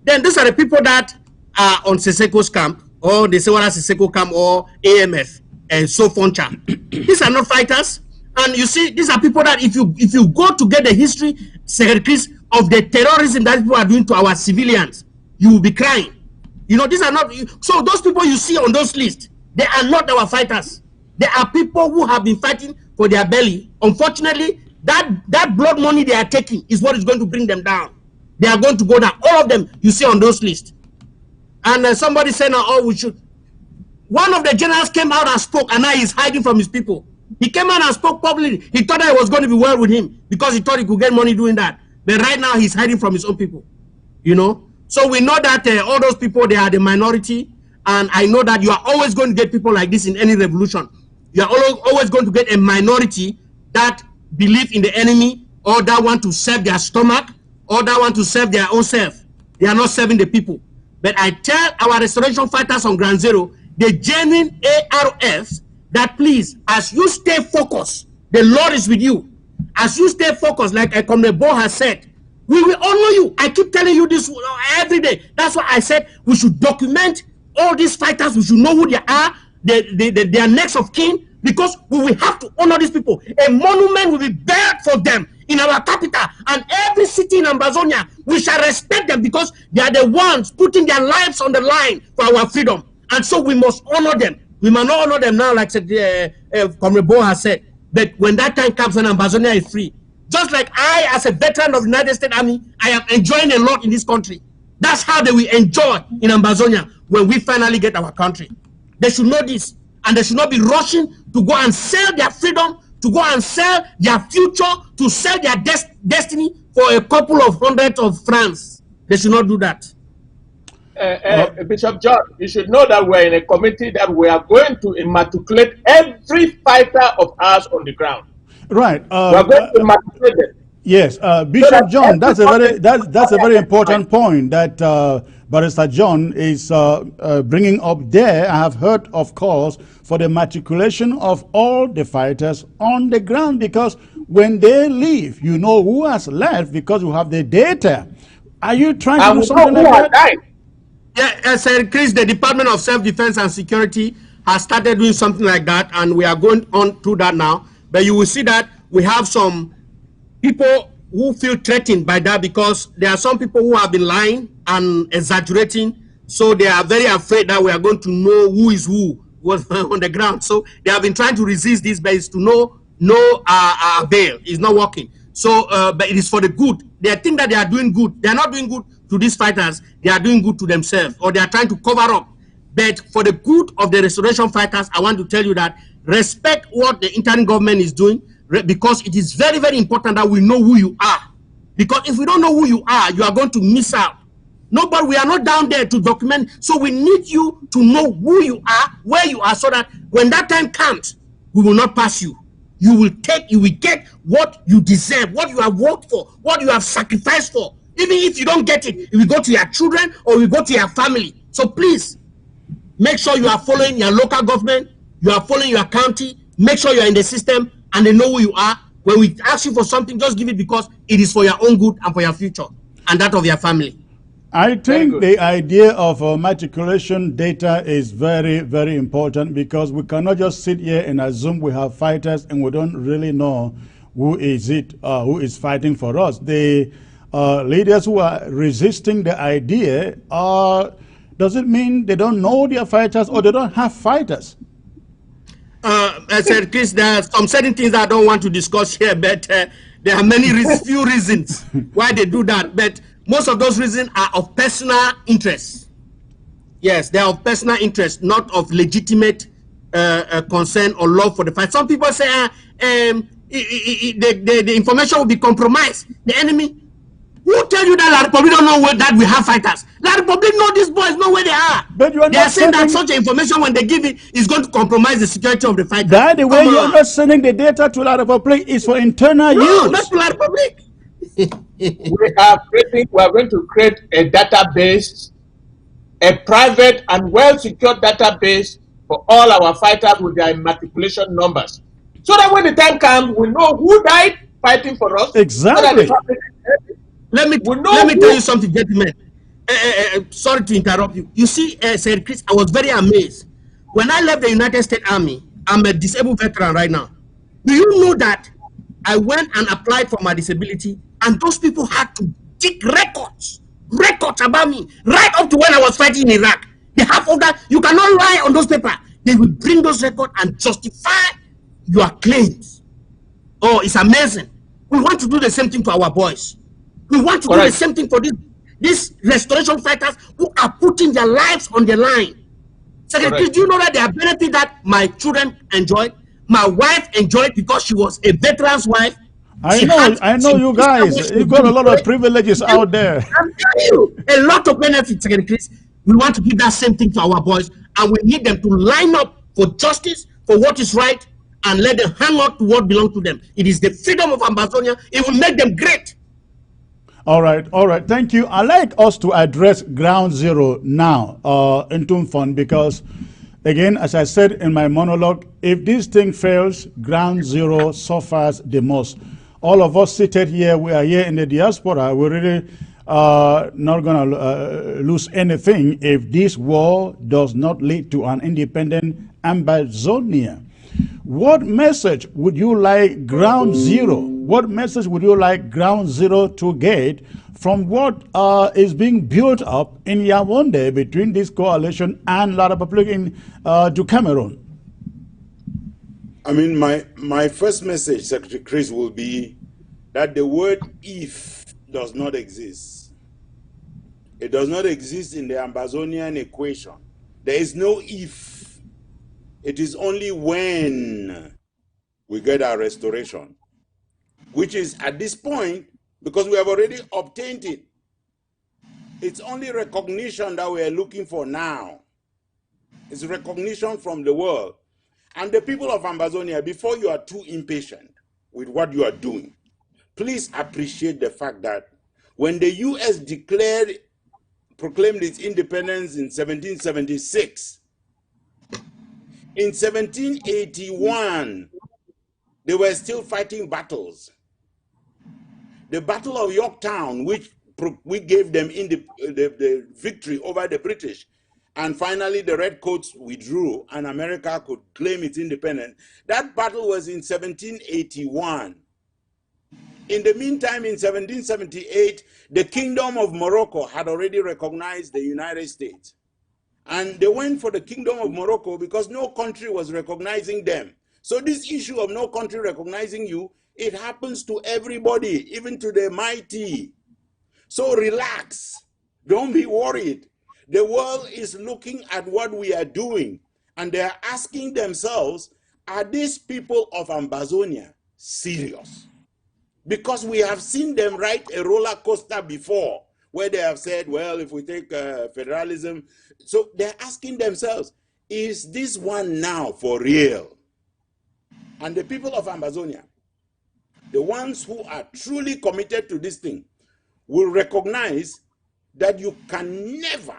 Then these are the people that are on Seseko's camp, or the Sewara Seseko camp, or AMF and Sofoncha. These are not fighters. And you see, these are people that if you go to get the history, Chris, of the terrorism that people are doing to our civilians, you will be crying. You know, these are not, so those people you see on those lists, they are not our fighters. They are people who have been fighting for their belly. Unfortunately, that blood money they are taking is what is going to bring them down. They are going to go down. All of them you see on those lists. And somebody said, "Oh, we should." One of the generals came out and spoke, and now he's hiding from his people. He came out and spoke publicly. He thought that it was going to be well with him because he thought he could get money doing that. But right now, he's hiding from his own people. You know? So we know that all those people, they are the minority. And I know that you are always going to get people like this in any revolution. You are always going to get a minority that believe in the enemy, or that want to serve their stomach, or that want to serve their own self. They are not serving the people. But I tell our restoration fighters on Ground Zero, the genuine ARFs, that please, as you stay focused, the Lord is with you. As you stay focused, like Comrade Bo has said, we will honor you. I keep telling you this every day. That's why I said we should document all these fighters. We should know who they are, their next of kin, because we will have to honor these people. A monument will be built for them in our capital, and every city in Ambazonia, we shall respect them because they are the ones putting their lives on the line for our freedom. And so we must honor them. We must not honor them now, like Comrade Bo has said. But when that time comes and Ambazonia is free, just like I, as a veteran of the United States Army, I am enjoying a lot in this country. That's how they will enjoy in Ambazonia when we finally get our country. They should know this, and they should not be rushing to go and sell their freedom, to go and sell their future, to sell their destiny for a couple of hundreds of francs. They should not do that. Bishop John, you should know that we're in a committee that we are going to immatriculate every fighter of ours on the ground. Right. We're going to immatriculate them. Yes, Bishop John, that's a very important point that Barrister John is bringing up there. I have heard, of course, for the matriculation of all the fighters on the ground, because when they leave, you know who has left because you have the data. Are you trying to do something like that? Yeah, Sir Chris, the Department of Self-Defense and Security has started doing something like that, and we are going on through that now. But you will see that we have some people who feel threatened by that because there are some people who have been lying and exaggerating. So they are very afraid that we are going to know who is who was on the ground. So they have been trying to resist this, but it's to no avail. It's not working. So, but it is for the good. They think that they are doing good. They are not doing good to these fighters. They are doing good to themselves, or they are trying to cover up. But for the good of the restoration fighters, I want to tell you that respect what the interim government is doing, because it is very, very important that we know who you are. Because if we don't know who you are going to miss out. Nobody, we are not down there to document. So we need you to know who you are, where you are, so that when that time comes, we will not pass you. You will get what you deserve, what you have worked for, what you have sacrificed for. Even if you don't get it, it will go to your children or it will go to your family. So please, make sure you are following your local government, you are following your county, make sure you are in the system and they know who you are. When we ask you for something, just give it because it is for your own good and for your future and that of your family. I think the idea of matriculation data is very, very important, because we cannot just sit here and assume we have fighters and we don't really know who is fighting for us. The leaders who are resisting the idea, does it mean they don't know their fighters or they don't have fighters? I said, Chris, there are some certain things that I don't want to discuss here, but there are few reasons why they do that. But most of those reasons are of personal interest. Yes, they are of personal interest, not of legitimate concern or love for the fight. Some people say the information will be compromised. The enemy. Who tell you that La Republic don't know that we have fighters? La Republic know these boys, know where they are. But you are they are saying that such information, when they give it, is going to compromise the security of the fighters. By the way, you are not sending the data to La Republic. It's for internal use. No, not to La Republic. We are going to create a database, a private and well-secured database for all our fighters with their immatriculation numbers. So that when the time comes, we know who died fighting for us. Exactly. Let me tell you something, gentlemen. Sorry to interrupt you. You see, Sir Chris, I was very amazed. When I left the United States Army, I'm a disabled veteran right now. Do you know that I went and applied for my disability, and those people had to dig records about me, right up to when I was fighting in Iraq. They have all that. You cannot lie on those papers. They will bring those records and justify your claims. Oh, it's amazing. We want to do the same thing to our boys. We want to do the same thing for these restoration fighters who are putting their lives on the line Secretary, do you know that there are benefits that my children enjoyed? My wife enjoyed because she was a veteran's wife. I know you guys. You got a lot of privileges out there. I'm telling you, a lot of benefits, Secretary Chris. We want to give that same thing to our boys, and we need them to line up for justice, for what is right, and let them hang on to what belongs to them. It is the freedom of Ambazonia. It will make them great. All right. Thank you. I'd like us to address Ground Zero now in Tumfon, because, again, as I said in my monologue, if this thing fails, Ground Zero suffers the most. All of us seated here, we are here in the diaspora. We're really not going to lose anything if this war does not lead to an independent Ambazonia. What message would you like Ground Zero? What message would you like Ground Zero to get from what is being built up in Yaoundé between this coalition and La République du Cameroon? I mean, my first message, Secretary Chris, will be that the word "if" does not exist. It does not exist in the Ambazonian equation. There is no if. It is only when we get our restoration, which is at this point, because we have already obtained it. It's only recognition that we are looking for now. It's recognition from the world. And the people of Ambazonia, before you are too impatient with what you are doing, please appreciate the fact that when the U.S. proclaimed its independence in 1776, in 1781, they were still fighting battles. The Battle of Yorktown, which we gave them the victory over the British, and finally the Redcoats withdrew and America could claim its independence. That battle was in 1781. In the meantime, in 1778, the Kingdom of Morocco had already recognized the United States. And they went for the Kingdom of Morocco because no country was recognizing them. So this issue of no country recognizing you, it happens to everybody, even to the mighty. So relax. Don't be worried. The world is looking at what we are doing, and they are asking themselves, are these people of Ambazonia serious? Because we have seen them ride a roller coaster before, where they have said, well, if we take federalism. So they're asking themselves, is this one now for real? And the people of Ambazonia, the ones who are truly committed to this thing, will recognize that you can never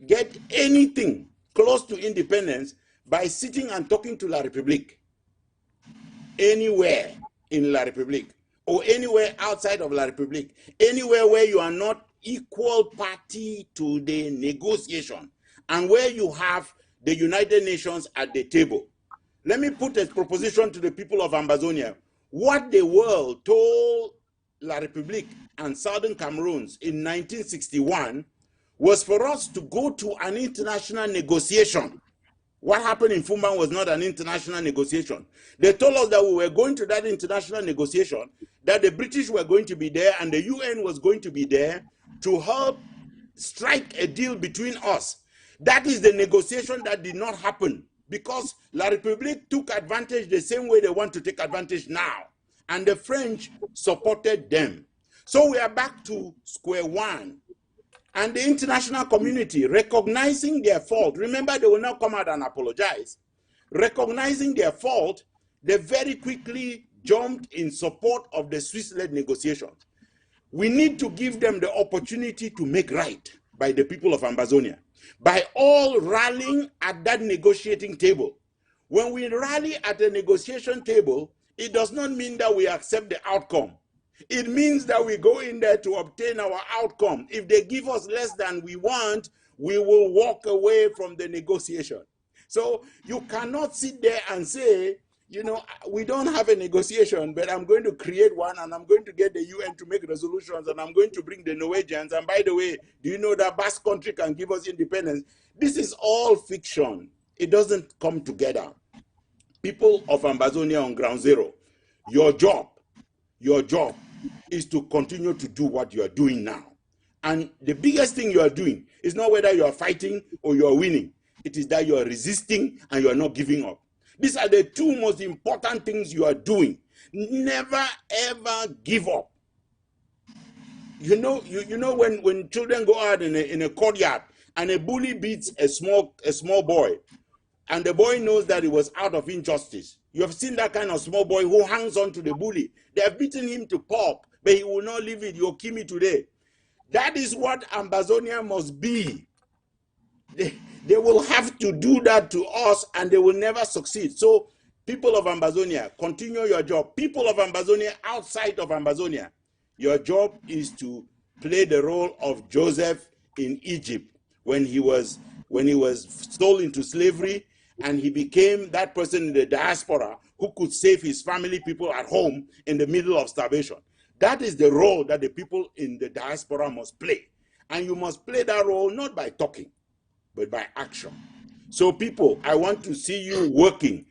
get anything close to independence by sitting and talking to La République anywhere in La République or anywhere outside of La République, anywhere where you are not equal party to the negotiation and where you have the United Nations at the table. Let me put a proposition to the people of Ambazonia. What the world told La République and Southern Cameroons in 1961 was for us to go to an international negotiation. What happened in Fumban was not an international negotiation. They told us that we were going to that international negotiation, that the British were going to be there and the UN was going to be there to help strike a deal between us. That is the negotiation that did not happen because La République took advantage the same way they want to take advantage now. And the French supported them. So we are back to square one. And the international community recognizing their fault, remember they will not come out and apologize. Recognizing their fault, they very quickly jumped in support of the Swiss-led negotiations. We need to give them the opportunity to make right by the people of Ambazonia, by all rallying at that negotiating table. When we rally at the negotiation table, it does not mean that we accept the outcome. It means that we go in there to obtain our outcome. If they give us less than we want, we will walk away from the negotiation. So you cannot sit there and say, you know, we don't have a negotiation, but I'm going to create one and I'm going to get the UN to make resolutions and I'm going to bring the Norwegians. And by the way, do you know that Basque country can give us independence? This is all fiction. It doesn't come together. People of Ambazonia on ground zero, your job is to continue to do what you are doing now. And the biggest thing you are doing is not whether you are fighting or you are winning. It is that you are resisting and you are not giving up. These are the two most important things you are doing. Never ever give up. You know when children go out in a courtyard and a bully beats a small boy, and the boy knows that it was out of injustice. You have seen that kind of small boy who hangs on to the bully. They have beaten him to pulp, but he will not leave it. You'll kill me today. That is what Ambazonia must be. They will have to do that to us, and they will never succeed. So, people of Ambazonia, continue your job. People of Ambazonia, outside of Ambazonia, your job is to play the role of Joseph in Egypt when he was sold into slavery, and he became that person in the diaspora who could save his family, people at home in the middle of starvation. That is the role that the people in the diaspora must play. And you must play that role not by talking, but by action. So people, I want to see you working.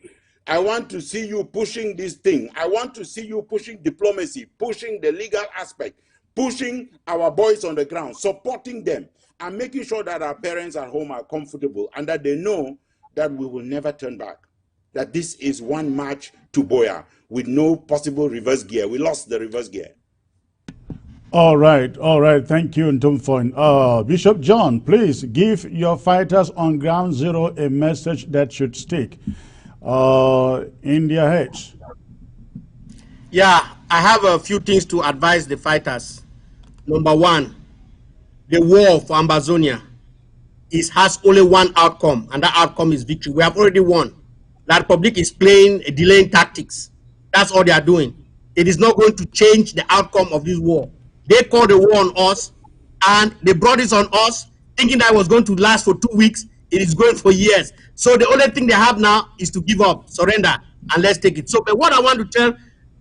I want to see you pushing this thing. I want to see you pushing diplomacy, pushing the legal aspect, pushing our boys on the ground, supporting them, and making sure that our parents at home are comfortable and that they know that we will never turn back. That this is one march to Buea with no possible reverse gear. We lost the reverse gear. All right. Thank you, Ntumfoin. Bishop John, please give your fighters on ground zero a message that should stick in their heads. Yeah, I have a few things to advise the fighters. Number one, the war for Ambazonia has only one outcome, and that outcome is victory. We have already won. La Republic is playing a delaying tactics. That's all they are doing. It is not going to change the outcome of this war. They called the war on us, and they brought this on us, thinking that it was going to last for 2 weeks. It is going for years. So the only thing they have now is to give up, surrender, and let's take it. So, but what I want to tell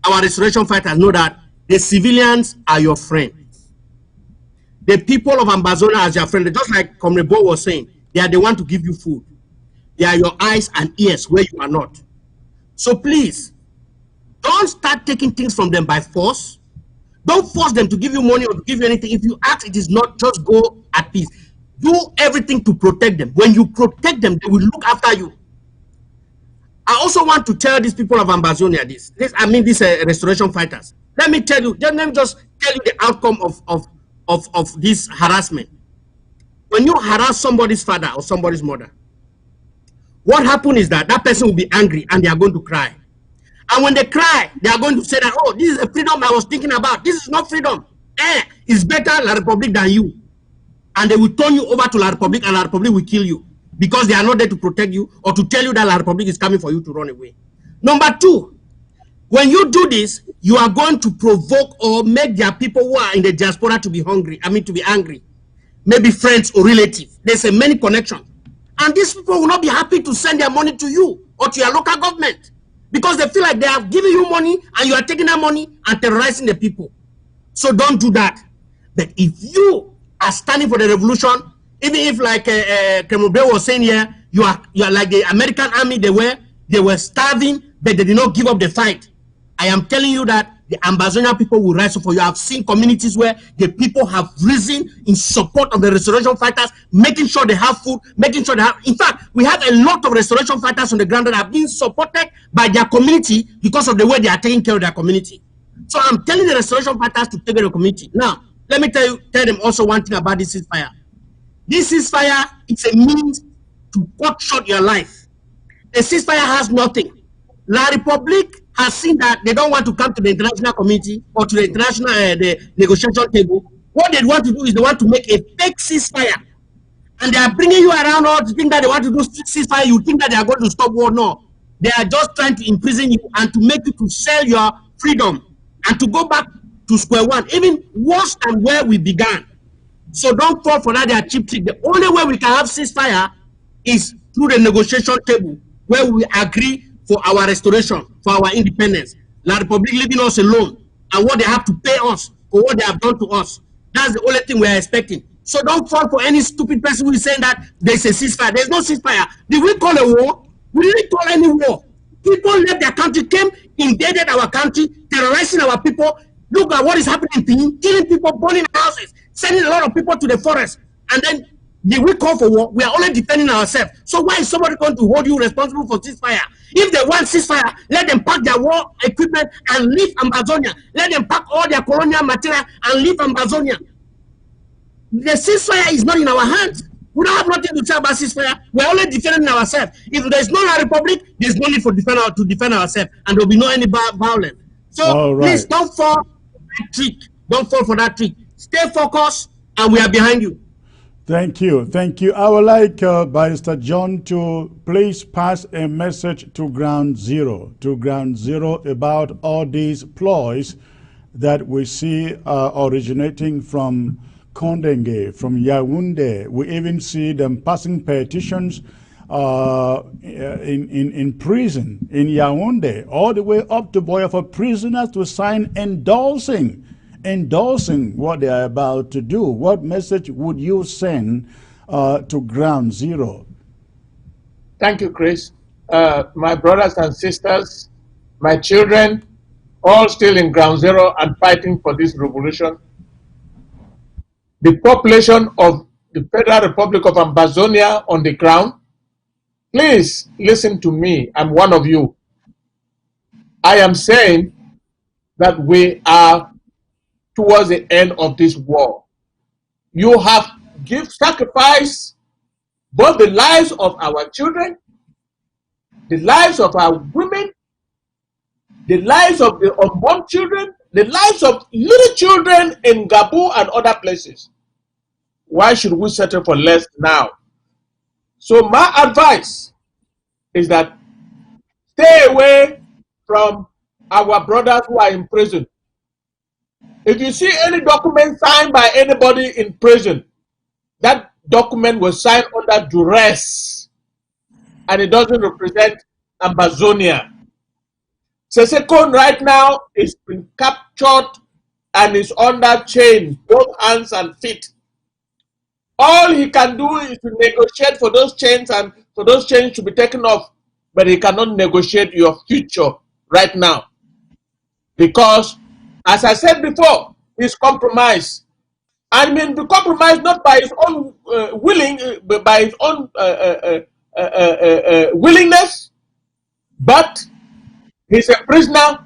our restoration fighters, know that the civilians are your friends. The people of Ambazonia as your friend, just like Comrade Bo was saying, they are the one to give you food. They are your eyes and ears where you are not. So please, don't start taking things from them by force. Don't force them to give you money or to give you anything. If you ask, it is not, just go at peace. Do everything to protect them. When you protect them, they will look after you. I also want to tell these people of Ambazonia these restoration fighters. Let me tell you, let me just tell you the outcome of this harassment. When you harass somebody's father or somebody's mother, what happens is that person will be angry and they are going to cry. And when they cry, they are going to say that, oh, this is the freedom I was thinking about. This is not freedom. It's better La Republic than you. And they will turn you over to La Republic, and La Republic will kill you because they are not there to protect you or to tell you that La Republic is coming for you to run away. Number two, when you do this, you are going to provoke or make their people who are in the diaspora to be hungry. To be angry. Maybe friends or relatives. There's a many connection. And these people will not be happy to send their money to you or to your local government because they feel like they have given you money and you are taking that money and terrorizing the people. So don't do that. But if you are standing for the revolution, even if like Kemobe was saying here, you are like the American army. They were starving, but they did not give up the fight. I am telling you that the Ambazonia people will rise up for you. I've seen communities where the people have risen in support of the restoration fighters, making sure they have food, making sure they have. In fact, we have a lot of restoration fighters on the ground that have been supported by their community because of the way they are taking care of their community. So I'm telling the restoration fighters to take care of the community. Now, let me tell them also one thing about this ceasefire. This ceasefire is a means to cut short your life. The ceasefire has nothing. La Republic has seen that they don't want to come to the international community or to the international the negotiation table. What they want to do is they want to make a fake ceasefire. And they are bringing you around all to think that they want to do ceasefire. You think that they are going to stop war. No. They are just trying to imprison you and to make you to sell your freedom and to go back to square one, even worse than where we began. So don't fall for that. They are cheap trick. The only way we can have ceasefire is through the negotiation table where we agree for our restoration, for our independence. La Republic leaving us alone and what they have to pay us for what they have done to us. That's the only thing we are expecting. So don't fall for any stupid person who is saying that there's a ceasefire. There's no ceasefire. Did we call a war? We didn't call any war. People left their country, came, invaded our country, terrorizing our people. Look at what is happening in Benin, killing people, burning houses, sending a lot of people to the forest. And then Did we call for war? We are only defending ourselves. So why is somebody going to hold you responsible for ceasefire? If they want ceasefire, let them pack their war equipment and leave Amazonia. Let them pack all their colonial material and leave Amazonia. The ceasefire is not in our hands. We don't have nothing to say about ceasefire. We're only defending ourselves. If there's no republic, there's no need for to defend ourselves, and there'll be no any violence. So please don't fall for that trick. Don't fall for that trick. Stay focused, and we are behind you. Thank you. Thank you. I would like Barrister John to please pass a message to Ground Zero, about all these ploys that we see originating from Kondenge, from Yaoundé. We even see them passing petitions in prison in Yaoundé, all the way up to Boya for prisoners to sign endorsing what they are about to do. What message would you send to Ground Zero? Thank you, Chris. My brothers and sisters, my children, all still in Ground Zero and fighting for this revolution. The population of the Federal Republic of Amazonia on the ground, please listen to me. I'm one of you. I am saying that we are towards the end of this war. You have sacrificed both the lives of our children, the lives of our women, the lives of the unborn children, the lives of little children in Gabu and other places. Why should we settle for less now? So my advice is that stay away from our brothers who are in prison. If you see any document signed by anybody in prison, that document was signed under duress, and it doesn't represent Amazonia. Seseko right now is been captured and is under chains, both hands and feet. All he can do is to negotiate for those chains and for those chains to be taken off, but he cannot negotiate your future right now. Because, as I said before, he's compromised. I mean, be compromised not by his own but by his own willingness, but he's a prisoner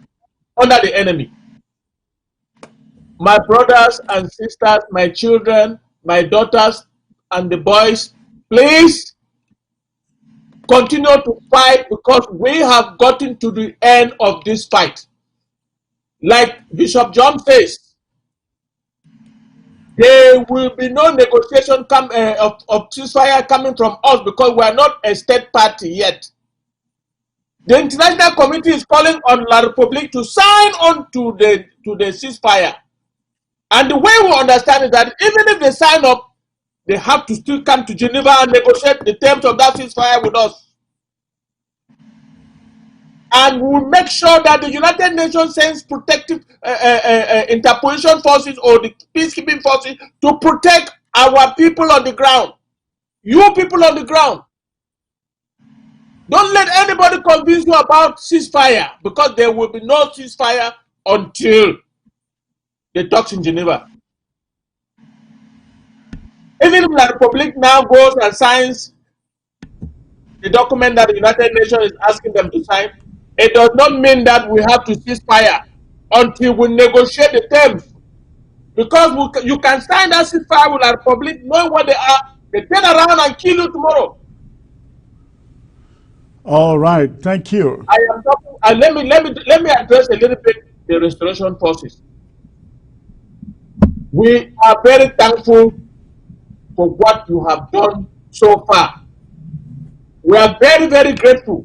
under the enemy. My brothers and sisters, my children, my daughters, and the boys, please continue to fight, because we have gotten to the end of this fight. Like Bishop John says, there will be no negotiation of ceasefire coming from us, because we are not a state party yet. The international community is calling on La Republique to sign on to the ceasefire. And the way we understand is that even if they sign up, they have to still come to Geneva and negotiate the terms of that ceasefire with us. And we'll make sure that the United Nations sends protective interposition forces or the peacekeeping forces to protect our people on the ground. You people on the ground. Don't let anybody convince you about ceasefire, because there will be no ceasefire until the talks in Geneva. Even if the Republic now goes and signs the document that the United Nations is asking them to sign, it does not mean that we have to cease fire until we negotiate the terms. Because you can sign that ceasefire with the Republic, knowing what they are, they turn around and kill you tomorrow. All right, thank you. I am talking, and let me address a little bit the restoration forces. We are very thankful for what you have done so far. We are very, very grateful,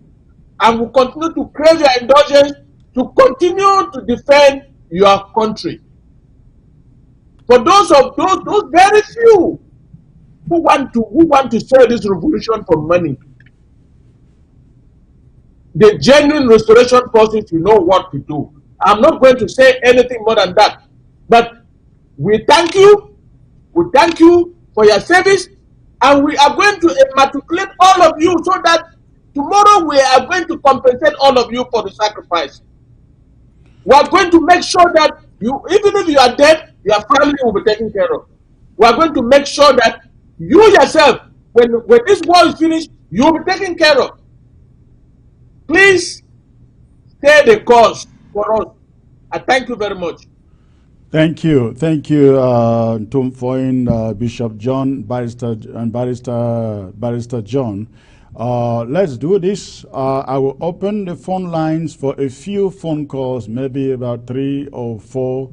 and we continue to crave your indulgence to continue to defend your country. For those very few who want to sell this revolution for money, the genuine restoration forces, you know what to do. I'm not going to say anything more than that, but we thank you. We thank you for your service, and we are going to immatriculate all of you so that tomorrow we are going to compensate all of you for the sacrifice. We are going to make sure that you, even if you are dead, your family will be taken care of. We are going to make sure that You yourself, when this war is finished, you'll be taken care of. Please stay the course for us. I thank you very much. Thank you, Tom Foyn, Bishop John, Barrister John. Let's do this. I will open the phone lines for a few phone calls, maybe about 3 or 4.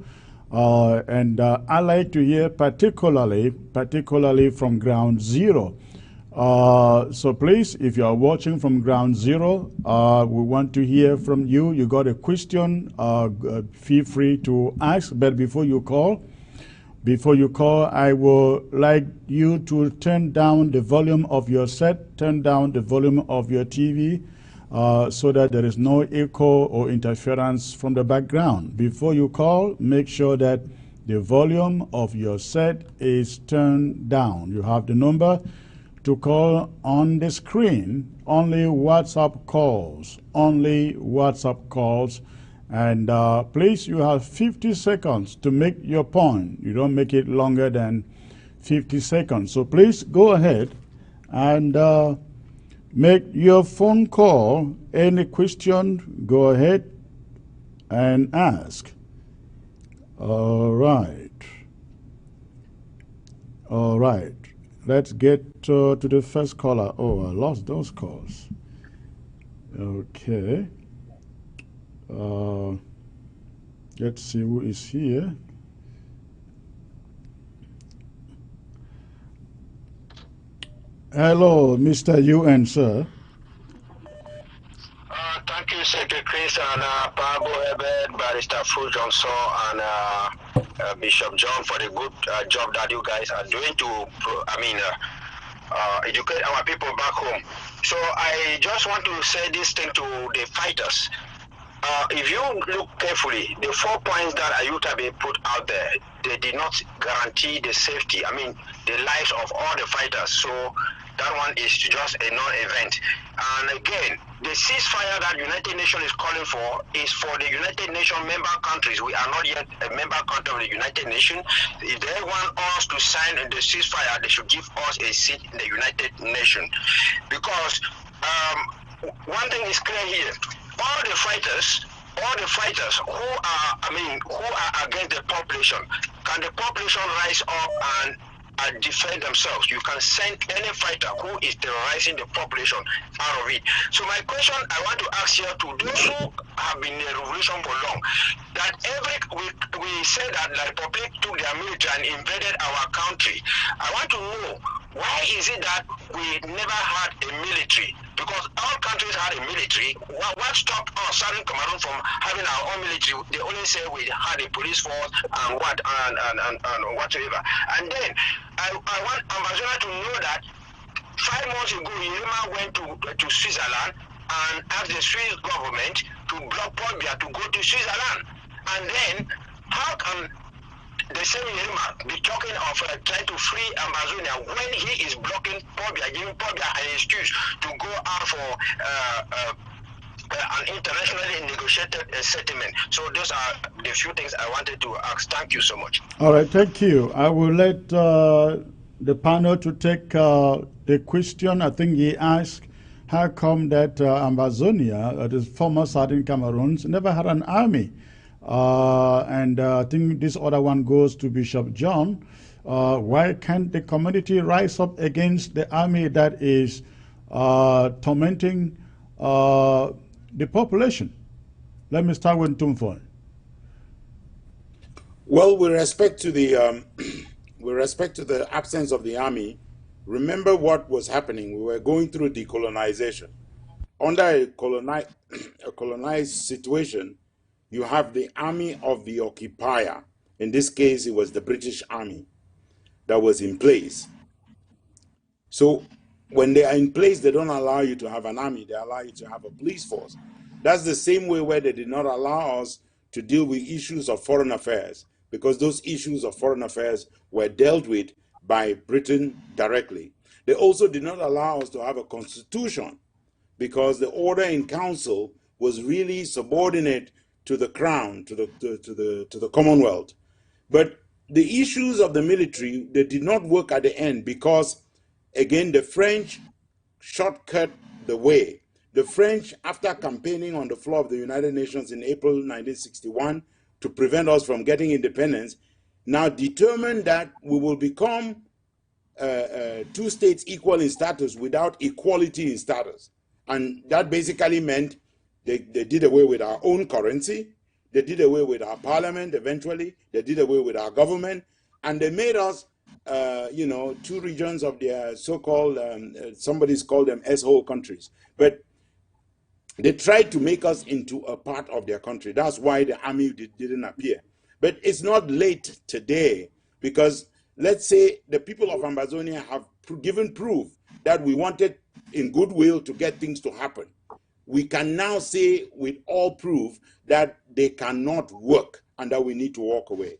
And I like to hear particularly from Ground Zero. So please, if you are watching from Ground Zero, we want to hear from you. You got a question, feel free to ask. But before you call, I would like you to turn down the volume of your set, turn down the volume of your TV, so that there is no echo or interference from the background. Before you call, make sure that the volume of your set is turned down. You have the number to call on the screen. Only WhatsApp calls. And please, you have 50 seconds to make your point. You don't make it longer than 50 seconds. So please go ahead and make your phone call. Any question, go ahead and ask. All right. Let's get to the first caller. Oh, I lost those calls. Okay. Let's see who is here. Hello, Mr. UN, sir. Thank you, Secretary Chris and Pabo Ebed, Barrister Fu Johnson, and Bishop John for the good job that you guys are doing to, educate our people back home. So I just want to say this thing to the fighters. If you look carefully, the 4 points that Ayutabe put out there, they did not guarantee the safety, the lives of all the fighters. So that one is just a non-event. And again, the ceasefire that United Nations is calling for is for the United Nations member countries. We are not yet a member country of the United Nations. If they want us to sign the ceasefire, they should give us a seat in the United Nations. Because one thing is clear here. All the fighters who are against the population, can the population rise up and defend themselves? You can send any fighter who is terrorizing the population out of it. So my question I want to ask here to those who have been in the revolution for long, that we say that the Republic took their military and invaded our country. I want to know, why is it that we never had a military? Because all countries had a military. What stopped us, Southern Cameroon, from having our own military? They only say we had a police force and whatever. And then I want Ambassador to know that 5 months ago, Irima went to Switzerland and asked the Swiss government to block Paul Biya to go to Switzerland. And then, how can the same Irima be talking of trying to free Amazonia when he is blocking Paul Biya, giving Paul Biya an excuse to go out for an internationally negotiated settlement? So those are the few things I wanted to ask. Thank you so much. All right, thank you. I will let the panel to take the question. I think he asked, how come that Amazonia, the former Southern Cameroons, never had an army? And I think this other one goes to Bishop John. Why can't the community rise up against the army that is tormenting the population? Let me start with Tumfoy. Well, with respect to the absence of the army, remember what was happening. We were going through decolonization. Under a colonized situation, you have the army of the occupier. In this case, it was the British Army that was in place. So when they are in place, they don't allow you to have an army. They allow you to have a police force. That's the same way where they did not allow us to deal with issues of foreign affairs, because those issues of foreign affairs were dealt with by Britain directly. They also did not allow us to have a constitution, because the order in council was really subordinate to the crown, to the Commonwealth. But the issues of the military, they did not work at the end because, again, the French shortcut the way. The French, after campaigning on the floor of the United Nations in April 1961 to prevent us from getting independence, now determined that we will become two states equal in status without equality in status. And that basically meant they did away with our own currency, they did away with our parliament eventually, they did away with our government, and they made us, two regions of their so-called, somebody's called them S-hole countries. But they tried to make us into a part of their country. That's why the army didn't appear. But it's not late today, because let's say the people of Ambazonia have given proof that we wanted in goodwill to get things to happen. We can now say with all proof that they cannot work and that we need to walk away.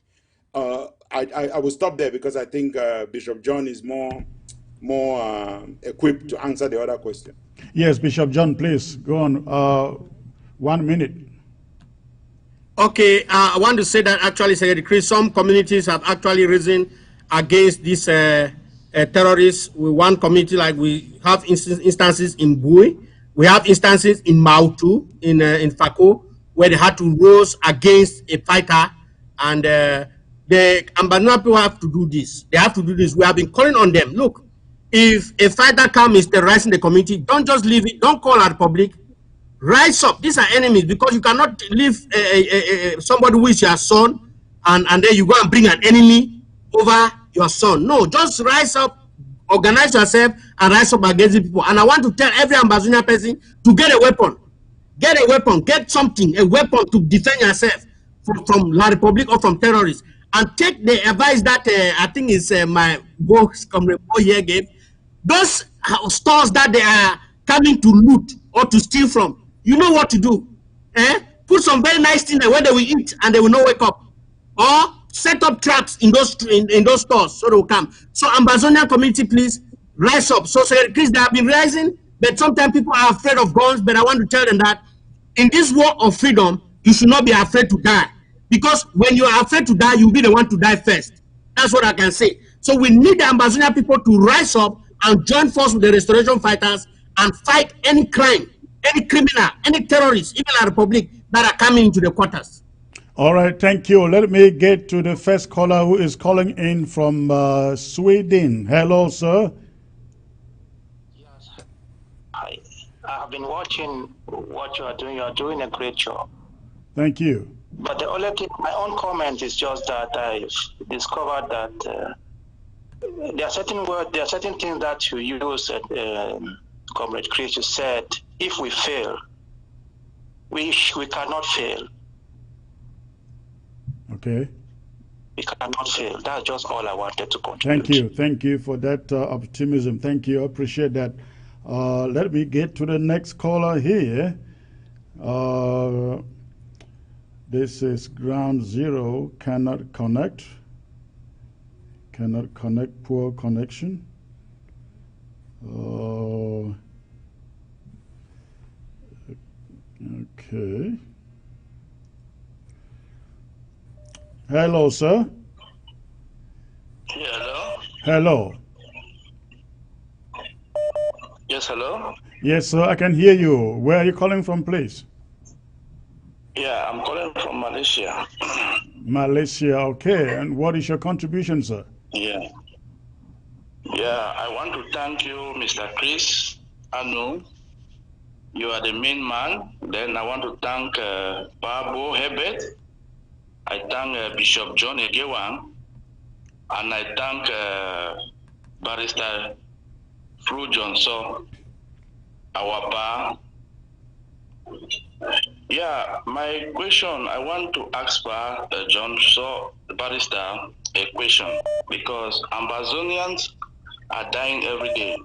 I will stop there because I think Bishop John is more equipped to answer the other question. Yes, Bishop John, please go on. 1 minute. Okay, I want to say that actually, Secretary Chris, some communities have actually risen against these terrorists. With one community, like we have instances in Bui, we have instances in Mautu, in Fako, where they had to rose against a fighter, and the Ambazonia people have to do this. They have to do this. We have been calling on them. Look, if a fighter comes terrorizing the community, don't just leave it. Don't call our public. Rise up. These are enemies, because you cannot leave somebody who is your son and then you go and bring an enemy over your son. No, just rise up, organize yourself, and rise up against the people. And I want to tell every Ambazonia person to get a weapon. Get a weapon. Get something, a weapon to defend yourself from La Republic or from terrorists. And take the advice that I think is my boss here gave. Those stores that they are coming to loot or to steal from, you know what to do. Put some very nice things there where they will eat and they will not wake up. Or set up traps in those stores so they will come. So Ambazonia community, please rise up. So Chris, they have been rising, but sometimes people are afraid of guns. But I want to tell them that in this war of freedom, you should not be afraid to die. Because when you are afraid to die, you'll be the one to die first. That's what I can say. So we need the Ambazonia people to rise up and join force with the restoration fighters and fight any crime, any criminal, any terrorist, even a republic that are coming into the quarters. All right, thank you. Let me get to the first caller who is calling in from Sweden. Hello, sir. Yes, I have been watching what you are doing. You are doing a great job. Thank you. But the only thing, my own comment is just that I discovered that there are certain words, there are certain things that you use. Comrade Chris, you said, if we fail, we cannot fail. Okay. We cannot fail. That's just all I wanted to contribute. Thank you. Thank you for that optimism. Thank you. I appreciate that. Let me get to the next caller here. This is Ground Zero. Cannot connect. Cannot connect. Poor connection. Okay. Hello, sir. Hello. Hello. Yes, hello. Yes, sir. I can hear you. Where are you calling from, please? Yeah, I'm calling from Malaysia. Malaysia. Okay. And what is your contribution, sir? Yeah. Yeah, I want to thank you, Mr. Chris Anu. You are the main man. Then I want to thank Babo Hebert. I thank Bishop John Egewang. And I thank Barrister Fru Johnson, our bar. Yeah, my question, I want to ask Johnson, Barrister, a question, because Ambazonians are dying every day.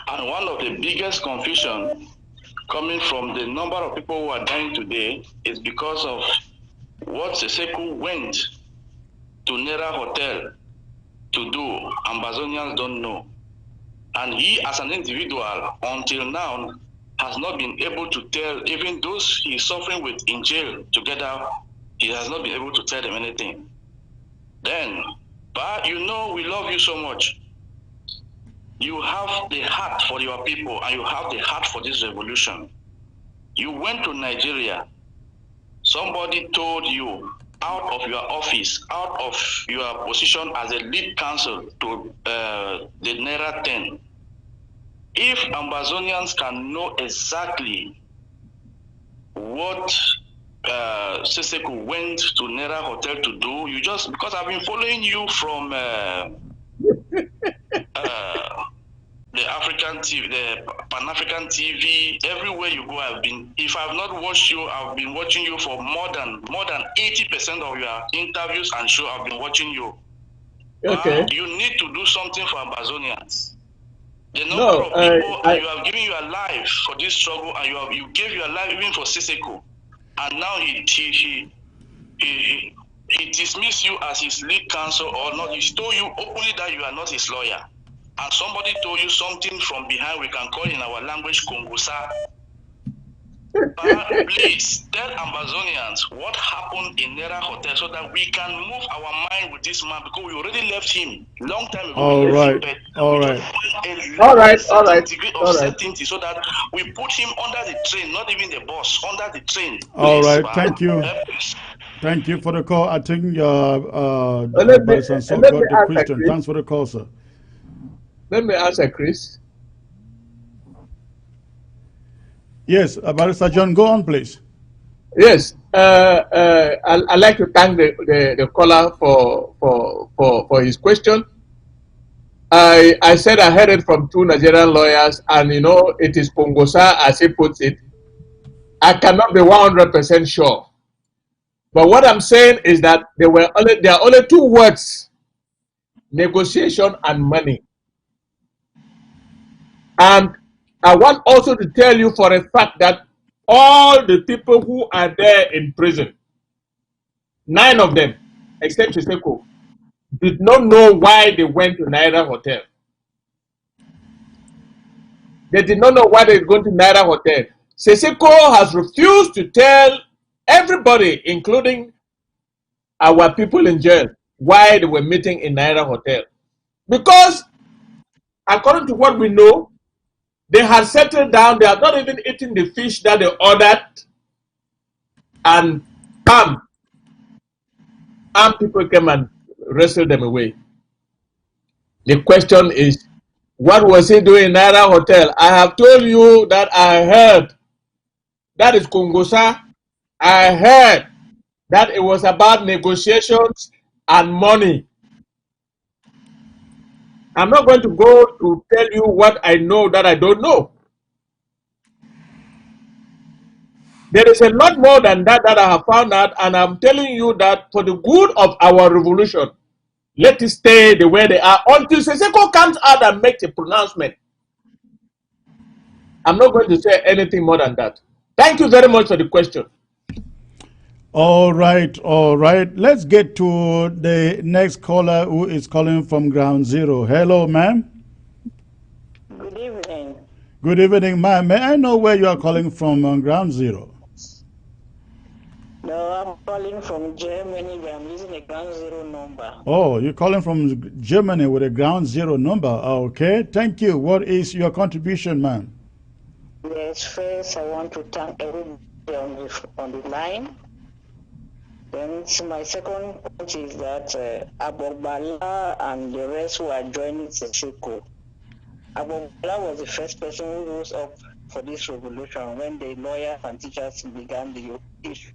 And one of the biggest confusion coming from the number of people who are dying today is because of what Seseko went to Nera Hotel to do. Ambazonians don't know. And he, as an individual, until now, has not been able to tell, even those he's suffering with in jail together, he has not been able to tell them anything. Then, but you know we love you so much. You have the heart for your people and you have the heart for this revolution. You went to Nigeria. Somebody told you out of your office, out of your position as a lead counsel to the Naira 10. If Ambazonians can know exactly what Seseko went to Naira Hotel to do, you just, because I've been following you from the African TV, the Pan-African TV, everywhere you go, I've been, if I've not watched you, I've been watching you for more than 80% of your interviews and show, I've been watching you. Okay. You need to do something for Ambazonians. The number of people, and you have given your life for this struggle, and you gave your life even for Seseko, and now he dismissed you as his lead counsel or not. He told you openly that you are not his lawyer. And somebody told you something from behind, we can call in our language Kongosa. Please tell Ambazonians what happened in Naira Hotel so that we can move our mind with this man, because we already left him long time ago. All right. Degree of certainty so that we put him under the train, not even the boss, under the train. All Please, right. Thank you. Thank you for the call. I think got the question. Thanks for the call, sir. Let me answer, Chris. Yes, Barrister John, go on, please. Yes, I'd like to thank the caller for his question. I said I heard it from two Nigerian lawyers, and you know it is Pongosa as he puts it. I cannot be 100% sure, but what I'm saying is that there are only two words: negotiation and money. And I want also to tell you for a fact that all the people who are there in prison, 9 of them, except Seseko, did not know why they went to Naira Hotel. They did not know why they were going to Naira Hotel. Seseko has refused to tell everybody, including our people in jail, why they were meeting in Naira Hotel. Because, according to what we know, they had settled down, they had not even eaten the fish that they ordered, and armed people came and wrestled them away. The question is, what was he doing in Naira Hotel? I have told you that I heard, that is Kongosa, I heard that it was about negotiations and money. I'm not going to go to tell you what I know that I don't know. There is a lot more than that that I have found out, and I'm telling you that for the good of our revolution, let it stay the way they are until Seseko comes out and makes a pronouncement. I'm not going to say anything more than that. Thank you very much for the question. All right. Let's get to the next caller who is calling from Ground Zero. Hello, ma'am. Good evening. Good evening, ma'am. May I know where you are calling from on Ground Zero? No, I'm calling from Germany, but I'm using a Ground Zero number. Oh, you're calling from Germany with a Ground Zero number. Okay, thank you. What is your contribution, ma'am? Yes, first I want to thank everybody on the line. Then my second point is that Abogbala and the rest who are joining Seseko. Abogbala was the first person who rose up for this revolution when the lawyers and teachers began the issue.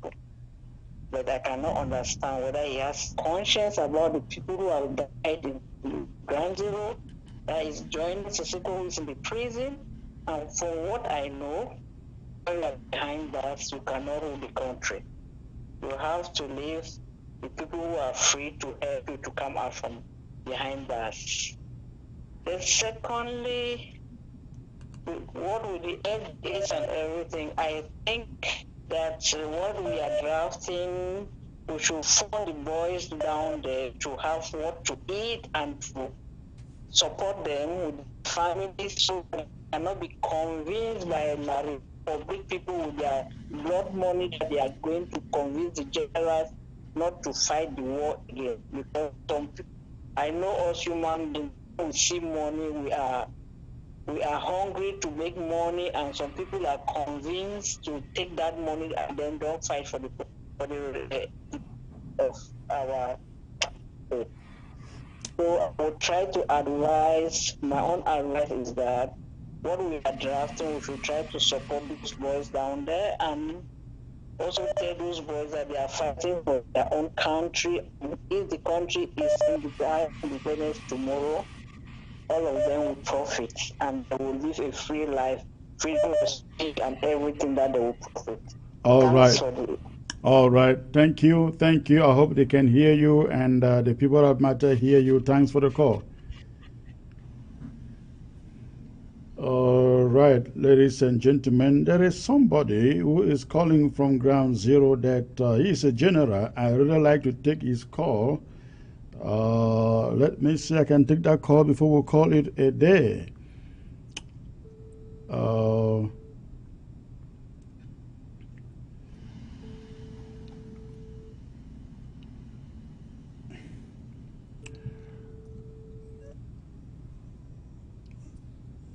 But I cannot understand whether he has conscience about the people who have died in Ground Zero, that is joining Seseko, who is in the prison. And from what I know, behind bars, you cannot rule the country. You have to leave the people who are free to help you to come out from behind bars. Then secondly, what with the FDAs and everything, I think that what we are drafting, we should fund the boys down there to have what to eat and to support them with families so they cannot be convinced by public people with their blood money that they are going to convince the generals not to fight the war again, because some people, I know us human beings, when we see money, we are hungry to make money, and some people are convinced to take that money and then don't fight for the of our people. So I would try to advise, my own advice is that what we are drafting, we should try to support those boys down there, and also tell those boys that they are fighting for their own country. If the country is independent tomorrow, all of them will profit and they will live a free life, freedom of speech and everything that they will profit. All Thanks right. for the All right. Thank you. Thank you. I hope they can hear you and the people that matter hear you. Thanks for the call. All right, ladies and gentlemen, there is somebody who is calling from ground zero that he is a general. I really like to take his call. Let me see, I can take that call before we call it a day.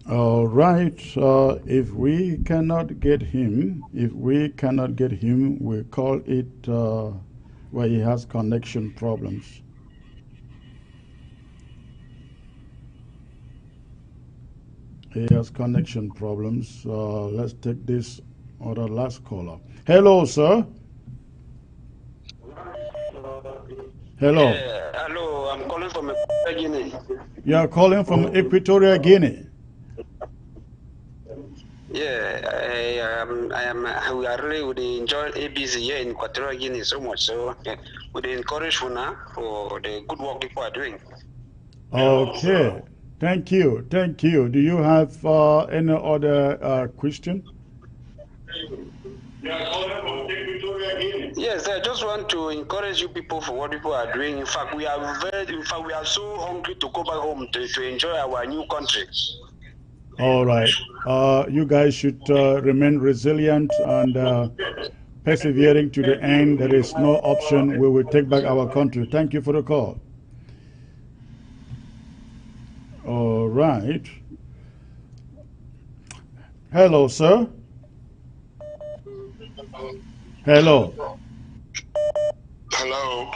All right, if we cannot get him, we call it where he has connection problems. He has connection problems. Let's take this other last caller. Hello, sir. Hello. Yeah, hello, I'm calling from Equatorial Guinea. You are calling from Equatorial Guinea. Yeah, we are really would enjoy ABC here in Equatorial Guinea so much. So we encourage Funa for the good work people are doing. Okay. Thank you. Thank you. Do you have any other question? Yes, I just want to encourage you people for what people are doing. In fact, we are so hungry to go back home to enjoy our new country. All right. You guys should remain resilient and persevering to the end. There is no option. We will take back our country. Thank you for the call. All right. Hello, sir. Hello. Hello.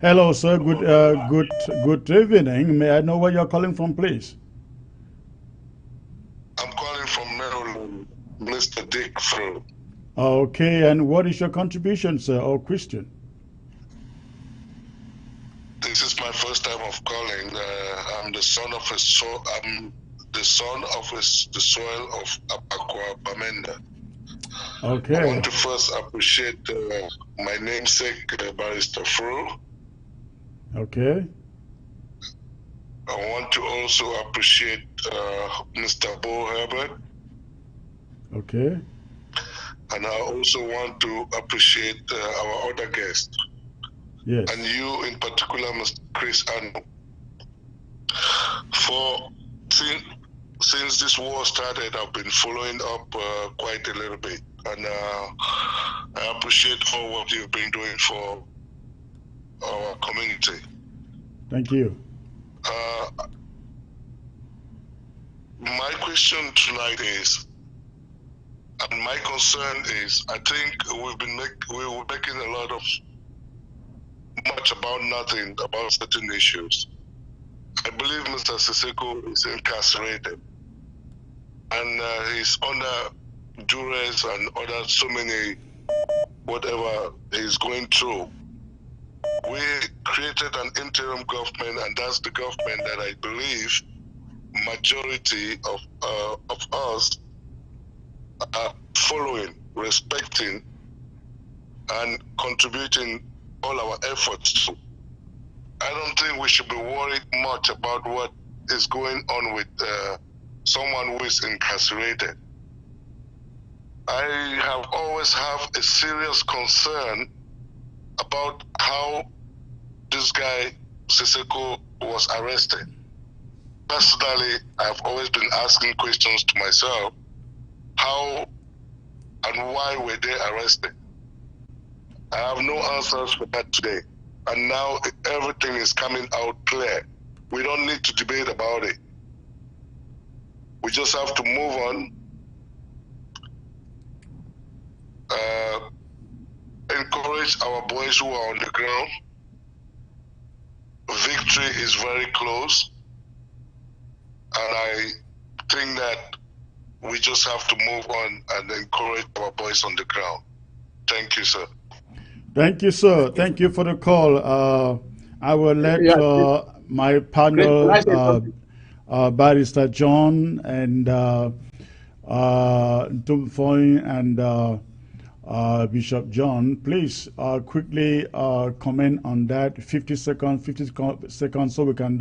Hello, sir. Good evening. May I know where you're calling from, please? I'm calling from Maryland, Mr. Dick Fro. Okay, and what is your contribution, sir, or question? This is my first time of calling. I'm the son of the soil of Apakwa Bamenda. Okay. I want to first appreciate my namesake, Barrister Fro. Okay. I want to also appreciate Mr. Bo Herbert. Okay. And I also want to appreciate our other guests. Yes. And you in particular, Mr. Chris Anu. Since this war started, I've been following up quite a little bit. And I appreciate all what you've been doing for our community. Thank you. My question tonight is, and my concern is, I think we were making a lot of much about nothing about certain issues. I believe Mr. Siseko is incarcerated, and he's under duress and other so many whatever he's going through. We created an interim government, and that's the government that I believe majority of us are following, respecting, and contributing all our efforts to. I don't think we should be worried much about what is going on with someone who is incarcerated. I have always have a serious concern about how this guy, Siseko, was arrested. Personally, I've always been asking questions to myself, how and why were they arrested? I have no answers for that today. And now everything is coming out clear. We don't need to debate about it. We just have to move on. Encourage our boys who are on the ground. Victory is very close. And I think that we just have to move on and encourage our boys on the ground. Thank you, sir. Thank you, sir. Thank you for the call. I will let my panel, Barrister John and Tumfoy and Bishop John, please quickly comment on that. 50 seconds so we can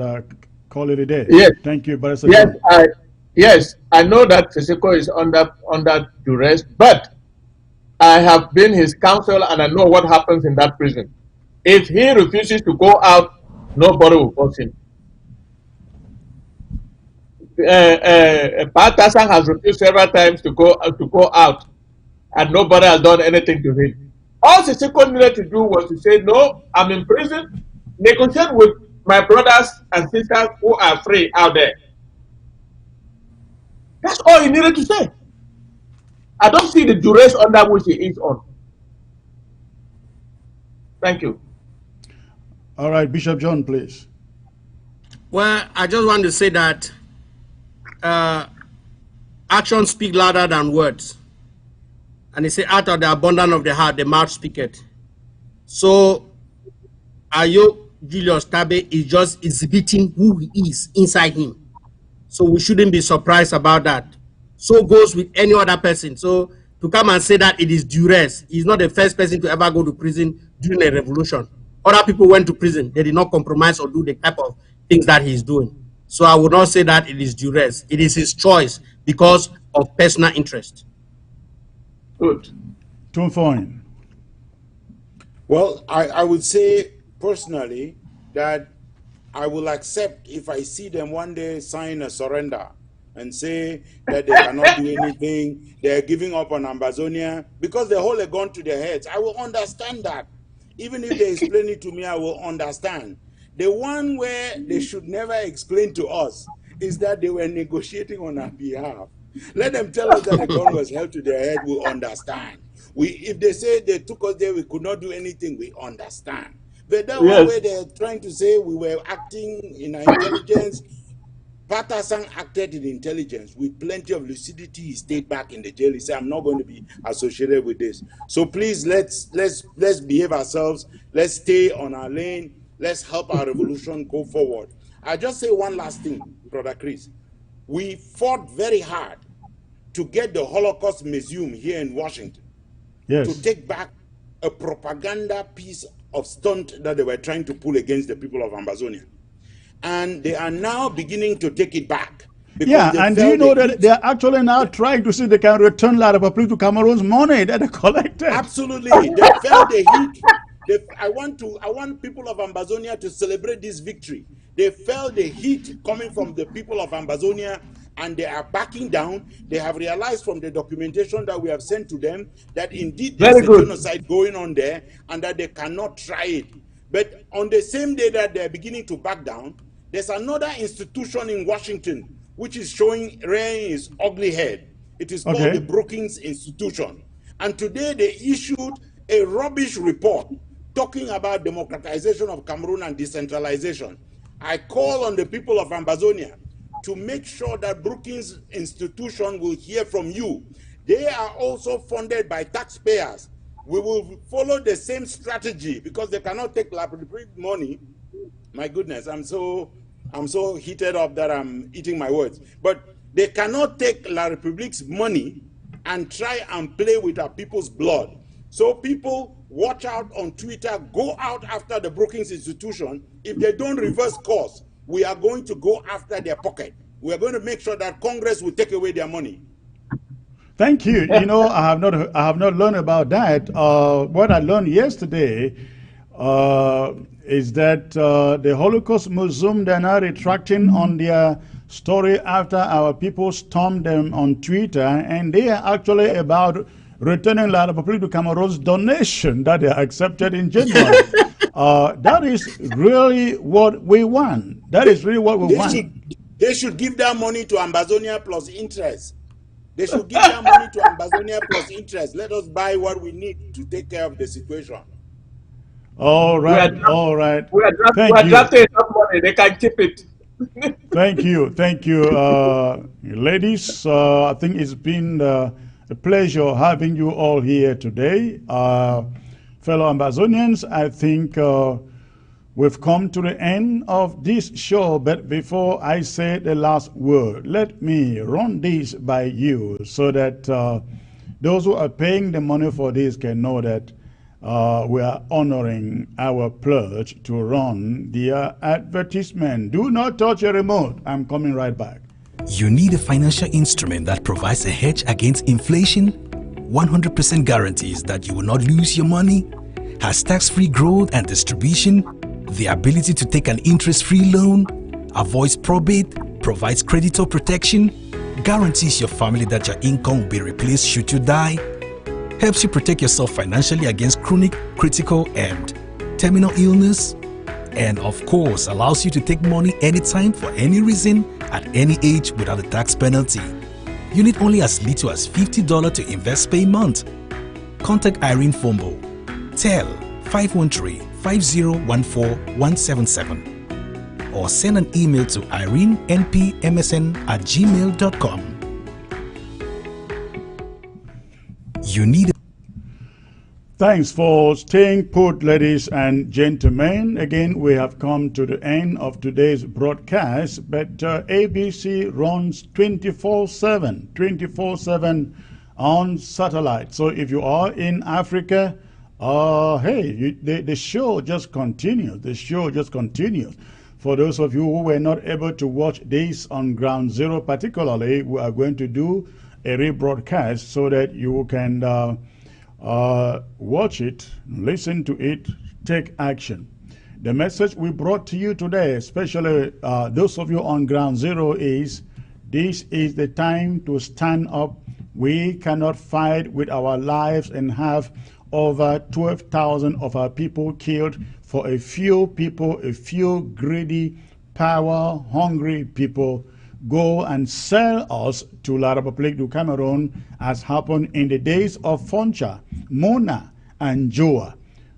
call it a day. Yes. Thank you, Barrister Yes, John. I know that Seseko is under duress, but I have been his counsel and I know what happens in that prison. If he refuses to go out, nobody will force him. Patasan has refused several times to go out, and nobody has done anything to him. All Seseko needed to do was to say, no, I'm in prison, negotiate with my brothers and sisters who are free out there. That's all he needed to say. I don't see the duress under which he is on. Thank you. All right, Bishop John, please. Well, I just want to say that actions speak louder than words. And he said, out of the abundance of the heart, the mouth speaketh. So, Ayo Julius Tabe is just exhibiting who he is inside him. So we shouldn't be surprised about that. So goes with any other person. So to come and say that it is duress, he's not the first person to ever go to prison during a revolution. Other people went to prison. They did not compromise or do the type of things that he's doing. So I would not say that it is duress. It is his choice because of personal interest. Good. Tumfoy. Well, I would say personally that I will accept if I see them one day sign a surrender and say that they cannot do anything, they're giving up on Ambazonia, because they hold a gun to their heads. I will understand that. Even if they explain it to me, I will understand. The one where they should never explain to us is that they were negotiating on our behalf. Let them tell us that the gun was held to their head, we'll understand. If they say they took us there, we could not do anything, we understand. But that one where they're trying to say we were acting in our intelligence, Patasan acted in intelligence with plenty of lucidity. He stayed back in the jail. He said, I'm not going to be associated with this. So please, let's behave ourselves. Let's stay on our lane. Let's help our revolution go forward. I just say one last thing, Brother Chris. We fought very hard to get the Holocaust Museum here in Washington to take back a propaganda piece of stunt that they were trying to pull against the people of Ambazonia. And they are now beginning to take it back. Yeah, and do you know that they are actually now trying to see if they can return La Republique to Cameroon's money that they collected? Absolutely. They felt the heat. I want people of Ambazonia to celebrate this victory. They felt the heat coming from the people of Ambazonia, and they are backing down. They have realized from the documentation that we have sent to them that indeed there's a genocide going on there and that they cannot try it. But on the same day that they're beginning to back down, there's another institution in Washington which is rearing its ugly head. It is called the Brookings Institution. And today they issued a rubbish report talking about democratization of Cameroon and decentralization. I call on the people of Ambazonia to make sure that Brookings Institution will hear from you. They are also funded by taxpayers. We will follow the same strategy because they cannot take La Republique money. My goodness, I'm so heated up that I'm eating my words. But they cannot take La Republique's money and try and play with our people's blood. So people, watch out on Twitter, go out after the Brookings Institution. If they don't reverse course, we are going to go after their pocket. We are going to make sure that Congress will take away their money. Thank you. You know, I have not learned about that. What I learned yesterday is that the Holocaust Museum, they're now retracting on their story after our people stormed them on Twitter, and they are actually about returning La République du Cameroon's donation that they accepted in January. That is really what we want. That is really what we want. They should give that money to Ambazonia plus interest. They should give that money to Ambazonia plus interest. Let us buy what we need to take care of the situation. All right, all right. We are drafting enough money. They can keep it. Thank you, ladies. I think it's been a pleasure having you all here today. Fellow Ambazonians, I think we've come to the end of this show, but before I say the last word, let me run this by you so that those who are paying the money for this can know that we are honoring our pledge to run the advertisement. Do not touch a remote. I'm coming right back. You need a financial instrument that provides a hedge against inflation, 100% guarantees that you will not lose your money, has tax-free growth and distribution, the ability to take an interest-free loan, avoids probate, provides creditor protection, guarantees your family that your income will be replaced should you die, helps you protect yourself financially against chronic, critical, and terminal illness, and of course allows you to take money anytime for any reason at any age without a tax penalty. You need only as little as $50 to invest per month. Contact Irene Fombo. Tell 513-5014-177 or send an email to irenenpmsn@gmail.com. You need. Thanks for staying put, ladies and gentlemen. Again, we have come to the end of today's broadcast, but ABC runs 24/7 on satellite. So if you are in Africa, the show just continues. The show just continues. For those of you who were not able to watch this on Ground Zero particularly, we are going to do a rebroadcast so that you can watch it, listen to it, take action. The message we brought to you today, especially those of you on Ground Zero, is this is the time to stand up. We cannot fight with our lives and have over 12,000 of our people killed for a few people, a few greedy, power-hungry people go and sell us to La République du Cameroon, as happened in the days of Foncha, Mona, and Joa.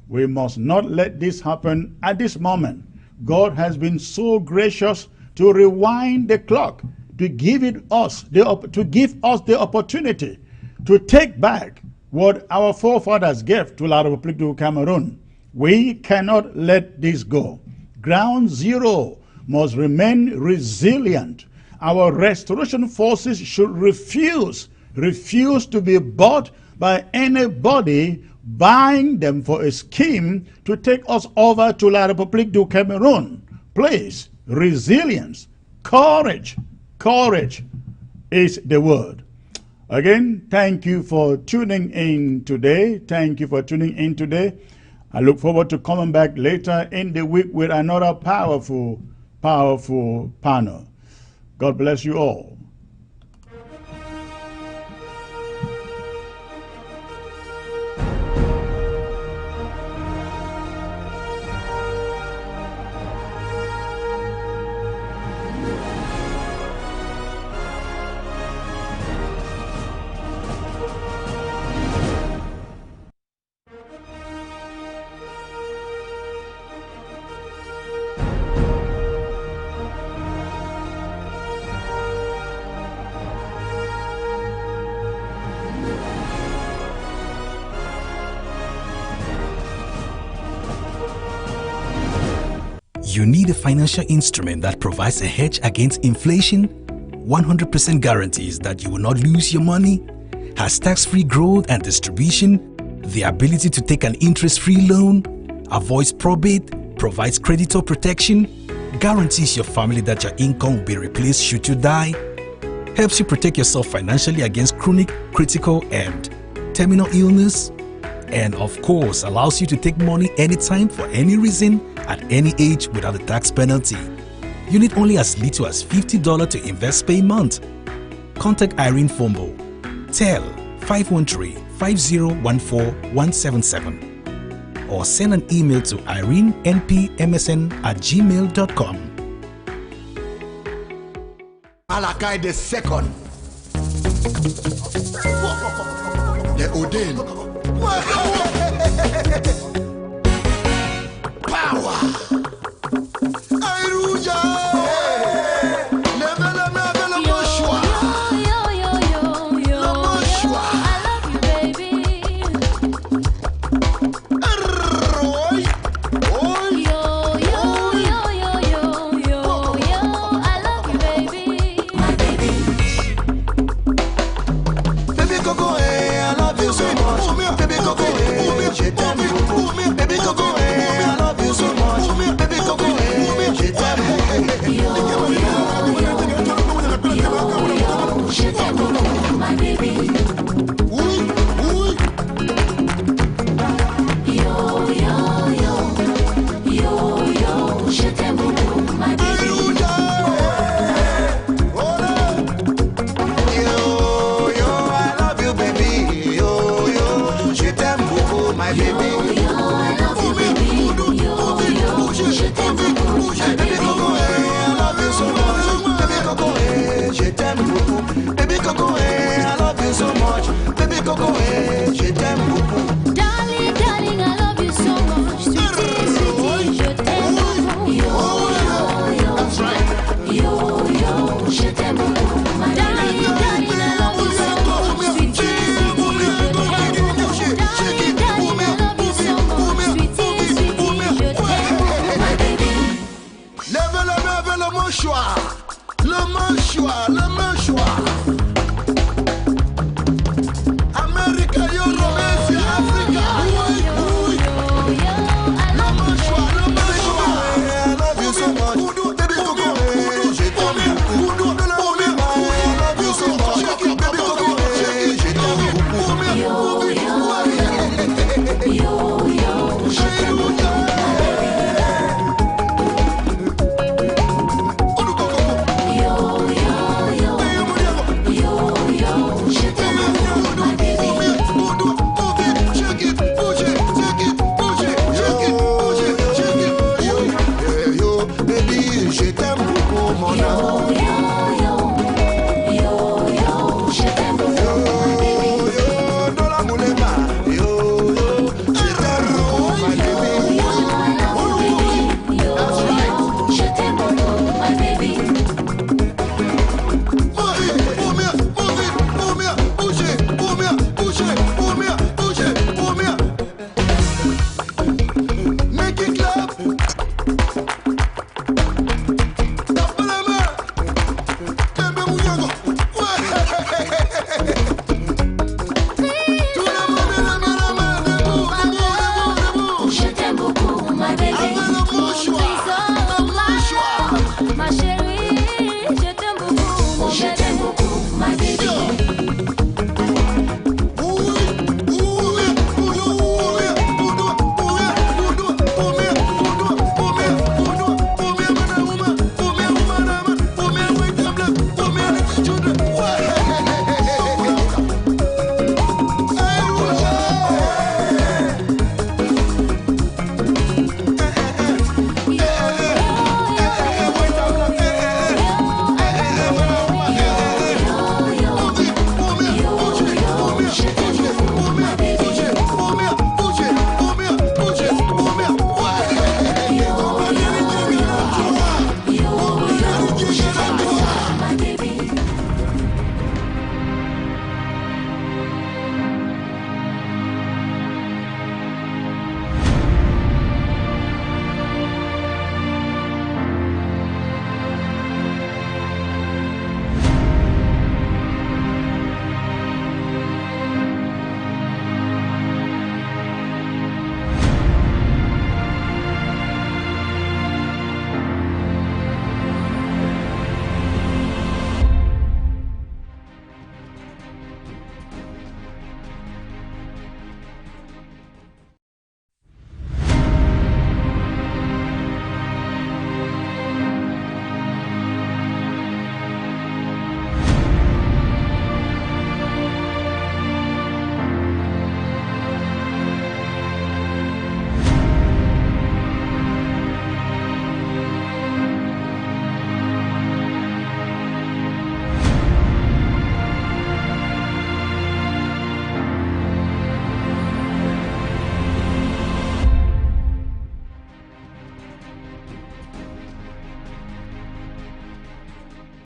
We must not let this happen at this moment. God has been so gracious to rewind the clock, to give us the opportunity to take back what our forefathers gave to La République du Cameroon. We cannot let this go. Ground Zero must remain resilient. Our restoration forces should refuse to be bought by anybody buying them for a scheme to take us over to La République du Cameroon. Please, resilience, courage is the word. Again, thank you for tuning in today. I look forward to coming back later in the week with another powerful panel. God bless you all. You need a financial instrument that provides a hedge against inflation, 100% guarantees that you will not lose your money, has tax-free growth and distribution, the ability to take an interest-free loan, avoids probate, provides creditor protection, guarantees your family that your income will be replaced should you die, helps you protect yourself financially against chronic, critical, and terminal illness, and of course allows you to take money anytime for any reason at any age without a tax penalty. You need only as little as $50 to invest per month. Contact Irene Fombo. Tell 5014-177 or send an email to irenenpmsn@gmail.com. Malachi the second. The Odin. Power. Aruja. Yo